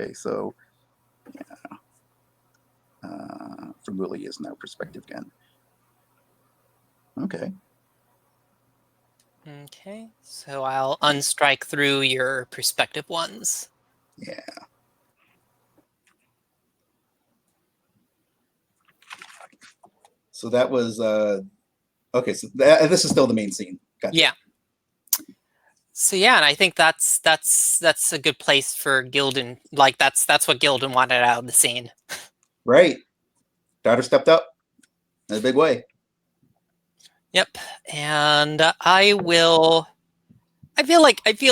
Okay, so Vermuli is now perspective again. Okay. Okay, so I'll unstrike through your perspective ones. Yeah. So that was okay. So this is still the main scene. Gotcha. Yeah. So yeah, and I think that's a good place for Gildan. Like that's what Gildan wanted out of the scene. Right. Daughter stepped up in a big way. Yep. And I feel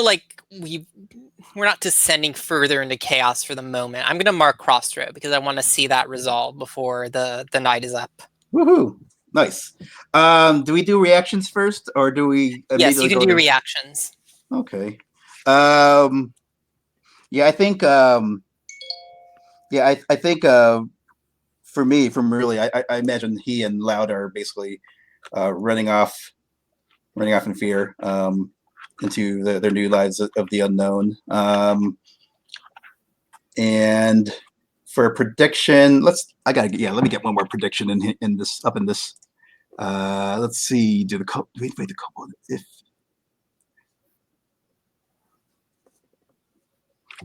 like we're not descending further into chaos for the moment. I'm going to mark Crossroad because I want to see that resolve before the night is up. Woohoo! Nice. Do we do reactions first, or do we? Yes, you can do reactions. Okay. Yeah, I think. Yeah, I think. For me, I imagine he and Loud are basically running off in fear into their new lives of the unknown. And for a prediction, let me get one more prediction in this Let's see. Do the wait the kobold if.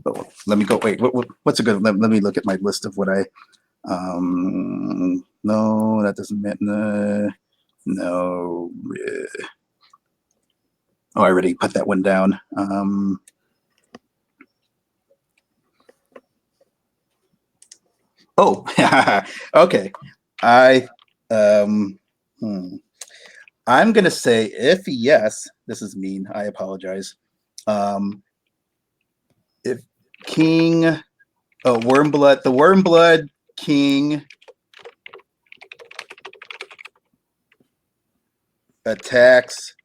Oh, let me go. Wait, what's a good? Let me look at my list of what I. No, that doesn't matter. No. Oh, I already put that one down. Oh, okay. I'm gonna say if yes. This is mean. I apologize. If King, the Wormblood King attacks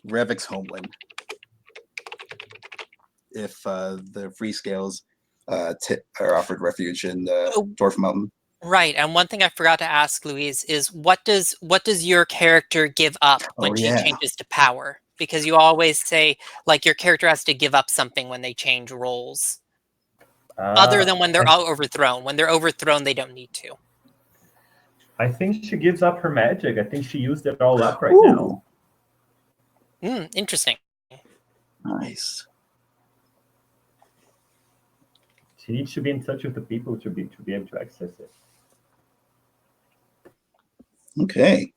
Revik's homeland. If the free scales are offered refuge in the Dwarf Mountain. Right, and one thing I forgot to ask, Louise, is what does your character give up when she changes to power? Because you always say like your character has to give up something when they change roles, other than when they're all overthrown. When they're overthrown, they don't need to. I think she gives up her magic. I think she used it all up right now. Interesting. Nice. She needs to be in touch with the people to be able to access it. Okay,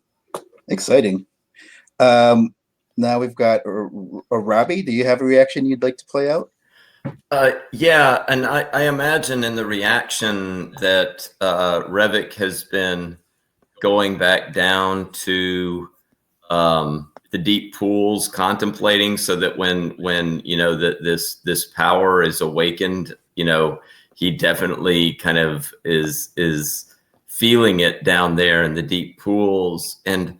exciting. Now we've got Robbie. Do you have a reaction you'd like to play out? Yeah, and I imagine in the reaction that Revik has been going back down to the deep pools, contemplating, so that when this power is awakened, he definitely kind of is feeling it down there in the deep pools. And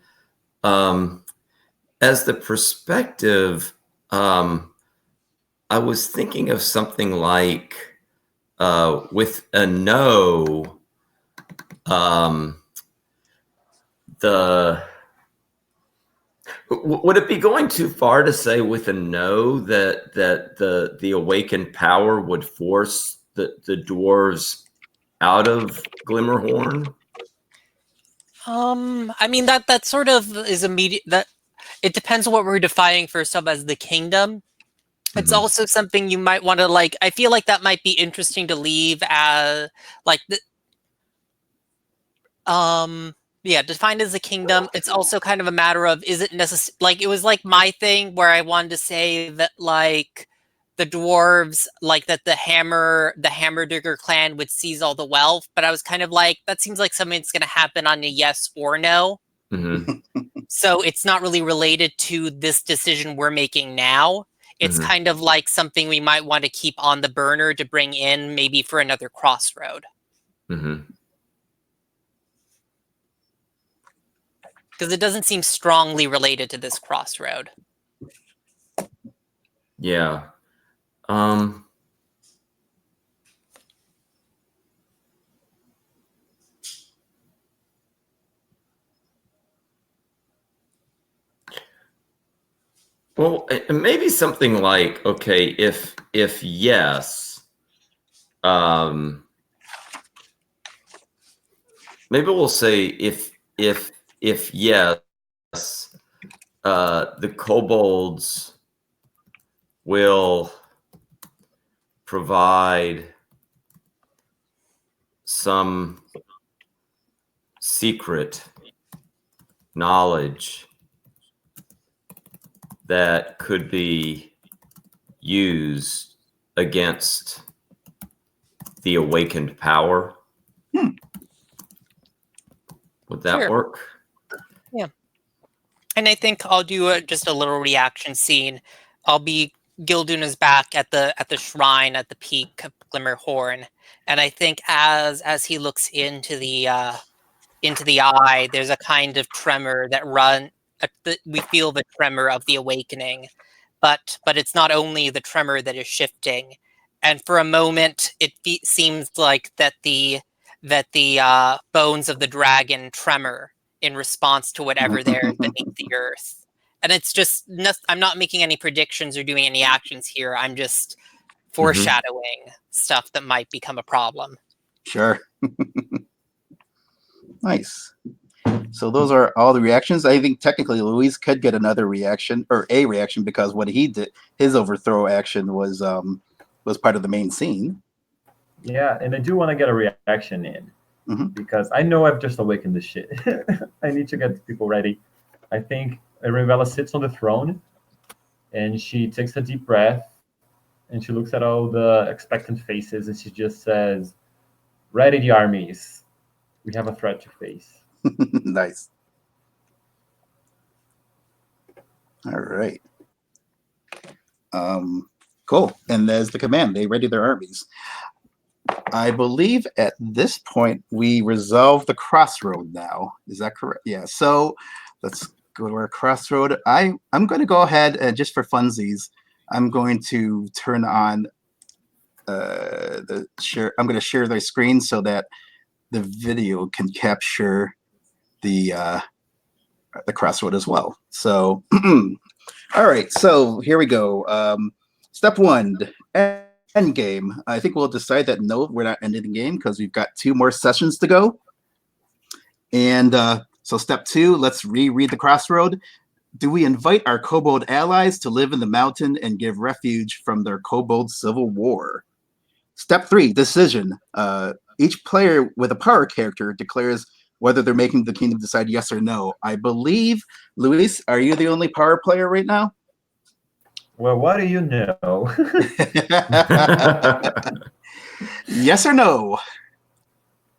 as the perspective, I was thinking of something like with a no, would it be going too far to say with a no that the awakened power would force the dwarves out of Glimmerhorn? I mean that sort of is immediate. That it depends on what we're defining for ourselves as the kingdom. It's also something you might want to like. I feel like that might be interesting to leave as like the. Yeah, defined as a kingdom. It's also kind of a matter of, is it necessary? Like, it was like my thing where I wanted to say that like the dwarves, like that the Hammerdigger clan would seize all the wealth, but I was kind of like, that seems like something that's going to happen on a yes or no. So it's not really related to this decision we're making now. It's kind of like something we might want to keep on the burner to bring in maybe for another crossroad. Because it doesn't seem strongly related to this crossroad. Yeah. Well, maybe something like, okay, if yes, maybe we'll say if yes, the kobolds will provide some secret knowledge that could be used against the awakened power. Would that work? Yeah. And I think I'll do just a little reaction scene. I'll be Gilduna's back at the shrine at the peak of Glimmerhorn, and I think as he looks into the eye, there's a kind of tremor that we feel the tremor of the awakening, but it's not only the tremor that is shifting, and for a moment it seems like that the bones of the dragon tremor in response to whatever there is beneath the earth. And it's just, I'm not making any predictions or doing any actions here. I'm just foreshadowing stuff that might become a problem. Sure. Nice. So those are all the reactions. I think technically Luis could get another reaction or a reaction because what he did, his overthrow action was part of the main scene. Yeah, and I do want to get a reaction in Mhm. because I know I've just awakened this shit. I need to get people ready. I think Rivella sits on the throne and she takes a deep breath and she looks at all the expectant faces and she just says, "Ready the armies. We have a threat to face." Nice. All right. Cool. And there's the command. They ready their armies. I believe at this point we resolve the crossroad now. Is that correct? Yeah. So let's go to our crossroad. I'm going to go ahead and just for funsies, I'm going to turn on the share. I'm going to share the screen so that the video can capture the crossroad as well. So, all right. So here we go. Step 1, end game. I think we'll decide that no, we're not ending the game because we've got 2 more sessions to go. And so step 2, let's reread the crossroad. Do we invite our kobold allies to live in the mountain and give refuge from their kobold civil war? Step 3, decision. Each player with a power character declares whether they're making the kingdom decide yes or no. I believe, Luis, are you the only power player right now? Well, what do you know? Yes or no?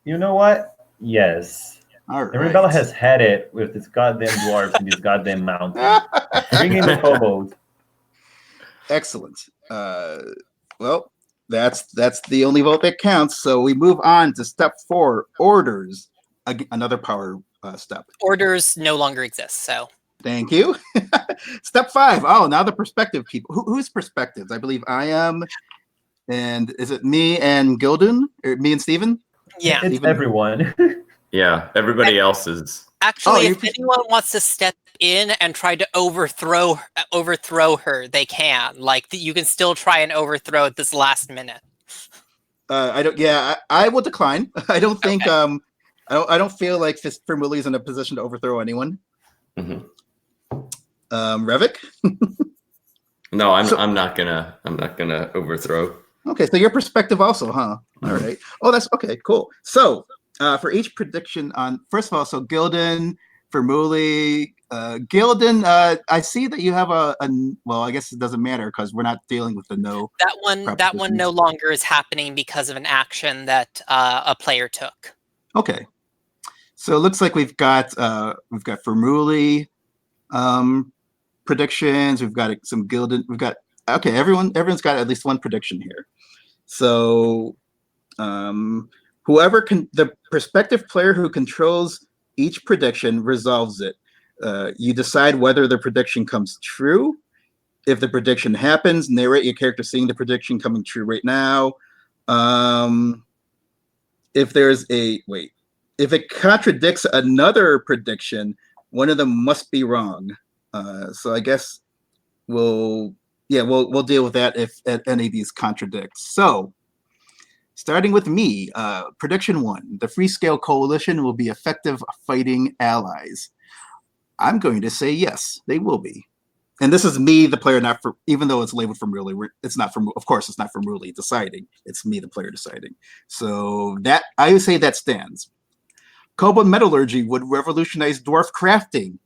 You know what? Yes. All right. Arabella has had it with this goddamn dwarves in this goddamn mountain. Bring in the kobolds. Excellent. Well, that's the only vote that counts. So we move on to step 4, orders. Another power step. Orders no longer exist, so. Thank you. Step 5. Oh, now the perspective people. Who's perspectives? I believe I am. And is it me and Gildan? Or me and Steven? Yeah. It's everyone. Yeah, everybody else is. Actually, if anyone wants to step in and try to overthrow her, they can. Like, you can still try and overthrow at this last minute. I don't. Yeah, I will decline. I don't think. Okay. I don't feel like Firmuli is in a position to overthrow anyone. Mhm. Revik? No, I'm not gonna overthrow. Okay, so your perspective also, huh? All right. Oh, that's okay. Cool. So for each prediction on, first of all, so Gildan, Firmuli, Gildan, I see that you have well, I guess it doesn't matter because we're not dealing with the no. That one no longer is happening because of an action that a player took. Okay. So it looks like we've got Firmuli predictions. We've got some Gildan. We've got everyone's got at least one prediction here. So the prospective player who controls each prediction resolves it. You decide whether the prediction comes true. If the prediction happens, narrate your character seeing the prediction coming true right now. If it contradicts another prediction, one of them must be wrong. So I guess we'll deal with that if any of these contradicts. So starting with me, prediction 1, the Freescale Coalition will be effective fighting allies. I'm going to say yes, they will be. And this is me, the player, not for, even though it's labeled from Ruli, it's not from, of course, it's not from Ruli deciding. It's me, the player, deciding. So that, I would say that stands. Kobold metallurgy would revolutionize dwarf crafting.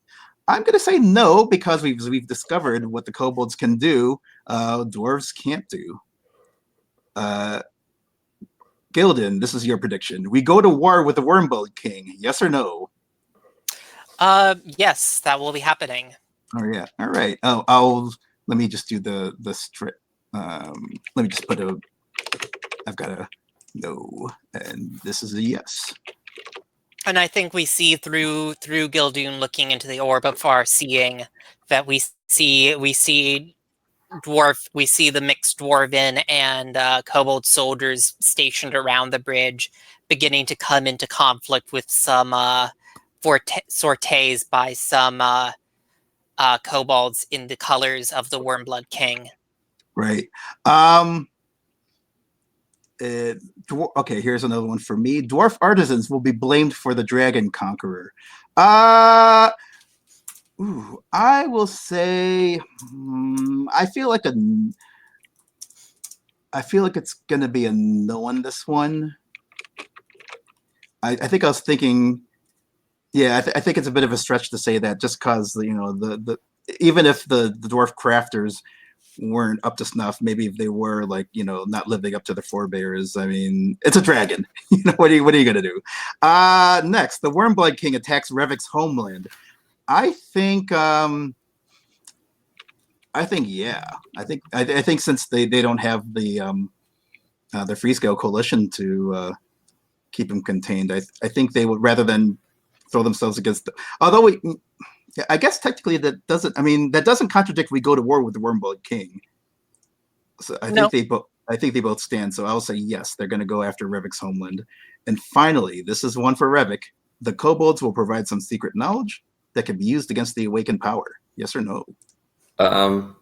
I'm going to say no, because we've discovered what the kobolds can do, dwarves can't do. Gildan, this is your prediction. We go to war with the Wormblood King. Yes or no? Yes, that will be happening. Oh yeah. All right. Oh, let me just do the strip. Let me just put I've got a no, and this is a yes. And I think we see through Gildoon looking into the orb of far seeing that we see the mixed dwarven and kobold soldiers stationed around the bridge beginning to come into conflict with some sorties by some kobolds in the colors of the Wormblood King. Right. Okay, here's another one for me. Dwarf artisans will be blamed for the dragon conqueror. I will say, I feel like it's gonna be a no on this one. I think I was thinking, yeah, I think it's a bit of a stretch to say that, just because the even if the dwarf crafters weren't up to snuff, maybe if they were not living up to their forebears. I mean, it's a dragon. What are you gonna do? Next, the Wormblood King attacks Revik's homeland. I think yeah. I think since they don't have the Freescale coalition to keep him contained, I think they would, rather than throw themselves against although I guess technically that doesn't contradict we go to war with the Wormblood King. So I think they both stand. So I'll say yes, they're going to go after Revik's homeland. And finally, this is one for Revik. The kobolds will provide some secret knowledge that can be used against the awakened power. Yes or no? I'm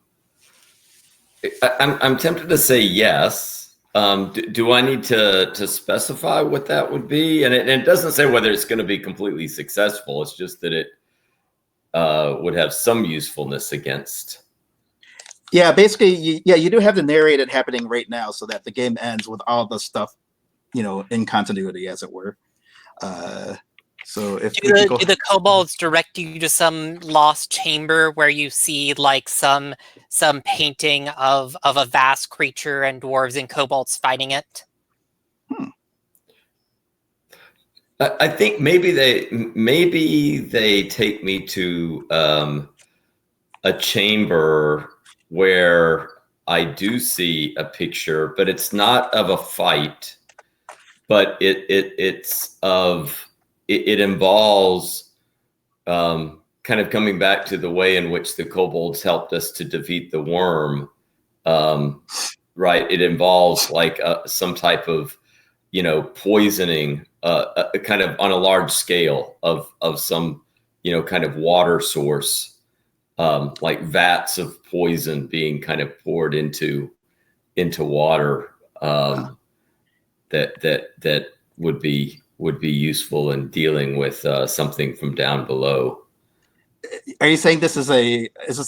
tempted to say yes. Do I need to specify what that would be? And it doesn't say whether it's going to be completely successful. It's just that it would have some usefulness against. Yeah, basically, you do have the narrated happening right now, so that the game ends with all the stuff, in continuity, as it were. So if do the kobolds direct you to some lost chamber where you see some painting of a vast creature and dwarves and kobolds fighting it? I think maybe they take me to a chamber where I do see a picture, but it's not of a fight, but it involves kind of coming back to the way in which the kobolds helped us to defeat the worm. Right. It involves some type of, poisoning, kind of on a large scale of some, kind of water source, like vats of poison being kind of poured into water, that would be useful in dealing with something from down below. Are you saying is this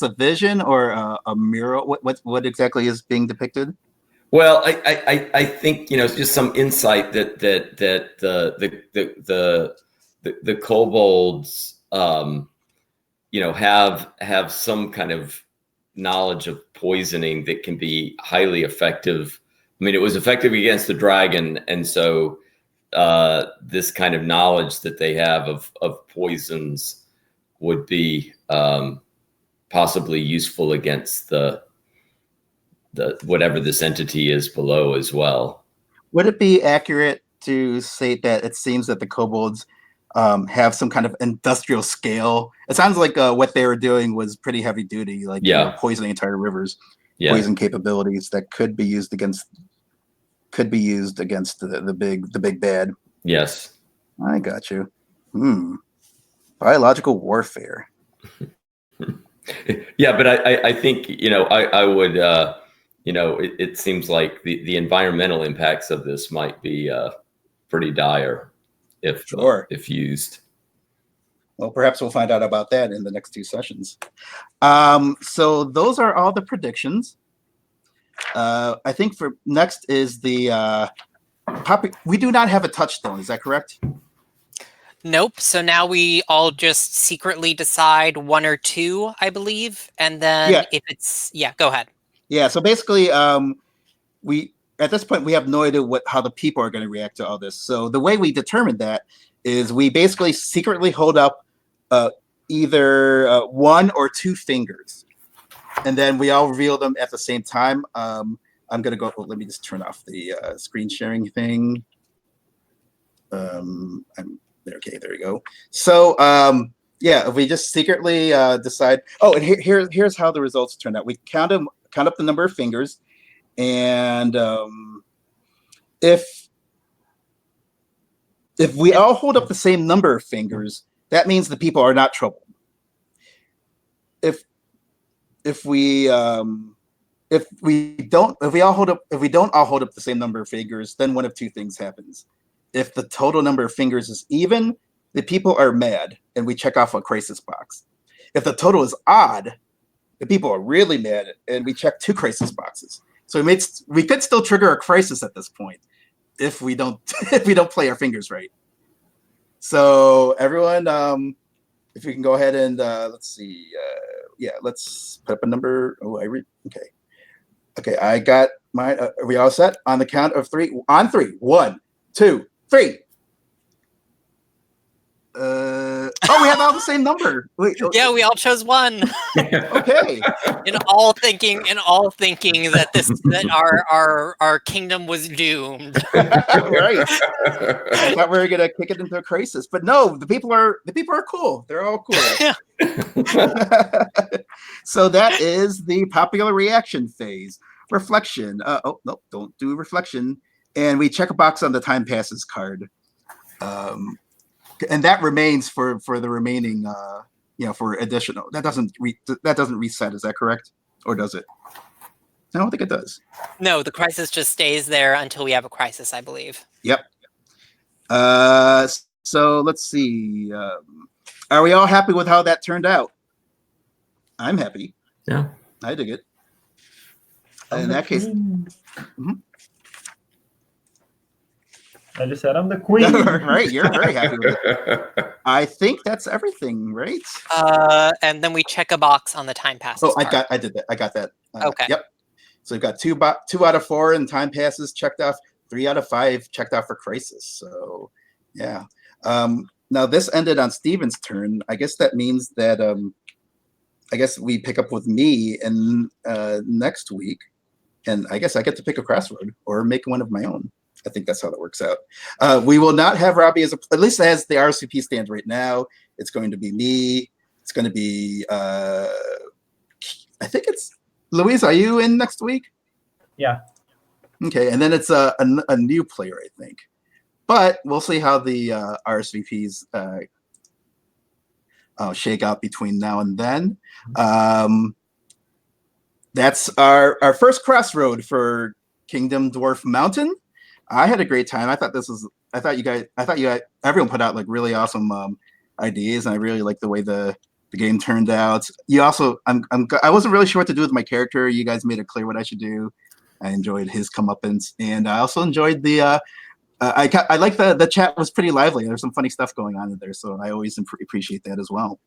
a vision or a mural? What exactly is being depicted? Well, I think it's just some insight that the kobolds have some kind of knowledge of poisoning that can be highly effective. I mean, it was effective against the dragon, and so this kind of knowledge that they have of poisons would be possibly useful against the whatever this entity is below as well. Would it be accurate to say that it seems that the kobolds have some kind of industrial scale? It sounds like what they were doing was pretty heavy duty, poisoning entire rivers, poison capabilities that could be used against the big bad. Yes, I got you. Biological warfare. Yeah, but I think I would it seems like the environmental impacts of this might be pretty dire if used. Well, perhaps we'll find out about that in the next two sessions. So those are all the predictions. I think for next is the we do not have a touchstone. Is that correct? Nope. So now we all just secretly decide one or two, I believe, and then if it's go ahead. Yeah. So basically, we at this point we have no idea how the people are going to react to all this. So the way we determine that is we basically secretly hold up either one or two fingers, and then we all reveal them at the same time. I'm gonna go. Let me just turn off the screen sharing thing. Okay, there we go. So if we just secretly decide. Oh, and here's how the results turn out. We count up the number of fingers, and if we all hold up the same number of fingers, that means the people are not troubled. If we don't all hold up the same number of fingers, then one of two things happens. If the total number of fingers is even, the people are mad, and we check off a crisis box. If the total is odd, the people are really mad, and we check 2 crisis boxes. So we could still trigger a crisis at this point if we don't play our fingers right. So everyone, if we can go ahead and let's see, let's put up a number. Okay, I got mine. Are we all set? On the count of 3. On 3. 1, 2, 3. We have all the same number. Wait, Yeah, we all chose 1. Okay. In all thinking that our kingdom was doomed. Right. I thought we were gonna kick it into a crisis, but no. The people are cool. They're all cool. So that is the popular reaction phase. Reflection. No, don't do reflection. And we check a box on the time passes card. And that remains for the remaining, for additional. That doesn't reset. Is that correct, or does it? I don't think it does. No, the crisis just stays there until we have a crisis, I believe. Yep. So let's see. Are we all happy with how that turned out? I'm happy. Yeah, I dig it. In that case. I just said I'm the queen. Right, you're very happy with it. I think that's everything, right? And then we check a box on the time passes. I did that. I got that. Okay. Yep. So we've got 2 out of 4 in time passes checked off. 3 out of 5 checked off for crisis. So, yeah. Now this ended on Steven's turn. I guess that means that I guess we pick up with me in next week, and I guess I get to pick a crossroad or make one of my own. I think that's how that works out. We will not have Robbie at least as the RCP stands right now. It's going to be me. It's going to be, I think it's Louise. Are you in next week? Yeah. Okay, and then it's a new player, I think. But we'll see how the RSVPs shake out between now and then. That's our first crossroad for Kingdom Dwarf Mountain. I had a great time. I thought everyone put out like really awesome ideas, and I really liked the way the game turned out. You also, I wasn't really sure what to do with my character. You guys made it clear what I should do. I enjoyed his comeuppance, and I also enjoyed the. I like the chat was pretty lively. There's some funny stuff going on in there, so I always appreciate that as well.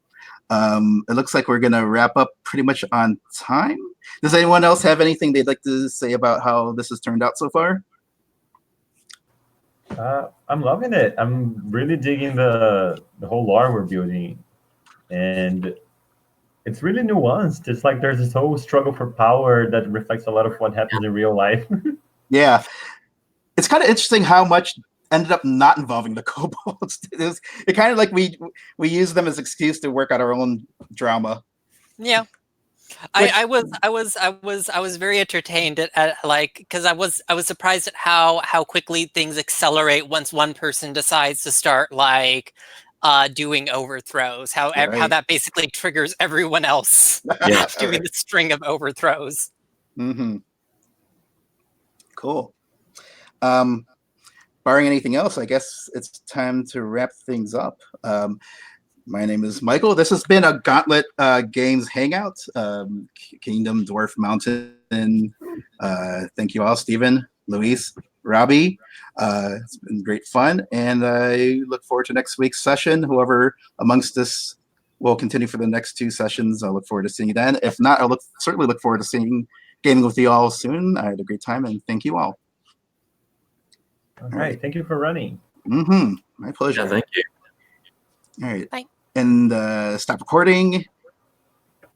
It looks like we're gonna wrap up pretty much on time. Does anyone else have anything they'd like to say about how this has turned out so far? I'm loving it. I'm really digging the whole lore we're building, and it's really nuanced. It's like there's this whole struggle for power that reflects a lot of what happens in real life. Yeah, it's kind of interesting how much ended up not involving the kobolds. It kind of like we use them as excuse to work out our own drama. Yeah. I was very entertained at like, because I was surprised at how quickly things accelerate once one person decides to start like doing overthrows. How that basically triggers everyone else doing the string of overthrows. Mm-hmm. Cool. Barring anything else, I guess it's time to wrap things up. My name is Michael. This has been a Gauntlet Games Hangout, Kingdom Dwarf Mountain. Thank you all, Stephen, Luis, Robbie. It's been great fun, and I look forward to next week's session. Whoever amongst us will continue for the next 2 sessions, I look forward to seeing you then. If not, I certainly look forward to gaming with you all soon. I had a great time, and thank you all. All right. Thank you for running. Mm-hmm. My pleasure. Yeah, thank you. All right. Bye. And stop recording.